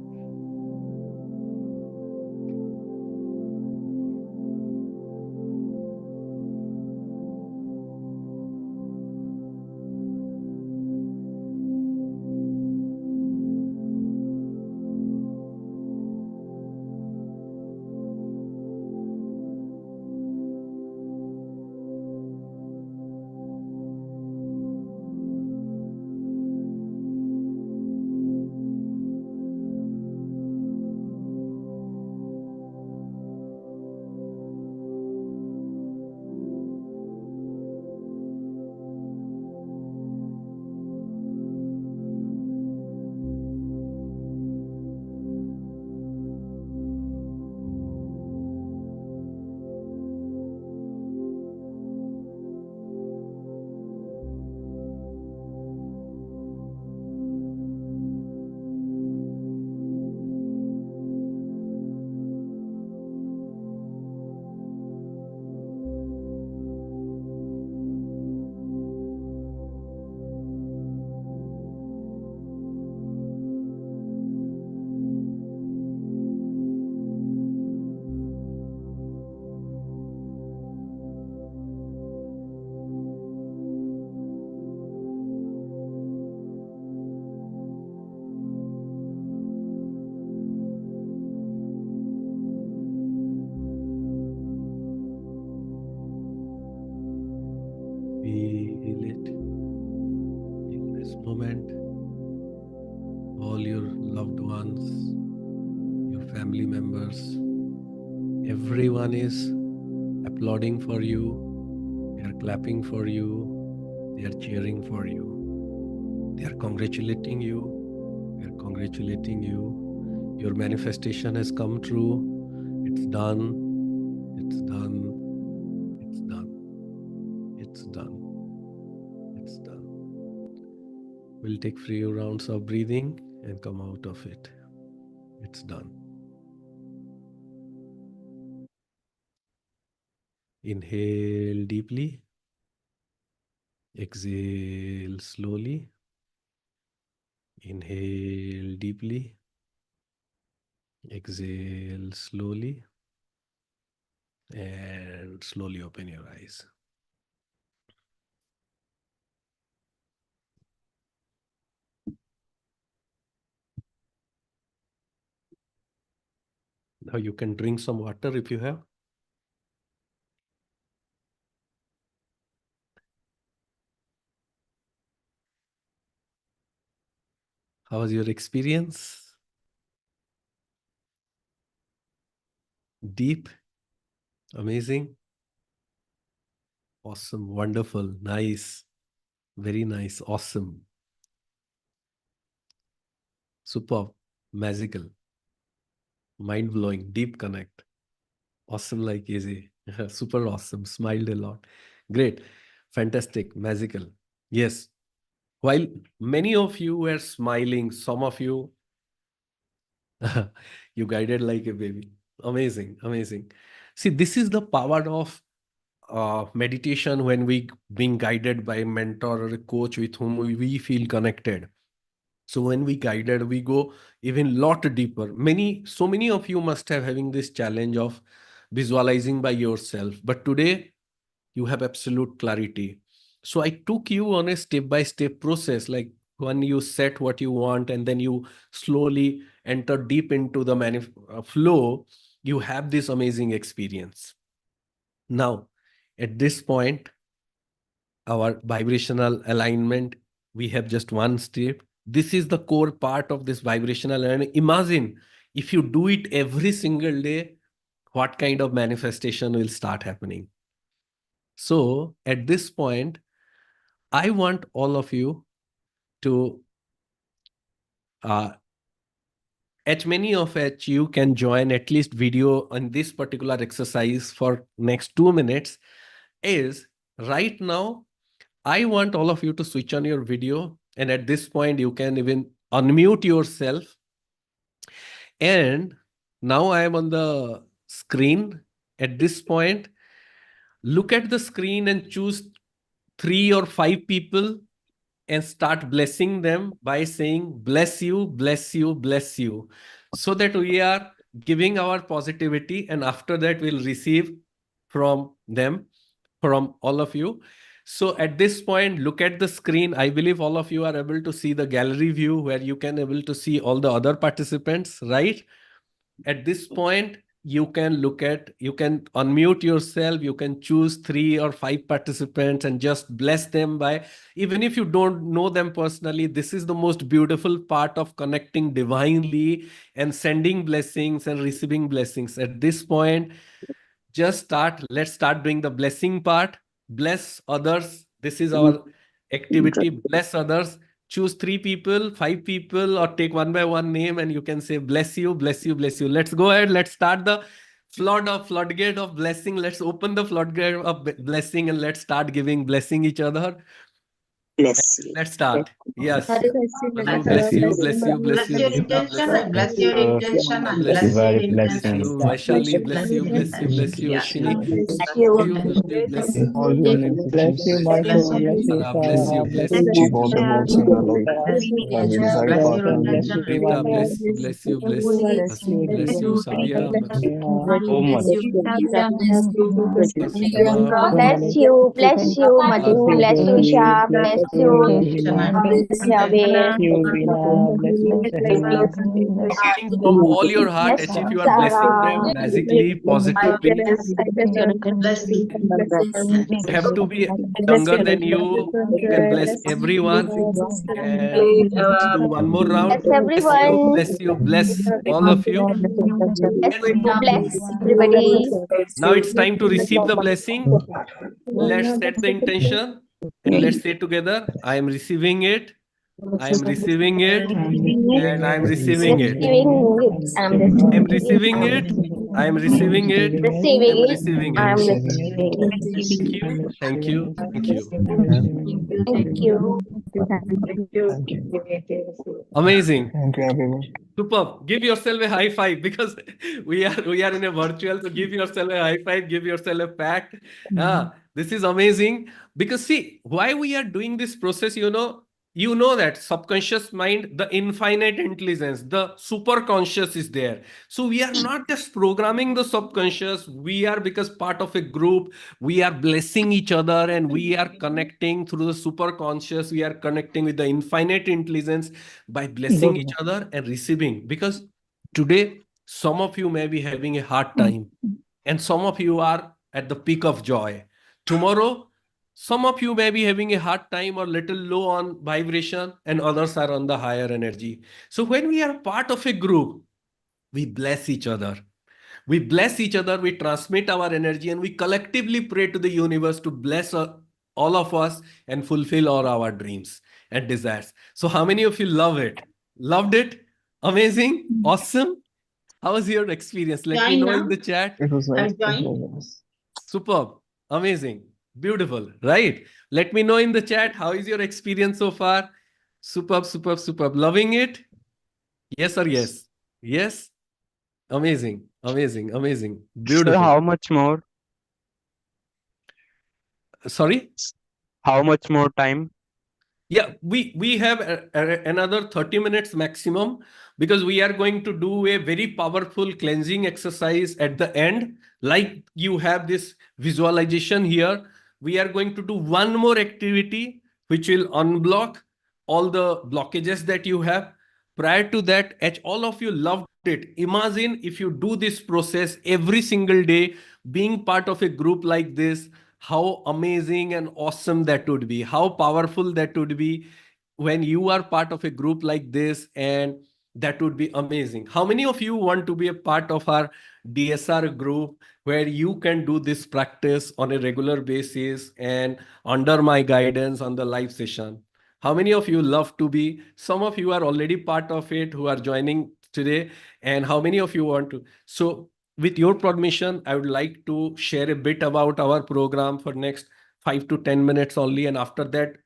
Feel it. In this moment, all your loved ones, your family members, everyone is applauding for you, they are clapping for you, they are cheering for you, they are congratulating you, they are congratulating you. Your manifestation has come true. It's done. It's done. It's done. It's done. It's done. We'll take few rounds of breathing and come out of it. It's done. Inhale deeply. Exhale slowly. Inhale deeply. Exhale slowly. And slowly open your eyes. Now you can drink some water if you have. How was your experience? Deep? Amazing? Awesome, wonderful, nice, very nice, awesome, superb, magical, mind-blowing, deep connect, awesome like easy, super awesome, smiled a lot. Great, fantastic, magical. Yes, while many of you were smiling, some of you, you guided like a baby. Amazing, amazing. See, this is the power of meditation when we being guided by a mentor or a coach with whom we feel connected. So when we guided, we go even lot deeper. So many of you must have having this challenge of visualizing by yourself. But today you have absolute clarity. So I took you on a step-by-step process, like when you set what you want and then you slowly enter deep into the flow, you have this amazing experience. Now, at this point, our vibrational alignment, we have just one step. This is the core part of this vibrational alignment. Imagine if you do it every single day, what kind of manifestation will start happening. So at this point, I want all of you to uh, as many of you can join at least video on this particular exercise for next 2 minutes, is right now, I want all of you to switch on your video. And at this point, you can even unmute yourself. And now I am on the screen. At this point, look at the screen and choose 3 or 5 people and start blessing them by saying, bless you, bless you, bless you. So that we are giving our positivity, and after that, we'll receive from them, from all of you. So at this point, look at the screen. I believe all of you are able to see the gallery view where you can able to see all the other participants, right? At this point, you can unmute yourself, you can choose 3 or 5 participants and just bless them by, even if you don't know them personally, this is the most beautiful part of connecting divinely and sending blessings and receiving blessings. At this point, let's start doing the blessing part. Bless others. This is our activity. Bless others. Choose 3 people, 5 people, or take one by one name, and you can say, bless you, bless you, bless you. Let's go ahead. Let's start the floodgate of blessing. Let's open the floodgate of blessing and let's start giving, blessing each other.
Bless you.
Let's start. Yes.
Hare Krishna,
Madhu,
Madhu,
bless you,
bless
bless you,
you,
bless
Bless
you,
your
Geeta, bless you,
intention,
Madhu.
bless
bless
your
you,
intention,
Geeta,
and
bless
bless
you,
your
Divine
bless
intention.
you,
blessings.
Vaishali, bless you, bless you, bless you,
Yeah, yeah.
Ashini,
Bless
bless
you.
you, bless you, bless
In all your names, bless you,
Bless
Michael,
your
bless you,
intention,
Sarah, bless you,
Sarah, bless
bless
you,
you,
Chibo, the most in the Lord.
bless your
And
intention,
Isaac
bless your
Cotton,
intention,
Rita,
Shivani,
bless you, bless
bless you,
bless you,
Deepak,
Sabia, bless
so much.
Bless you,
Bless
Madhu,
you,
bless you,
Jyoti,
Shyam,
bless
bless
you,
you,
Hima, bless
Javed,
you, Veena, bless you, Sahina,
meaning from all your heart,
bless
as if you are blessing them
Sarah.
magically, positively.
bless you.
You have to be younger than you. You can bless everyone. And let's do one more round.
Bless everyone.
Bless you, bless all of you.
Bless,
And
bless everybody.
now it's time to receive the blessing. Let's set the intention and let's say together, I am receiving it, I am receiving it,
I'm
and I
receiving
am
it, I'm
receiving
receiving
it.
Receiving it.
it,
I'm
I am
receiving
receiving
it.
it, I am
I'm
receiving it,
receiving it,
I am
Receiving it.
receiving
I'm
it.
I'm
receiving it,
receiving it.
Thank you,
I'm
thank
receiving
you,
it,
thank you.
I'm receiving it.
Thank you.
Thank you.
Amazing.
Thank you, everyone.
Superb. Give yourself a high five because we are in a virtual. So give yourself a high five. Give yourself a pat. This is amazing because see why we are doing this process. You know that subconscious mind, the infinite intelligence, the super conscious is there. So we are not just programming the subconscious. We are because part of a group. We are blessing each other and we are connecting through the super conscious. We are connecting with the infinite intelligence by blessing each other and receiving. Because today, some of you may be having a hard time, and some of you are at the peak of joy. Tomorrow, some of you may be having a hard time or little low on vibration, and others are on the higher energy. So when we are part of a group, we bless each other. We bless each other, we transmit our energy, and we collectively pray to the universe to bless all of us and fulfill all our dreams and desires. So, how many of you love it? Loved it? Amazing? Awesome? How was your experience? Let me
Join
know
now.
in the chat.
It was nice.
I've
It
joined.
was nice.
Superb. Amazing. Beautiful. Right? Let me know in the chat. How is your experience so far? Superb, superb, superb. Loving it? Yes or yes? Yes? Amazing. Amazing. Amazing.
Sir,
Beautiful.
how much more?
Sorry?
How much more time?
Yeah, we have another 30 minutes maximum because we are going to do a very powerful cleansing exercise at the end. Like you have this visualization here, we are going to do one more activity which will unblock all the blockages that you have. Prior to that, as all of you loved it, imagine if you do this process every single day, being part of a group like this, how amazing and awesome that would be, how powerful that would be when you are part of a group like this, and that would be amazing. How many of you want to be a part of our DSR group where you can do this practice on a regular basis and under my guidance on the live session? How many of you love to be? Some of you are already part of it who are joining today, and how many of you want to? So with your permission, I would like to share a bit about our program for next 5 to 10 minutes only. And after that,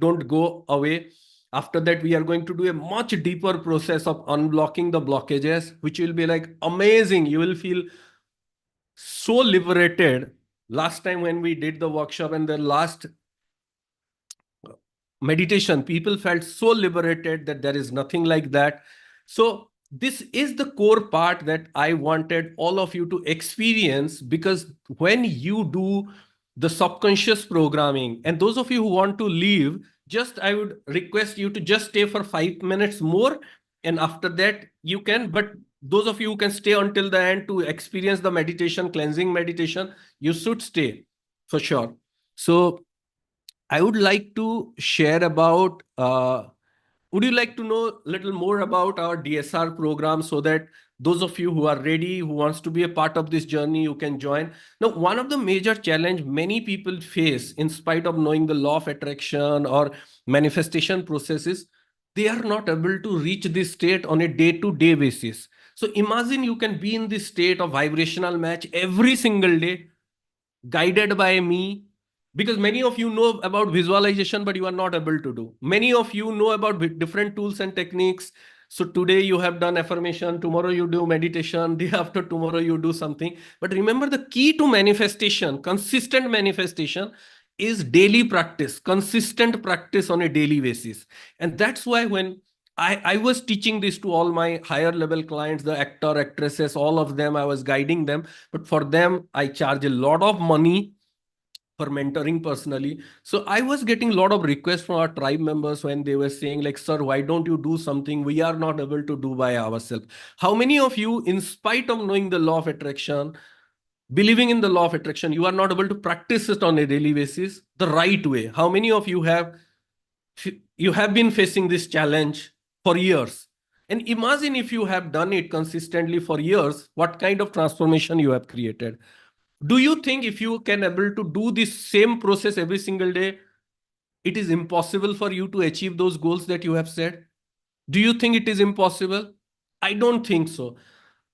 don't go away. After that, we are going to do a much deeper process of unblocking the blockages, which will be like amazing. You will feel so liberated. Last time when we did the workshop and the last meditation, people felt so liberated that there is nothing like that. So this is the core part that I wanted all of you to experience, because when you do the subconscious programming, and those of you who want to leave, just I would request you to just stay for 5 minutes more, and after that you can, but those of you who can stay until the end to experience the meditation, cleansing meditation, you should stay for sure. So I would like to share about, would you like to know a little more about our DSR program, so that those of you who are ready, who wants to be a part of this journey, you can join? Now, one of the major challenge many people face, in spite of knowing the law of attraction or manifestation processes, they are not able to reach this state on a day-to-day basis. So imagine you can be in this state of vibrational match every single day, guided by me, because many of you know about visualization, but you are not able to do. Many of you know about different tools and techniques. So today you have done affirmation, tomorrow you do meditation, day after tomorrow you do something. But remember, the key to manifestation, consistent manifestation, is daily practice, consistent practice on a daily basis. And that's why when I was teaching this to all my higher level clients, the actor, actresses, all of them, I was guiding them. But for them, I charge a lot of money for mentoring personally. So I was getting a lot of requests from our tribe members when they were saying like, sir, why don't you do something we are not able to do by ourselves? How many of you, in spite of knowing the law of attraction, believing in the law of attraction, you are not able to practice it on a daily basis the right way? How many of you have been facing this challenge for years? And imagine if you have done it consistently for years, what kind of transformation you have created. Do you think if you can able to do this same process every single day, it is impossible for you to achieve those goals that you have set? Do you think it is impossible? I don't think so.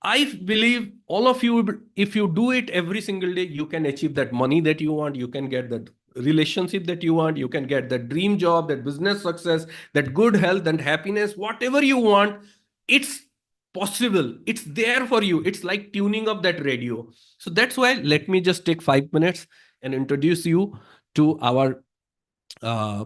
I believe all of you, if you do it every single day, you can achieve that money that you want, you can get that relationship that you want, you can get that dream job, that business success, that good health and happiness, whatever you want, it's possible. It's there for you. It's like tuning up that radio. So that's why let me just take 5 minutes and introduce you to our uh,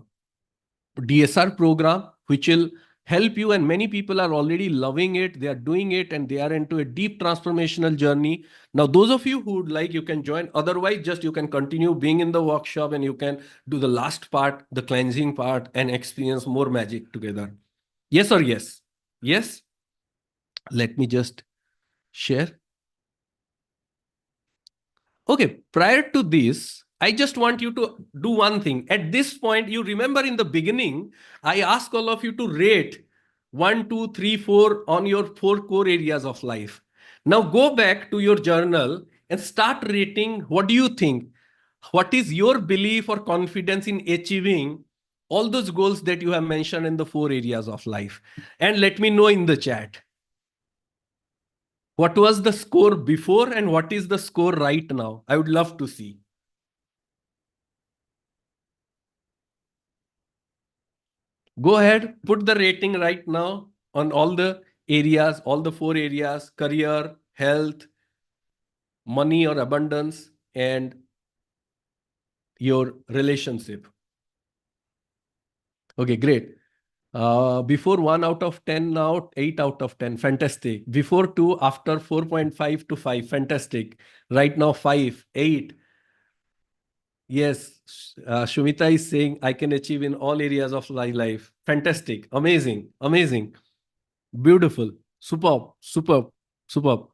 DSR program, which will help you. And many people are already loving it. They are doing it and they are into a deep transformational journey. Now, those of you who would like, you can join. Otherwise, just you can continue being in the workshop and you can do the last part, the cleansing part, and experience more magic together. Yes or yes? Yes? Let me just share. Okay, prior to this, I just want you to do one thing. At this point, you remember in the beginning, I asked all of you to rate 1, 2, 3, 4 on your 4 core areas of life. Now go back to your journal and start rating. What do you think? What is your belief or confidence in achieving all those goals that you have mentioned in the 4 areas of life? And let me know in the chat. What was the score before and what is the score right now? I would love to see. Go ahead, put the rating right now on all the areas, all the 4 areas: career, health, money or abundance, and your relationship. Okay, great. Before 1 out of 10, now 8 out of 10. Fantastic. Before 2, after 4.5 to 5. Fantastic. Right now 5, 8. Yes, Shumita is saying I can achieve in all areas of my life. Fantastic. Amazing. Amazing. Beautiful. Superb. Superb. Superb.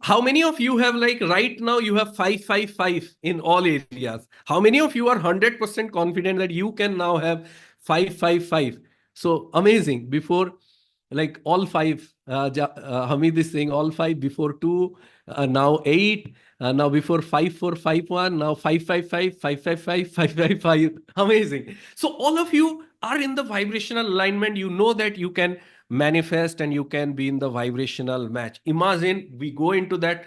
How many of you have, like right now you have 555 in all areas? How many of you are 100% confident that you can now have 555? So amazing. Before, like all 5, Hamid is saying all 5, before 2, now 8, now before 5451, now 555, 555, 555. Amazing. So all of you are in the vibrational alignment. You know that you can manifest, and you can be in the vibrational match. Imagine we go into that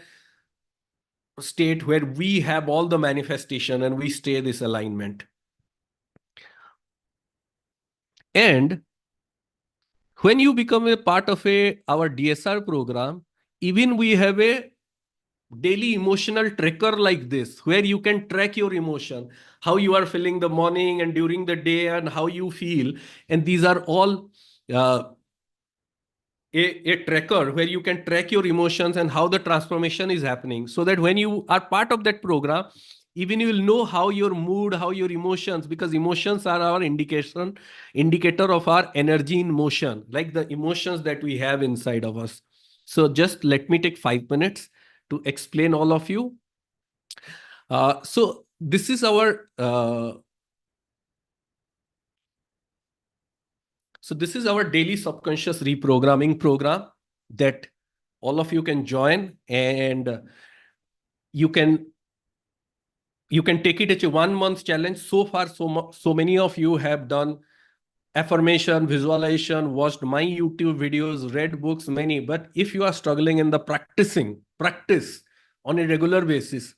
state where we have all the manifestation and we stay this alignment. And when you become a part of our DSR program, even we have a daily emotional tracker like this, where you can track your emotion, how you are feeling the morning and during the day and how you feel. And these are all uh, a tracker where you can track your emotions and how the transformation is happening, so that when you are part of that program, even you will know how your mood, how your emotions, because emotions are our indicator of our energy in motion, like the emotions that we have inside of us. So just let me take 5 minutes to explain all of you. So this is our daily subconscious reprogramming program that all of you can join, and you can take it as a 1 month challenge. So far, so many of you have done affirmation, visualization, watched my YouTube videos, read books, many. But if you are struggling in the practice on a regular basis,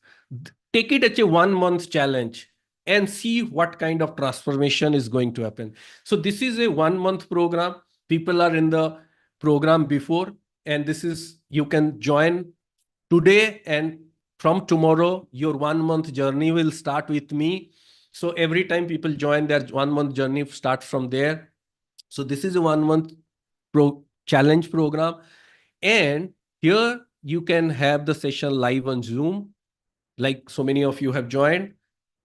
take it as a 1 month challenge and see what kind of transformation is going to happen. So this is a 1 month program. People are in the program before, and this is, you can join today, and from tomorrow, your 1 month journey will start with me. So every time people join, their 1 month journey starts from there. So this is a 1 month challenge program. And here you can have the session live on Zoom, like so many of you have joined.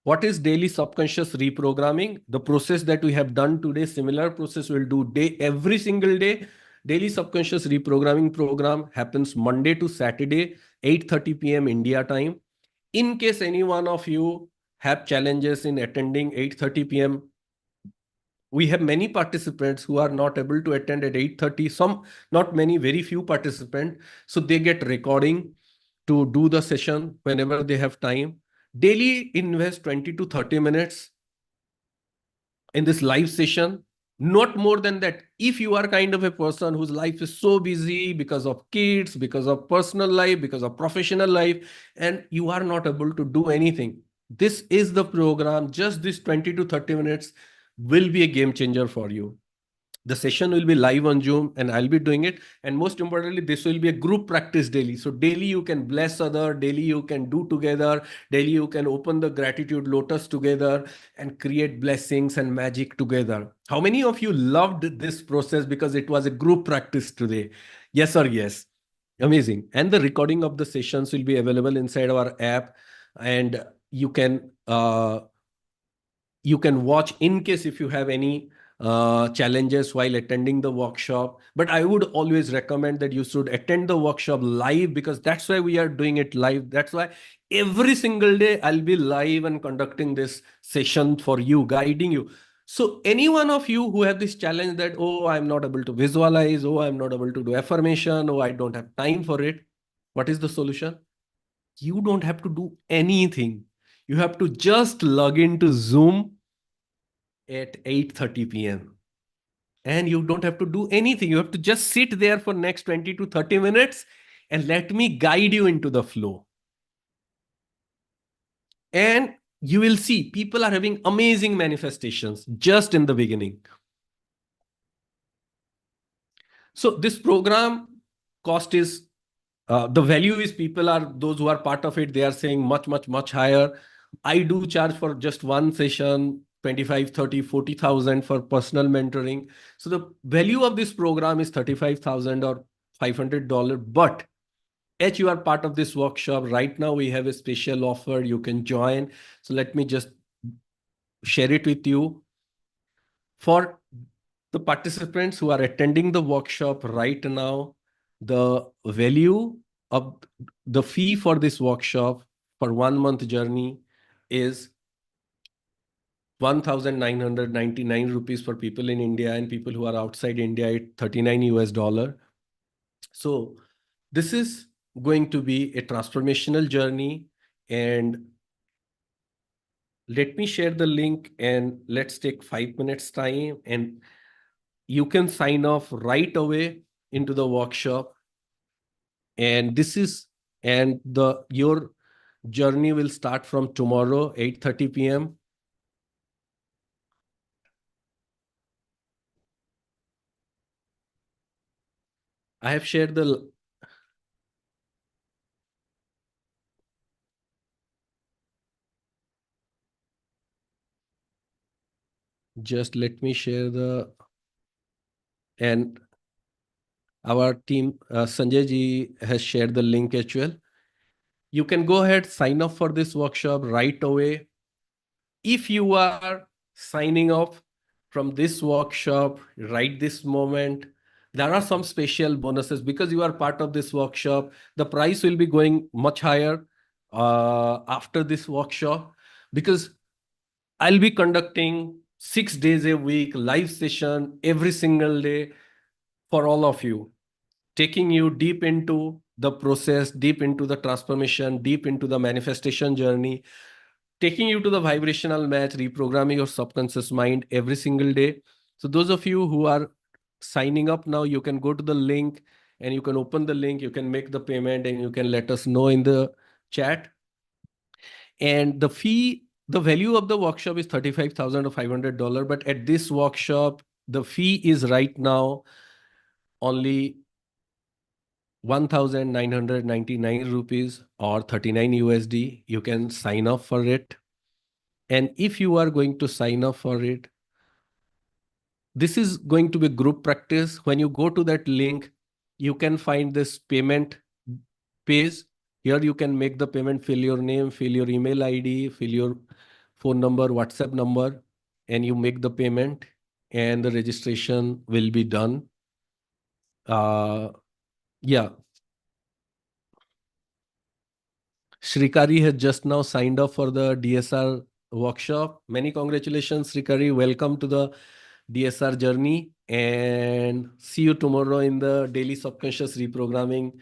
What is daily subconscious reprogramming? The process that we have done today, similar process we'll do every single day. Daily subconscious reprogramming program happens Monday to Saturday, 8:30 p.m. India time. In case any one of you have challenges in attending 8:30 p.m., we have many participants who are not able to attend at 8:30. Some, not many, very few participants. So they get recording to do the session whenever they have time. Daily invest 20 to 30 minutes in this live session, not more than that. If you are kind of a person whose life is so busy because of kids, because of personal life, because of professional life, and you are not able to do anything, this is the program. Just this 20 to 30 minutes will be a game changer for you. The session will be live on Zoom, and I'll be doing it. And most importantly, this will be a group practice daily. So daily you can bless other, daily you can do together, daily you can open the gratitude lotus together and create blessings and magic together. How many of you loved this process because it was a group practice today? Yes or yes? Amazing. And the recording of the sessions will be available inside our app, and you can watch in case if you have any challenges while attending the workshop. But I would always recommend that you should attend the workshop live, because that's why we are doing it live. That's why every single day I'll be live and conducting this session for you, guiding you. So any one of you who have this challenge that, oh, I'm not able to visualize, oh, I'm not able to do affirmation, oh, I don't have time for it. What is the solution? You don't have to do anything. You have to just log into Zoom at 8:30 p.m. And you don't have to do anything. You have to just sit there for next 20 to 30 minutes and let me guide you into the flow. And you will see people are having amazing manifestations just in the beginning. So this program cost is, the value is, people are, those who are part of it, they are saying much, much, much higher. I do charge for just one session, 25, 30, 40,000 for personal mentoring. So the value of this program is 35,000 or $500. But as you are part of this workshop, right now we have a special offer. You can join. So let me just share it with you. For the participants who are attending the workshop right now, the value of the fee for this workshop for 1 month journey is 1,999 rupees for people in India, and people who are outside India at 39 US dollar. So this is going to be a transformational journey. And let me share the link, and let's take 5 minutes time. And you can sign off right away into the workshop. And your journey will start from tomorrow, 8:30 p.m. I have shared the just let me share the and our team Sanjay ji has shared the link as well. You can go ahead, sign up for this workshop right away. If you are signing off from this workshop right this moment, there are some special bonuses because you are part of this workshop. The price will be going much higher after this workshop, because I'll be conducting 6 days a week live session every single day for all of you, taking you deep into the process, deep into the transformation, deep into the manifestation journey, taking you to the vibrational match, reprogramming your subconscious mind every single day. So those of you who are signing up now, you can go to the link and you can open the link, you can make the payment, and you can let us know in the chat. And the value of the workshop is $35,500. But at this workshop, the fee is right now only 1,999 rupees or 39 USD. You can sign up for it. And if you are going to sign up for it, this is going to be group practice. When you go to that link, you can find this payment page. Here you can make the payment, fill your name, fill your email ID, fill your phone number, WhatsApp number, and you make the payment and the registration will be done. Yeah. Shrikari has just now signed up for the DSR workshop. Many congratulations, Shrikari. Welcome to the DSR journey, and see you tomorrow in the daily subconscious reprogramming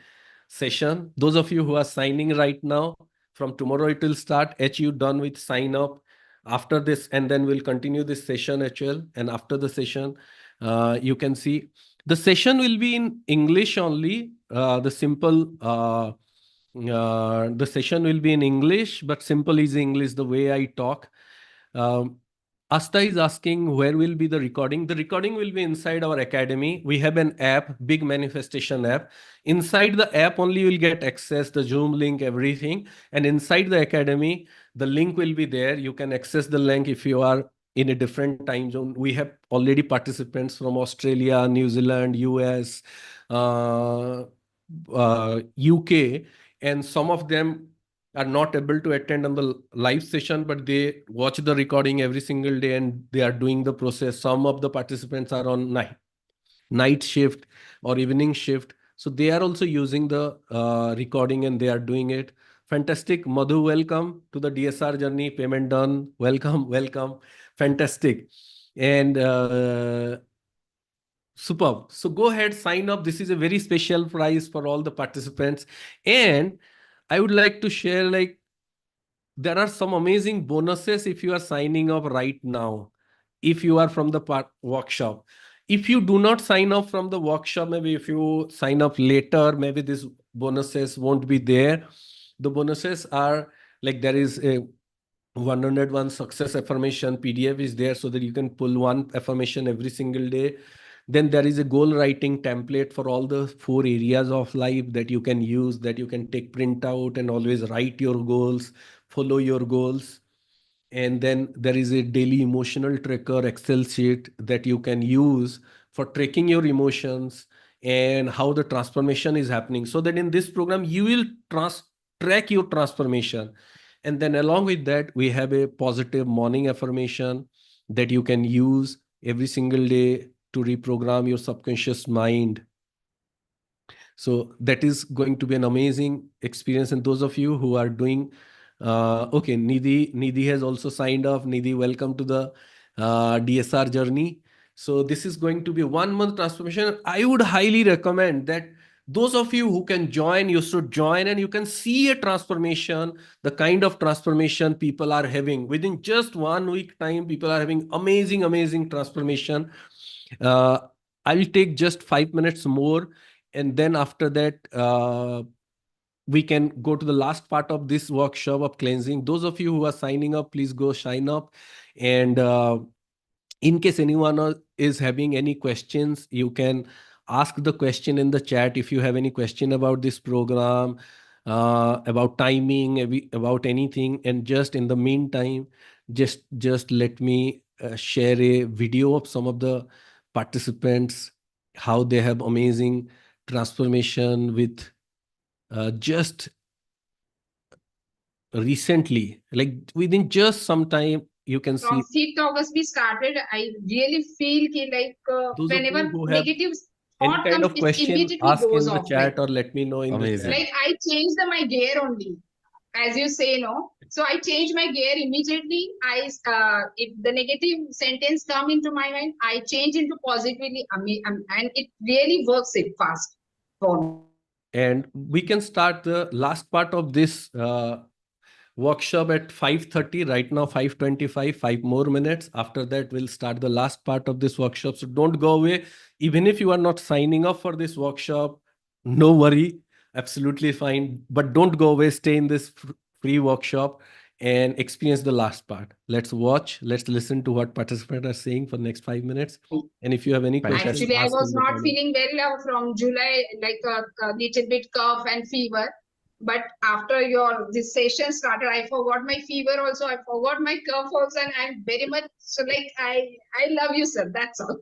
session. Those of you who are signing right now, from tomorrow it will start. HU done with sign up after this, and then we'll continue this session HL. And after the session, you can see the session will be in English only. The session will be in English, but simple is English, the way I talk. Um, Asta is asking where will be the recording. The recording will be inside our academy. We have an app, big manifestation app. Inside the app only you will get access, the Zoom link, everything. And inside the academy, the link will be there. You can access the link if you are in a different time zone. We have already participants from Australia, New Zealand, US, UK, and some of them are not able to attend on the live session, but they watch the recording every single day and they are doing the process. Some of the participants are on night shift or evening shift. So they are also using the recording and they are doing it. Fantastic. Madhu, welcome to the DSR journey. Payment done. Welcome, welcome. Fantastic. And superb. So go ahead, sign up. This is a very special prize for all the participants. And I would like to share, like, there are some amazing bonuses if you are signing up right now, if you are from the workshop. If you do not sign up from the workshop, maybe if you sign up later, maybe these bonuses won't be there. The bonuses are like, there is a 101 success affirmation PDF is there, so that you can pull one affirmation every single day. Then there is a goal writing template for all the 4 areas of life that you can use, that you can take print out and always write your goals, follow your goals. And then there is a daily emotional tracker Excel sheet that you can use for tracking your emotions and how the transformation is happening. So that in this program, you will track your transformation. And then along with that, we have a positive morning affirmation that you can use every single day to reprogram your subconscious mind. So that is going to be an amazing experience. And those of you who are doing, okay, Nidhi has also signed up. Nidhi, welcome to the DSR journey. So this is going to be 1 month transformation. I would highly recommend that those of you who can join, you should join, and you can see a transformation, the kind of transformation people are having. Within just 1 week time, people are having amazing, amazing transformation. I'll take just 5 minutes more, and then after that, we can go to the last part of this workshop of cleansing. Those of you who are signing up, please go sign up. And in case anyone is having any questions, you can ask the question in the chat. If you have any question about this program, about timing, about anything, and just in the meantime, just let me share a video of some of the participants, how they have amazing transformation with just recently, like within just some time, you can
From
see
5th August we started. I really feel like
those of you
whenever
who have
negative
any
thought
kind
comes,
of
it
question,
immediately
ask
goes
in the
off. Like
chat or let me know in the
Amazing.
chat.
like I changed my gear only, as you say, no. So I changed my gear immediately. If the negative sentence come into my mind, I change into positively, and it really works it fast for me.
And we can start the last part of this workshop at 5:30. Right now 5:25, 5 more minutes. After that, we'll start the last part of this workshop. So don't go away. Even if you are not signing up for this workshop, no worry, absolutely fine. But don't go away. Stay in this free workshop and experience the last part. Let's watch, let's listen to what participants are saying for the next 5 minutes. And if you have any questions,
Actually, I
ask
was
in the
not
comment.
feeling well from July, like a little bit cough and fever. But after your this session started, I forgot my fever also. I forgot my cough also, and I'm very much so like I love you, sir. That's all.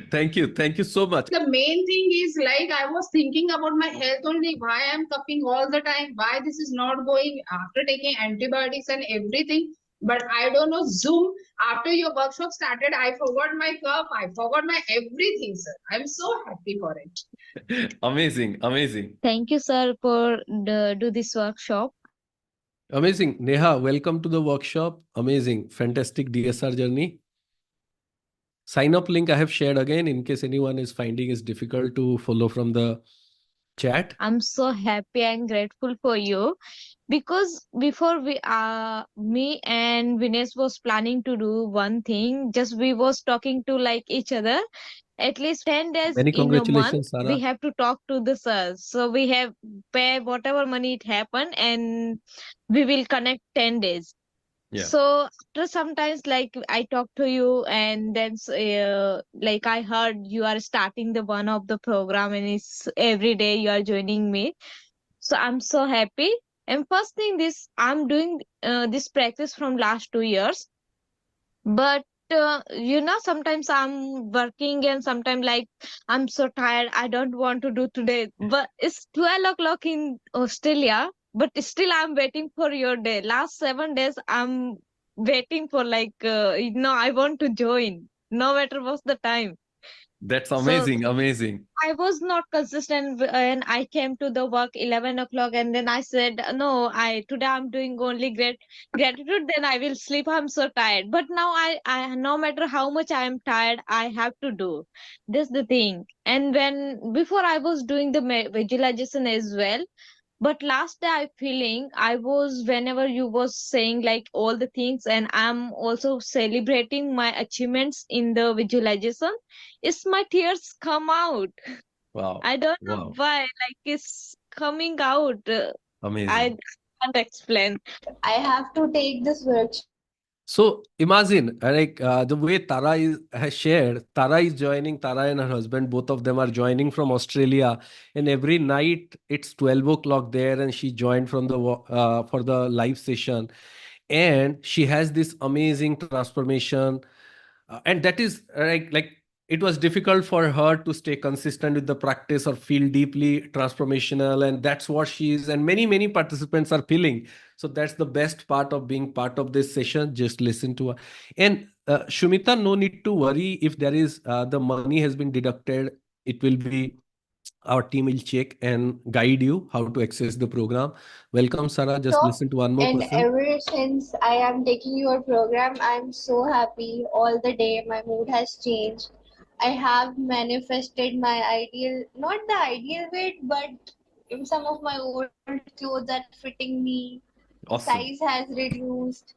Thank you so much.
The main thing is like I was thinking about my health only. Why I'm coughing all the time? Why this is not going after taking antibiotics and everything? But I don't know. Zoom after your workshop started, I forgot my cough. I forgot my everything, sir. I'm so happy for it.
Amazing.
Thank you, sir, for do this workshop.
Amazing. Neha, welcome to the workshop. Amazing. Fantastic DSR journey. Sign up link I have shared again in case anyone is finding it difficult to follow from the chat.
I'm so happy and grateful for you because before me and Vinesh was planning to do one thing. Just we was talking to like each other. At least 10 days
Many
in a month,
congratulations,
we
Sarah.
have to talk to the sirs. So we have pay whatever money it happen and we will connect 10 days.
Yeah.
So after sometimes like I talk to you and then like I heard you are starting the one of the program and it's every day you are joining me. So I'm so happy. And first thing this I'm doing this practice from last 2 years. But sometimes I'm working and sometimes like I'm so tired. I don't want to do today. But it's 12 o'clock in Australia. But still I'm waiting for your day. Last 7 days I'm waiting for like I want to join no matter what's the time.
That's
So
amazing.
I was not consistent and I came to the work 11 o'clock and then I said, no, today I'm doing only gratitude, then I will sleep. I'm so tired. But now I no matter how much I am tired, I have to do. That's the thing. And before I was doing the visualization as well, but last day I feeling I was whenever you was saying like all the things and I'm also celebrating my achievements in the visualization. It's my tears come out.
Wow.
I don't know why. Like it's coming out.
Amazing.
I can't explain.
I have to take this workshop.
So imagine, the way has shared, Tara is joining, Tara and her husband, both of them are joining from Australia. And every night it's 12 o'clock there and she joined from for the live session. And she has this amazing transformation. And that is like it was difficult for her to stay consistent with the practice or feel deeply transformational, and that's what she is, and many participants are feeling. So that's the best part of being part of this session. Just listen to her. And Shumita, no need to worry if there is the money has been deducted. It will be, our team will check and guide you how to access the program. Welcome, Sarah. Just listen to one more
And
person.
ever since I am taking your program, I'm so happy all the day. My mood has changed. I have manifested my ideal, not the ideal weight, but some of my old clothes are fitting me.
Awesome.
Size has reduced.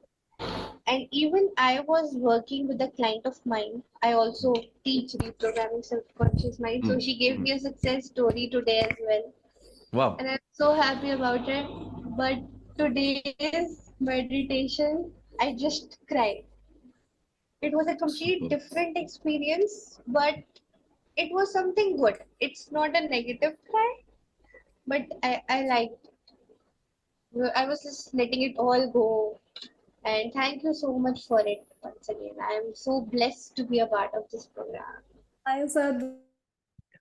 And even I was working with a client of mine. I also teach reprogramming subconscious mind. So she gave me a success story today as well.
Wow.
And I'm so happy about it. But today's meditation, I just cried. It was a complete
Superb.
different experience, but it was something good. It's not a negative cry, but I liked it. I was just letting it all go. And thank you so much for it once again. I am so blessed to be a part of this program.
I said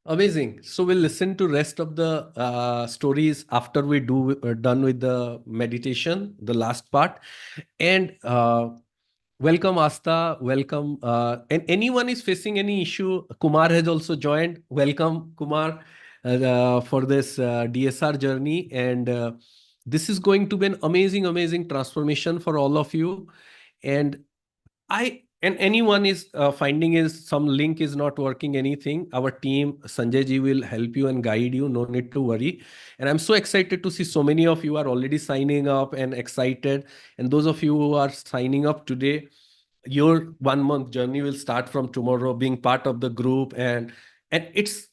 Amazing. So we'll listen to rest of the stories after we do done with the meditation, the last part. And welcome, Asta. Welcome. And anyone is facing any issue, Kumar has also joined. Welcome, Kumar, for this DSR journey. And this is going to be an amazing, amazing transformation for all of you. And and anyone is finding is some link is not working anything, our team Sanjay ji will help you and guide you, no need to worry. And I'm so excited to see so many of you are already signing up and excited. And those of you who are signing up today, your 1 month journey will start from tomorrow, being part of the group. And it's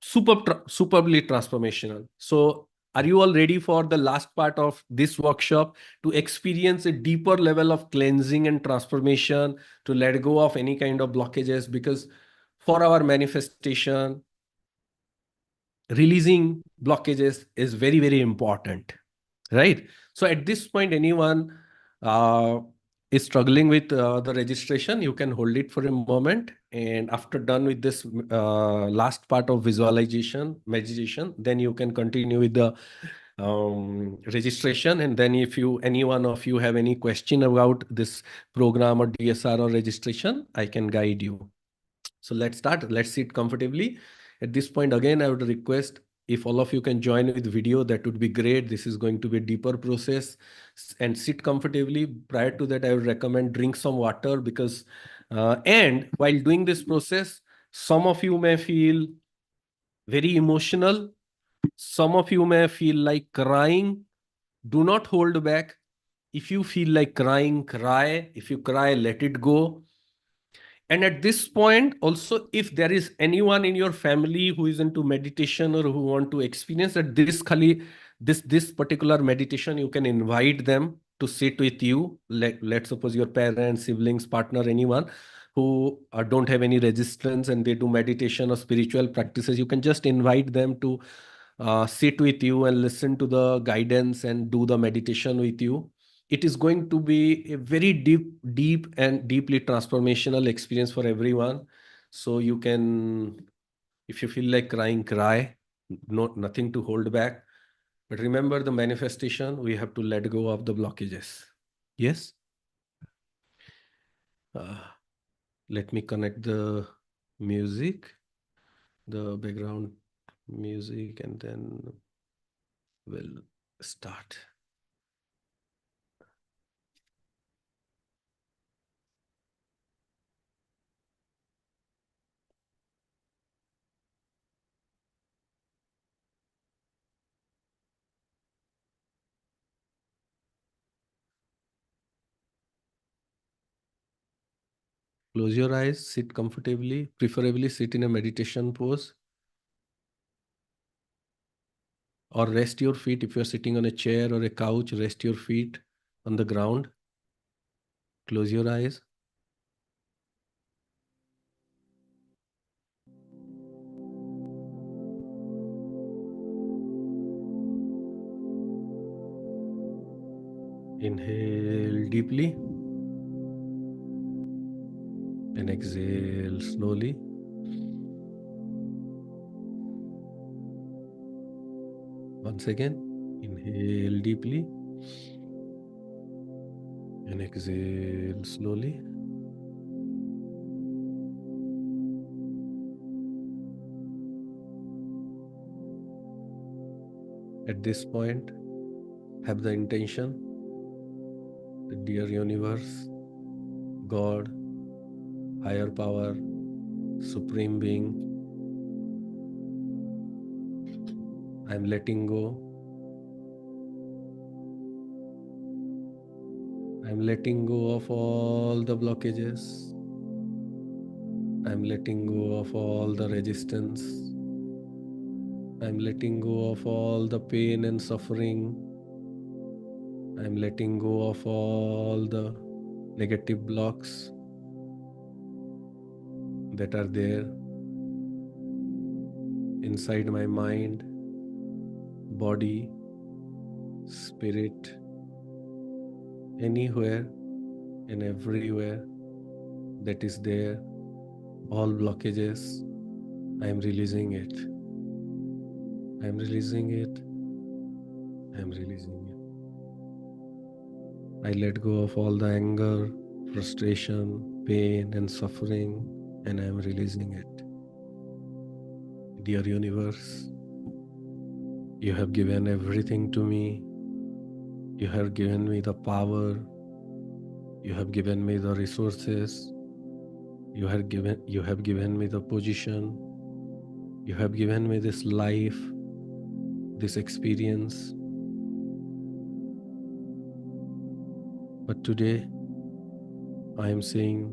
superbly transformational. So are you all ready for the last part of this workshop, to experience a deeper level of cleansing and transformation, to let go of any kind of blockages? Because for our manifestation, releasing blockages is very, very important, right? So at this point, anyone uh, is struggling with the registration, you can hold it for a moment. And after done with this last part of visualization, meditation, then you can continue with the registration. And then if you, any one of you have any question about this program or DSR or registration, I can guide you. So let's start. Let's sit comfortably. At this point, again, I would request if all of you can join with video, that would be great. This is going to be a deeper process. And sit comfortably. Prior to that, I would recommend drink some water, because and while doing this process, some of you may feel very emotional. Some of you may feel like crying. Do not hold back. If you feel like crying, cry. If you cry, let it go. And at this point, also, if there is anyone in your family who is into meditation or who want to experience that, this particular meditation, you can invite them to sit with you. Let's suppose your parents, siblings, partner, anyone who don't have any resistance and they do meditation or spiritual practices, you can just invite them to sit with you and listen to the guidance and do the meditation with you. It is going to be a very deep and deeply transformational experience for everyone. So you can, if you feel like crying, cry. No, nothing to hold back. But remember, the manifestation, we have to let go of the blockages. Yes. Uh, Let me connect the music, the background music, and then we'll start. Close your eyes, sit comfortably, preferably sit in a meditation pose, or rest your feet. If you're sitting on a chair or a couch, rest your feet on the ground. Close your eyes. Inhale deeply and exhale slowly. Once again, inhale deeply and exhale slowly. At this point, have the intention, the dear universe, God, higher power, supreme being, I'm letting go. I'm letting go of all the blockages. I'm letting go of all the resistance. I'm letting go of all the pain and suffering. I'm letting go of all the negative blocks that are there inside my mind, body, spirit, anywhere and everywhere that is there, all blockages, I'm releasing it. I'm releasing it. I'm releasing it. I let go of all the anger, frustration, pain, and suffering, and I'm releasing it. Dear universe, you have given everything to me. You have given me the power. You have given me the resources. You have given me the position. You have given me this life, this experience. But today, I am saying,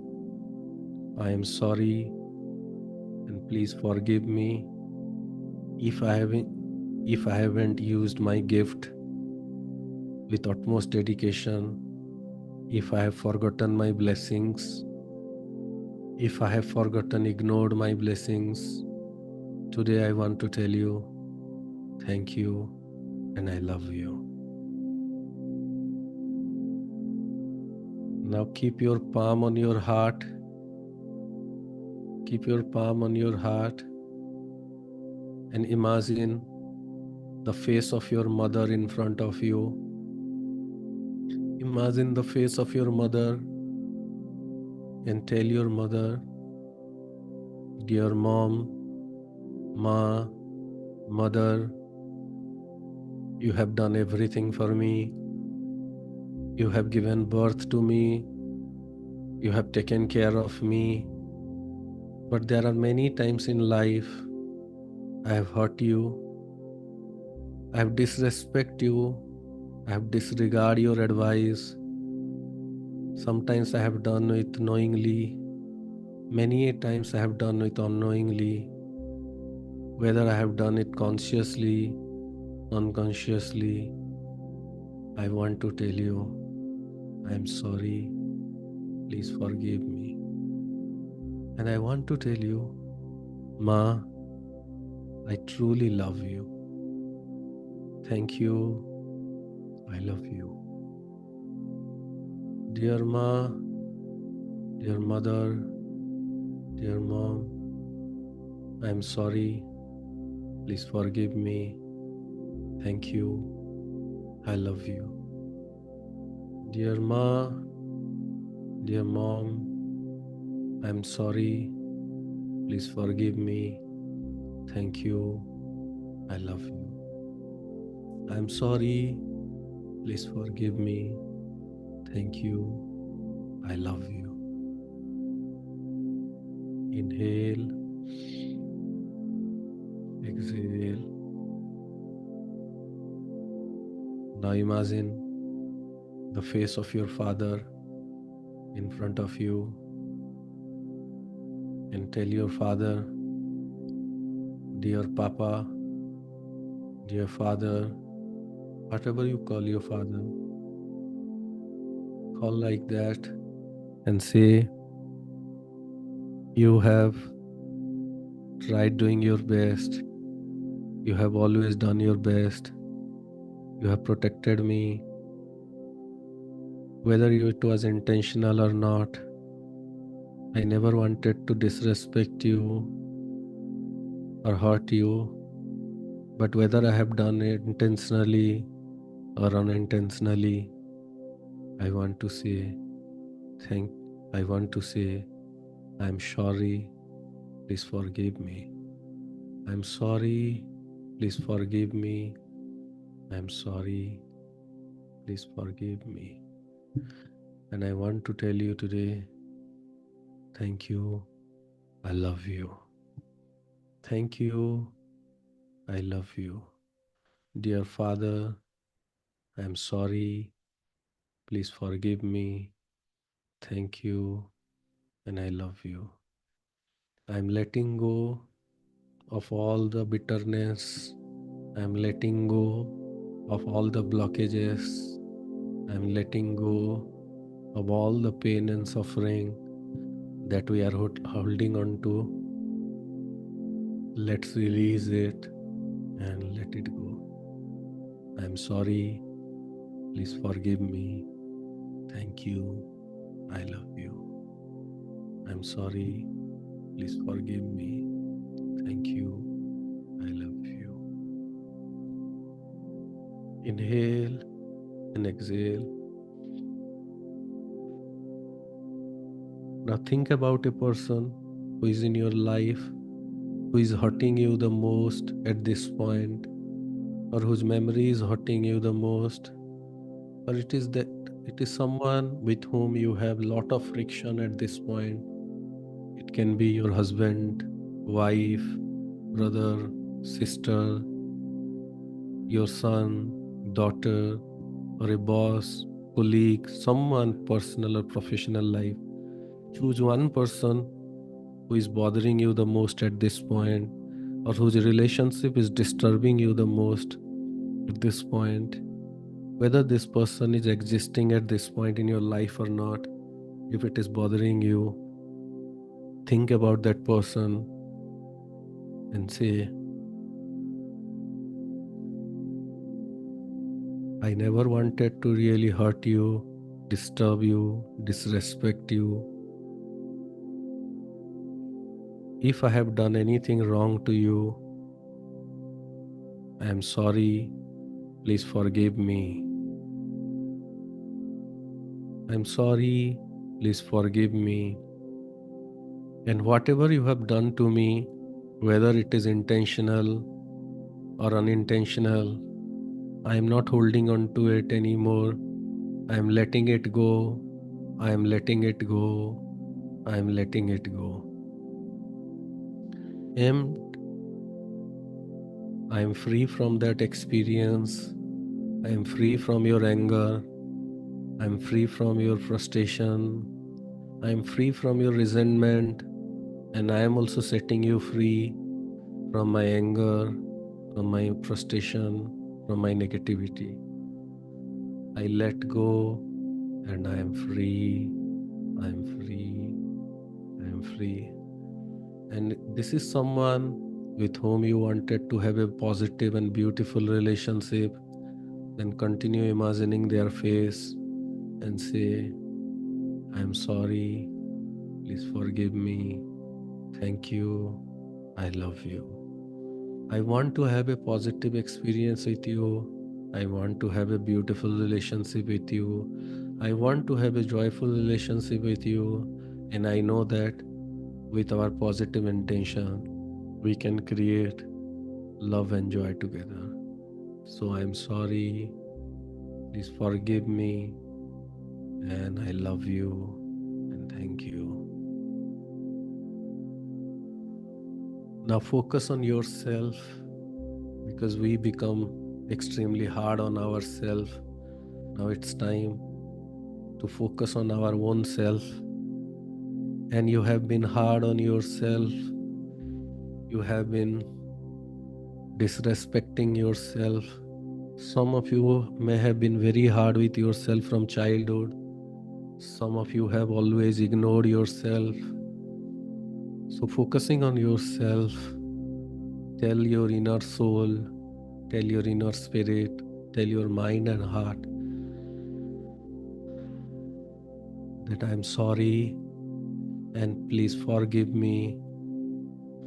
I am sorry, and please forgive me if I haven't used my gift with utmost dedication, if I have forgotten my blessings, if I have ignored my blessings. Today I want to tell you, thank you and I love you. Now keep your palm on your heart. Keep your palm on your heart and imagine the face of your mother in front of you. Imagine the face of your mother and tell your mother, dear mom, ma, mother, you have done everything for me. You have given birth to me. You have taken care of me. But there are many times in life I have hurt you. I have disrespected you. I have disregarded your advice. Sometimes I have done it knowingly. Many times I have done it unknowingly. Whether I have done it consciously, unconsciously, I want to tell you, I am sorry. Please forgive me. And I want to tell you, Ma, I truly love you. Thank you. I love you. Dear Ma, dear mother, dear mom, I am sorry. Please forgive me. Thank you. I love you. Dear Ma, dear mom, I am sorry. Please forgive me. Thank you. I love you. I am sorry. Please forgive me. Thank you. I love you. Inhale. Exhale. Now imagine the face of your father in front of you and tell your father, dear Papa, dear Father, whatever you call your father, call like that and say, you have tried doing your best. You have always done your best. You have protected me. Whether it was intentional or not, I never wanted to disrespect you or hurt you. But whether I have done it intentionally or unintentionally, I want to say I'm sorry. Please forgive me. I'm sorry. Please forgive me. I'm sorry. Please forgive me. And I want to tell you today, thank you. I love you. Thank you. I love you. Dear Father, I'm sorry. Please forgive me. Thank you. And I love you. I'm letting go of all the bitterness. I'm letting go of all the blockages. I'm letting go of all the pain and suffering that we are holding on to. Let's release it and let it go. I'm sorry. Please forgive me. Thank you. I love you. I'm sorry. Please forgive me. Thank you. I love you. Inhale and exhale. Now think about a person who is in your life, who is hurting you the most at this point, or whose memory is hurting you the most, or it is someone with whom you have lot of friction at this point. It can be your husband, wife, brother, sister, your son, daughter, or a boss, colleague, someone personal or professional life. Choose one person who is bothering you the most at this point, or whose relationship is disturbing you the most at this point. Whether this person is existing at this point in your life or not, if it is bothering you, think about that person and say, I never wanted to really hurt you, disturb you, disrespect you. If I have done anything wrong to you, I am sorry. Please forgive me. I'm sorry. Please forgive me. And whatever you have done to me, whether it is intentional or unintentional, I am not holding on to it anymore. I am letting it go. I am letting it go. I am letting it go. And I am free from that experience. I am free from your anger. I am free from your frustration. I am free from your resentment. And I am also setting you free from my anger, from my frustration, from my negativity. I let go and I am free. I am free. I am free. And this is someone with whom you wanted to have a positive and beautiful relationship. Then continue imagining their face and say, I am sorry. Please forgive me. Thank you. I love you. I want to have a positive experience with you. I want to have a beautiful relationship with you. I want to have a joyful relationship with you. And I know that with our positive intention, we can create love and joy together. So I'm sorry. Please forgive me. And I love you. And thank you. Now focus on yourself, because we become extremely hard on ourselves. Now it's time to focus on our own self. And you have been hard on yourself. You have been disrespecting yourself. Some of you may have been very hard with yourself from childhood. Some of you have always ignored yourself. So focusing on yourself, tell your inner soul, tell your inner spirit, tell your mind and heart that I am sorry and please forgive me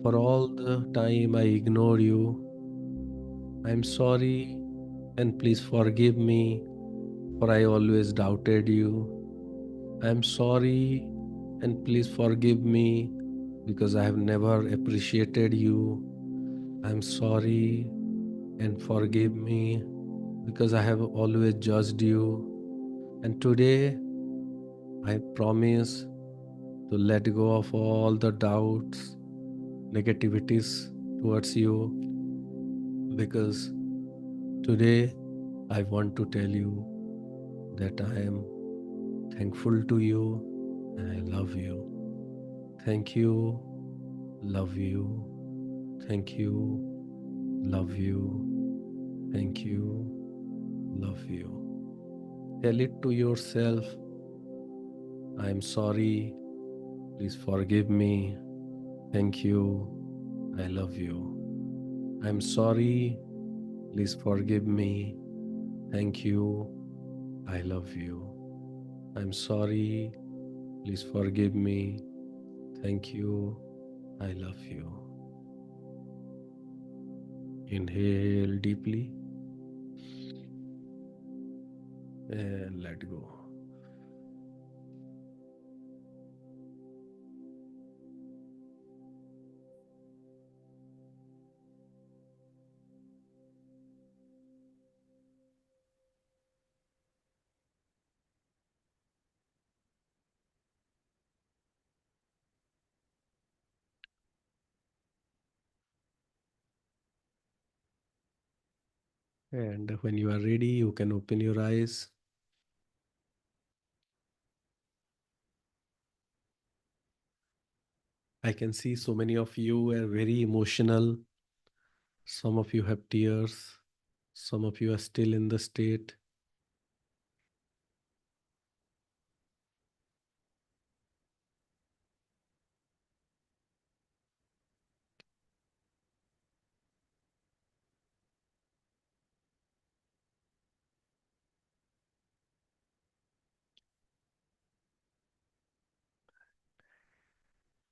for all the time I ignored you. I am sorry and please forgive me for I always doubted you. I am sorry and please forgive me because I have never appreciated you. I am sorry and forgive me because I have always judged you. And today I promise to let go of all the doubts, negativities towards you, because today I want to tell you that I am thankful to you and I love you. Thank you, love you, thank you, love you, thank you, love you. Tell it to yourself, I am sorry, please forgive me, thank you, I love you. I'm sorry, please forgive me, thank you, I love you. I'm sorry, please forgive me, thank you, I love you. Inhale deeply and let go. And when you are ready, you can open your eyes. I can see so many of you are very emotional. Some of you have tears. Some of you are still in the state.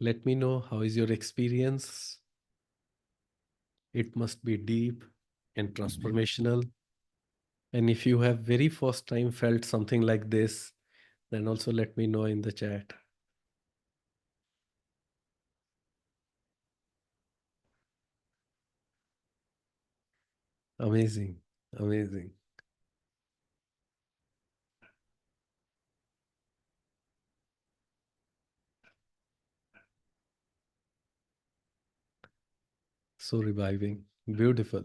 Let me know how is your experience. It must be deep and transformational. And if you have very first time felt something like this, then also let me know in the chat. Amazing, amazing. So reviving, beautiful.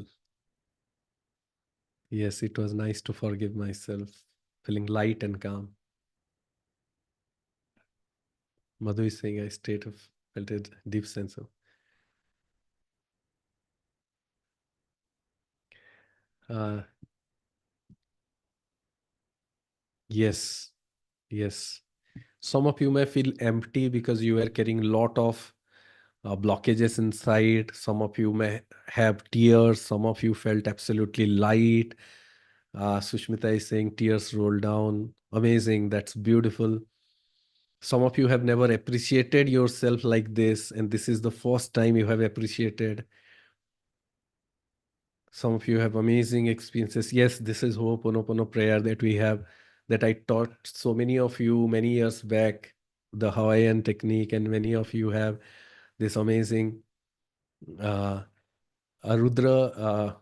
Yes, it was nice to forgive myself, feeling light and calm. Madhu is saying I felt a deep sense of. Yes, yes. Some of you may feel empty because you are carrying a lot of blockages inside. Some of you may have tears. Some of you felt absolutely light. Sushmita is saying tears roll down. Amazing. That's beautiful. Some of you have never appreciated yourself like this, and this is the first time you have appreciated. Some of you have amazing experiences. Yes, this is Ho'oponopono prayer that we have, that I taught so many of you many years back, the Hawaiian technique, and many of you have this amazing Rudra.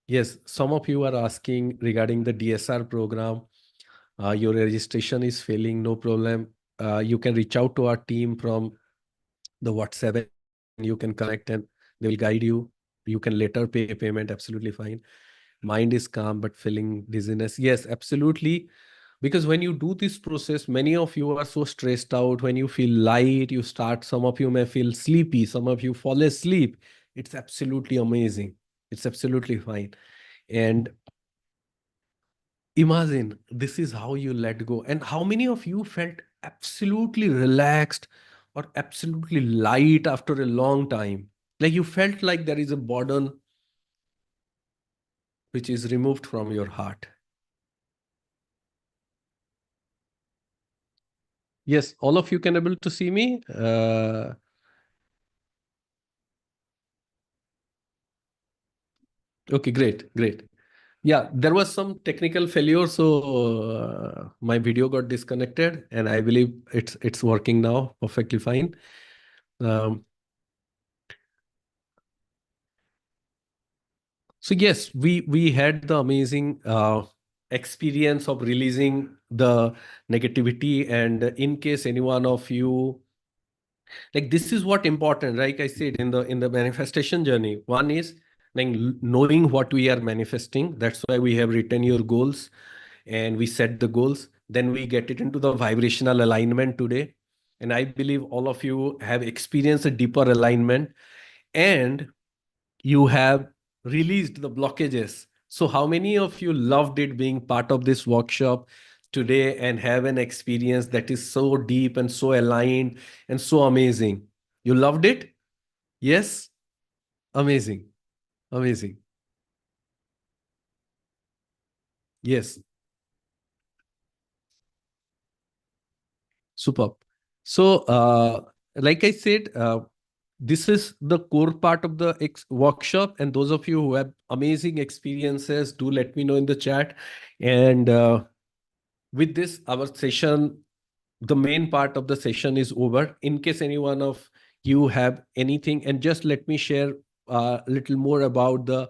Yes, some of you are asking regarding the DSR program. Your registration is failing, no problem. You can reach out to our team from the WhatsApp, and you can connect and they will guide you. You can later pay a payment, absolutely fine. Mind is calm, but feeling dizziness. Yes, absolutely. Because when you do this process, many of you are so stressed out. When you feel light, you start, some of you may feel sleepy, some of you fall asleep. It's absolutely amazing. It's absolutely fine. And imagine this is how you let go. And how many of you felt absolutely relaxed or absolutely light after a long time? Like you felt like there is a burden which is removed from your heart. Yes, all of you can able to see me. Okay, great, great. Yeah, there was some technical failure, so my video got disconnected, and I believe it's working now perfectly fine. So yes, we had the amazing experience of releasing the negativity, and in case any one of you, like, this is what important, like I said, in the manifestation journey. One is like knowing what we are manifesting. That's why we have written your goals. and we set the goals. Then we get it into the vibrational alignment today. And I believe all of you have experienced a deeper alignment, and you have released the blockages. So how many of you loved it being part of this workshop today and have an experience that is so deep and so aligned and so amazing? You loved it? Yes? Amazing. Amazing. Yes. Superb. So, like I said, this is the core part of the workshop. And those of you who have amazing experiences, do let me know in the chat. And with this, our session, the main part of the session is over. In case any one of you have anything, and just let me share a little more about the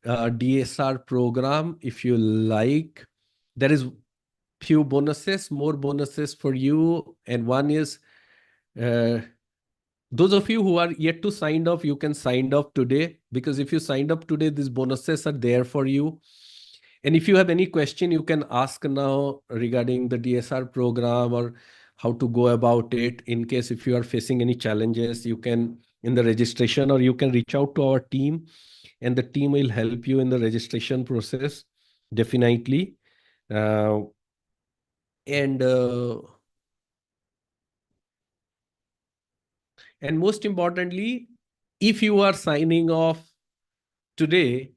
DSR program, if you like. There is few bonuses, more bonuses for you. And one is, uh, those of you who are yet to sign up, you can sign up today, because if you signed up today, these bonuses are there for you. And if you have any question, you can ask now regarding the DSR program or how to go about it. In case if you are facing any challenges, you can in the registration, or you can reach out to our team, and the team will help you in the registration process, definitely. Uh, and And most importantly, if you are signing off today,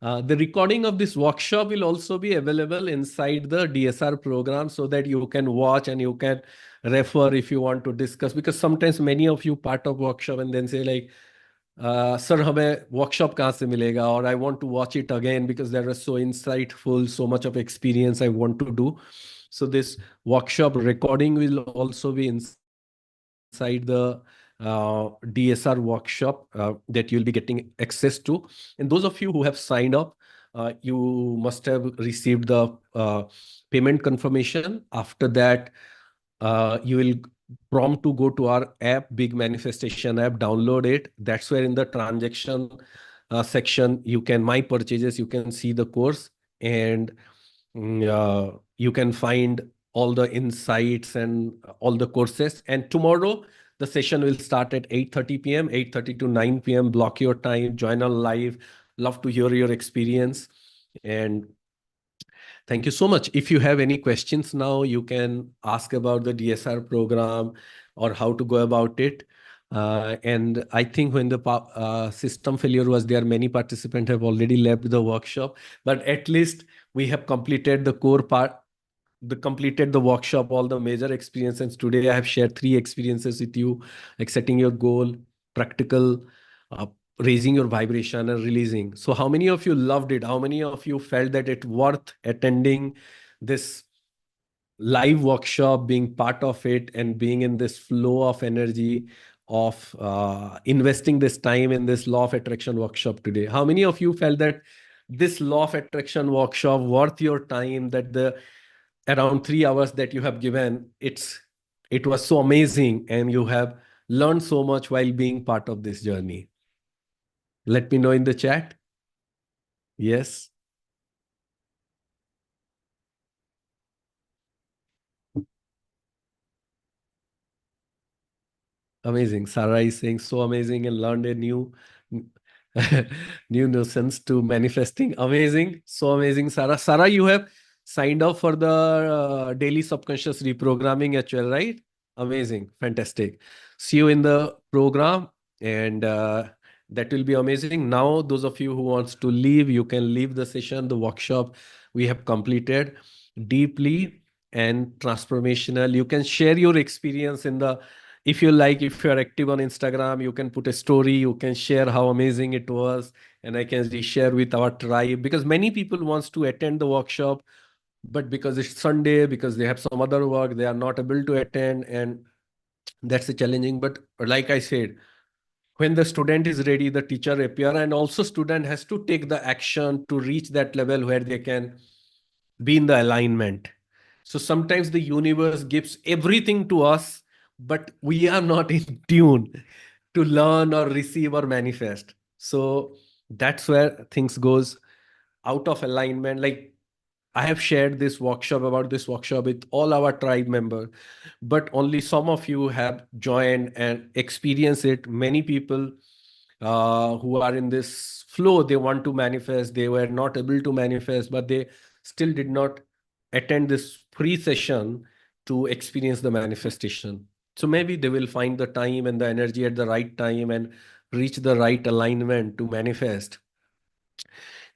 the recording of this workshop will also be available inside the DSR program, so that you can watch and you can refer if you want to discuss. Because sometimes many of you part of workshop and then say like, sir, हमें workshop कहाँ से मिलेगा? Or I want to watch it again because there was so insightful, so much of experience I want to do. So this workshop recording will also be inside the DSR workshop that you'll be getting access to. And those of you who have signed up, you must have received the payment confirmation. After that, you will prompt to go to our app, Big Manifestation app, download it. That's where in the transaction section, you can my purchases, you can see the course, and you can find all the insights and all the courses. And tomorrow, the session will start at 8:30 p.m., 8:30 to 9 p.m. Block your time, join on live. Love to hear your experience. And thank you so much. If you have any questions now, you can ask about the DSR program or how to go about it. And I think when the system failure was there, many participants have already left the workshop, but at least we have completed the core part, completed the workshop, all the major experiences. Today, I have shared 3 experiences with you, like setting your goal, practical, uh, raising your vibration and releasing. So how many of you loved it? How many of you felt that it worth attending this live workshop, being part of it, and being in this flow of energy of investing this time in this law of attraction workshop today? How many of you felt that this law of attraction workshop worth your time, that the around 3 hours that you have given, it was so amazing and you have learned so much while being part of this journey? Let me know in the chat. Yes. Amazing. Sarah is saying so amazing and learned a new new nuisance to manifesting. Amazing. So amazing, Sarah. Sarah, you have signed up for the daily subconscious reprogramming as well, right? Amazing. Fantastic. See you in the program, and that will be amazing. Now, those of you who wants to leave, you can leave the session, the workshop we have completed deeply and transformational. You can share your experience in the, if you like, if you're active on Instagram, you can put a story, you can share how amazing it was, and I can reshare with our tribe, because many people wants to attend the workshop, but because it's Sunday, because they have some other work, they are not able to attend, and that's a challenging. But like I said, when the student is ready, the teacher appear, and also student has to take the action to reach that level where they can be in the alignment. So sometimes the universe gives everything to us, but we are not in tune to learn or receive or manifest. So that's where things goes out of alignment. Like I have shared this workshop with all our tribe members, but only some of you have joined and experienced it. Many people who are in this flow, they want to manifest, they were not able to manifest, but they still did not attend this free session to experience the manifestation. So maybe they will find the time and the energy at the right time and reach the right alignment to manifest.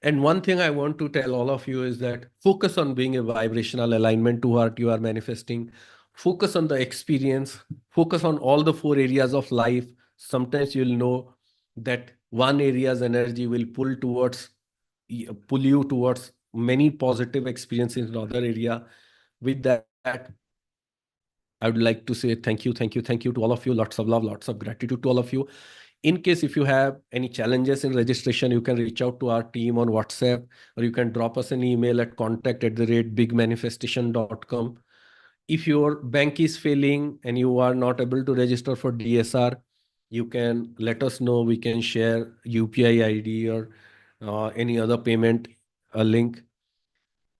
And one thing I want to tell all of you is that focus on being a vibrational alignment to what you are manifesting. Focus on the experience. Focus on all the 4 areas of life. Sometimes you'll know that one area's energy will pull you towards many positive experiences in other area. With that, I would like to say thank you to all of you. Lots of love, lots of gratitude to all of you. In case if you have any challenges in registration, you can reach out to our team on WhatsApp, or you can drop us an email at contact@bigmanifestation.com. If your bank is failing and you are not able to register for DSR, you can let us know. We can share UPI ID or any other payment link.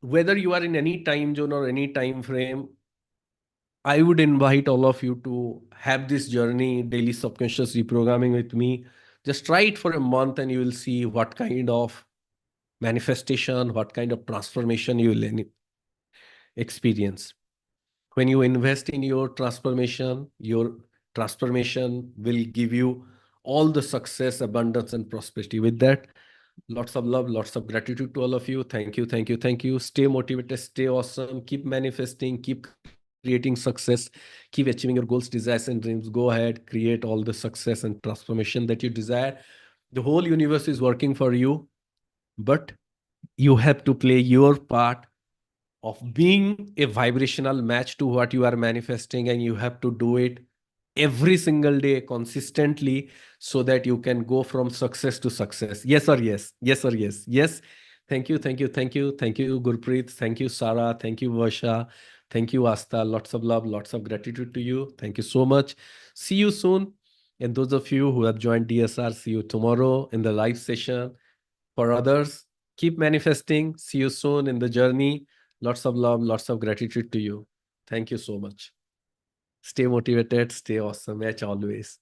Whether you are in any time zone or any time frame, I would invite all of you to have this journey, daily subconscious reprogramming with me. Just try it for a month and you will see what kind of manifestation, what kind of transformation you will experience. When you invest in your transformation will give you all the success, abundance, and prosperity. With that, lots of love, lots of gratitude to all of you. Thank you, thank you, thank you. Stay motivated, stay awesome, keep manifesting, keep creating success, keep achieving your goals, desires, and dreams. Go ahead, create all the success and transformation that you desire. The whole universe is working for you, but you have to play your part of being a vibrational match to what you are manifesting, and you have to do it every single day consistently so that you can go from success to success. Yes or yes? Yes or yes? Yes. Thank you, thank you, thank you, thank you, Gurpreet. Thank you, Sarah. Thank you, Varsha. Thank you, Asta. Lots of love, lots of gratitude to you. Thank you so much. See you soon. And those of you who have joined DSR, see you tomorrow in the live session. For others, keep manifesting. See you soon in the journey. Lots of love, lots of gratitude to you. Thank you so much. Stay motivated, stay awesome as always.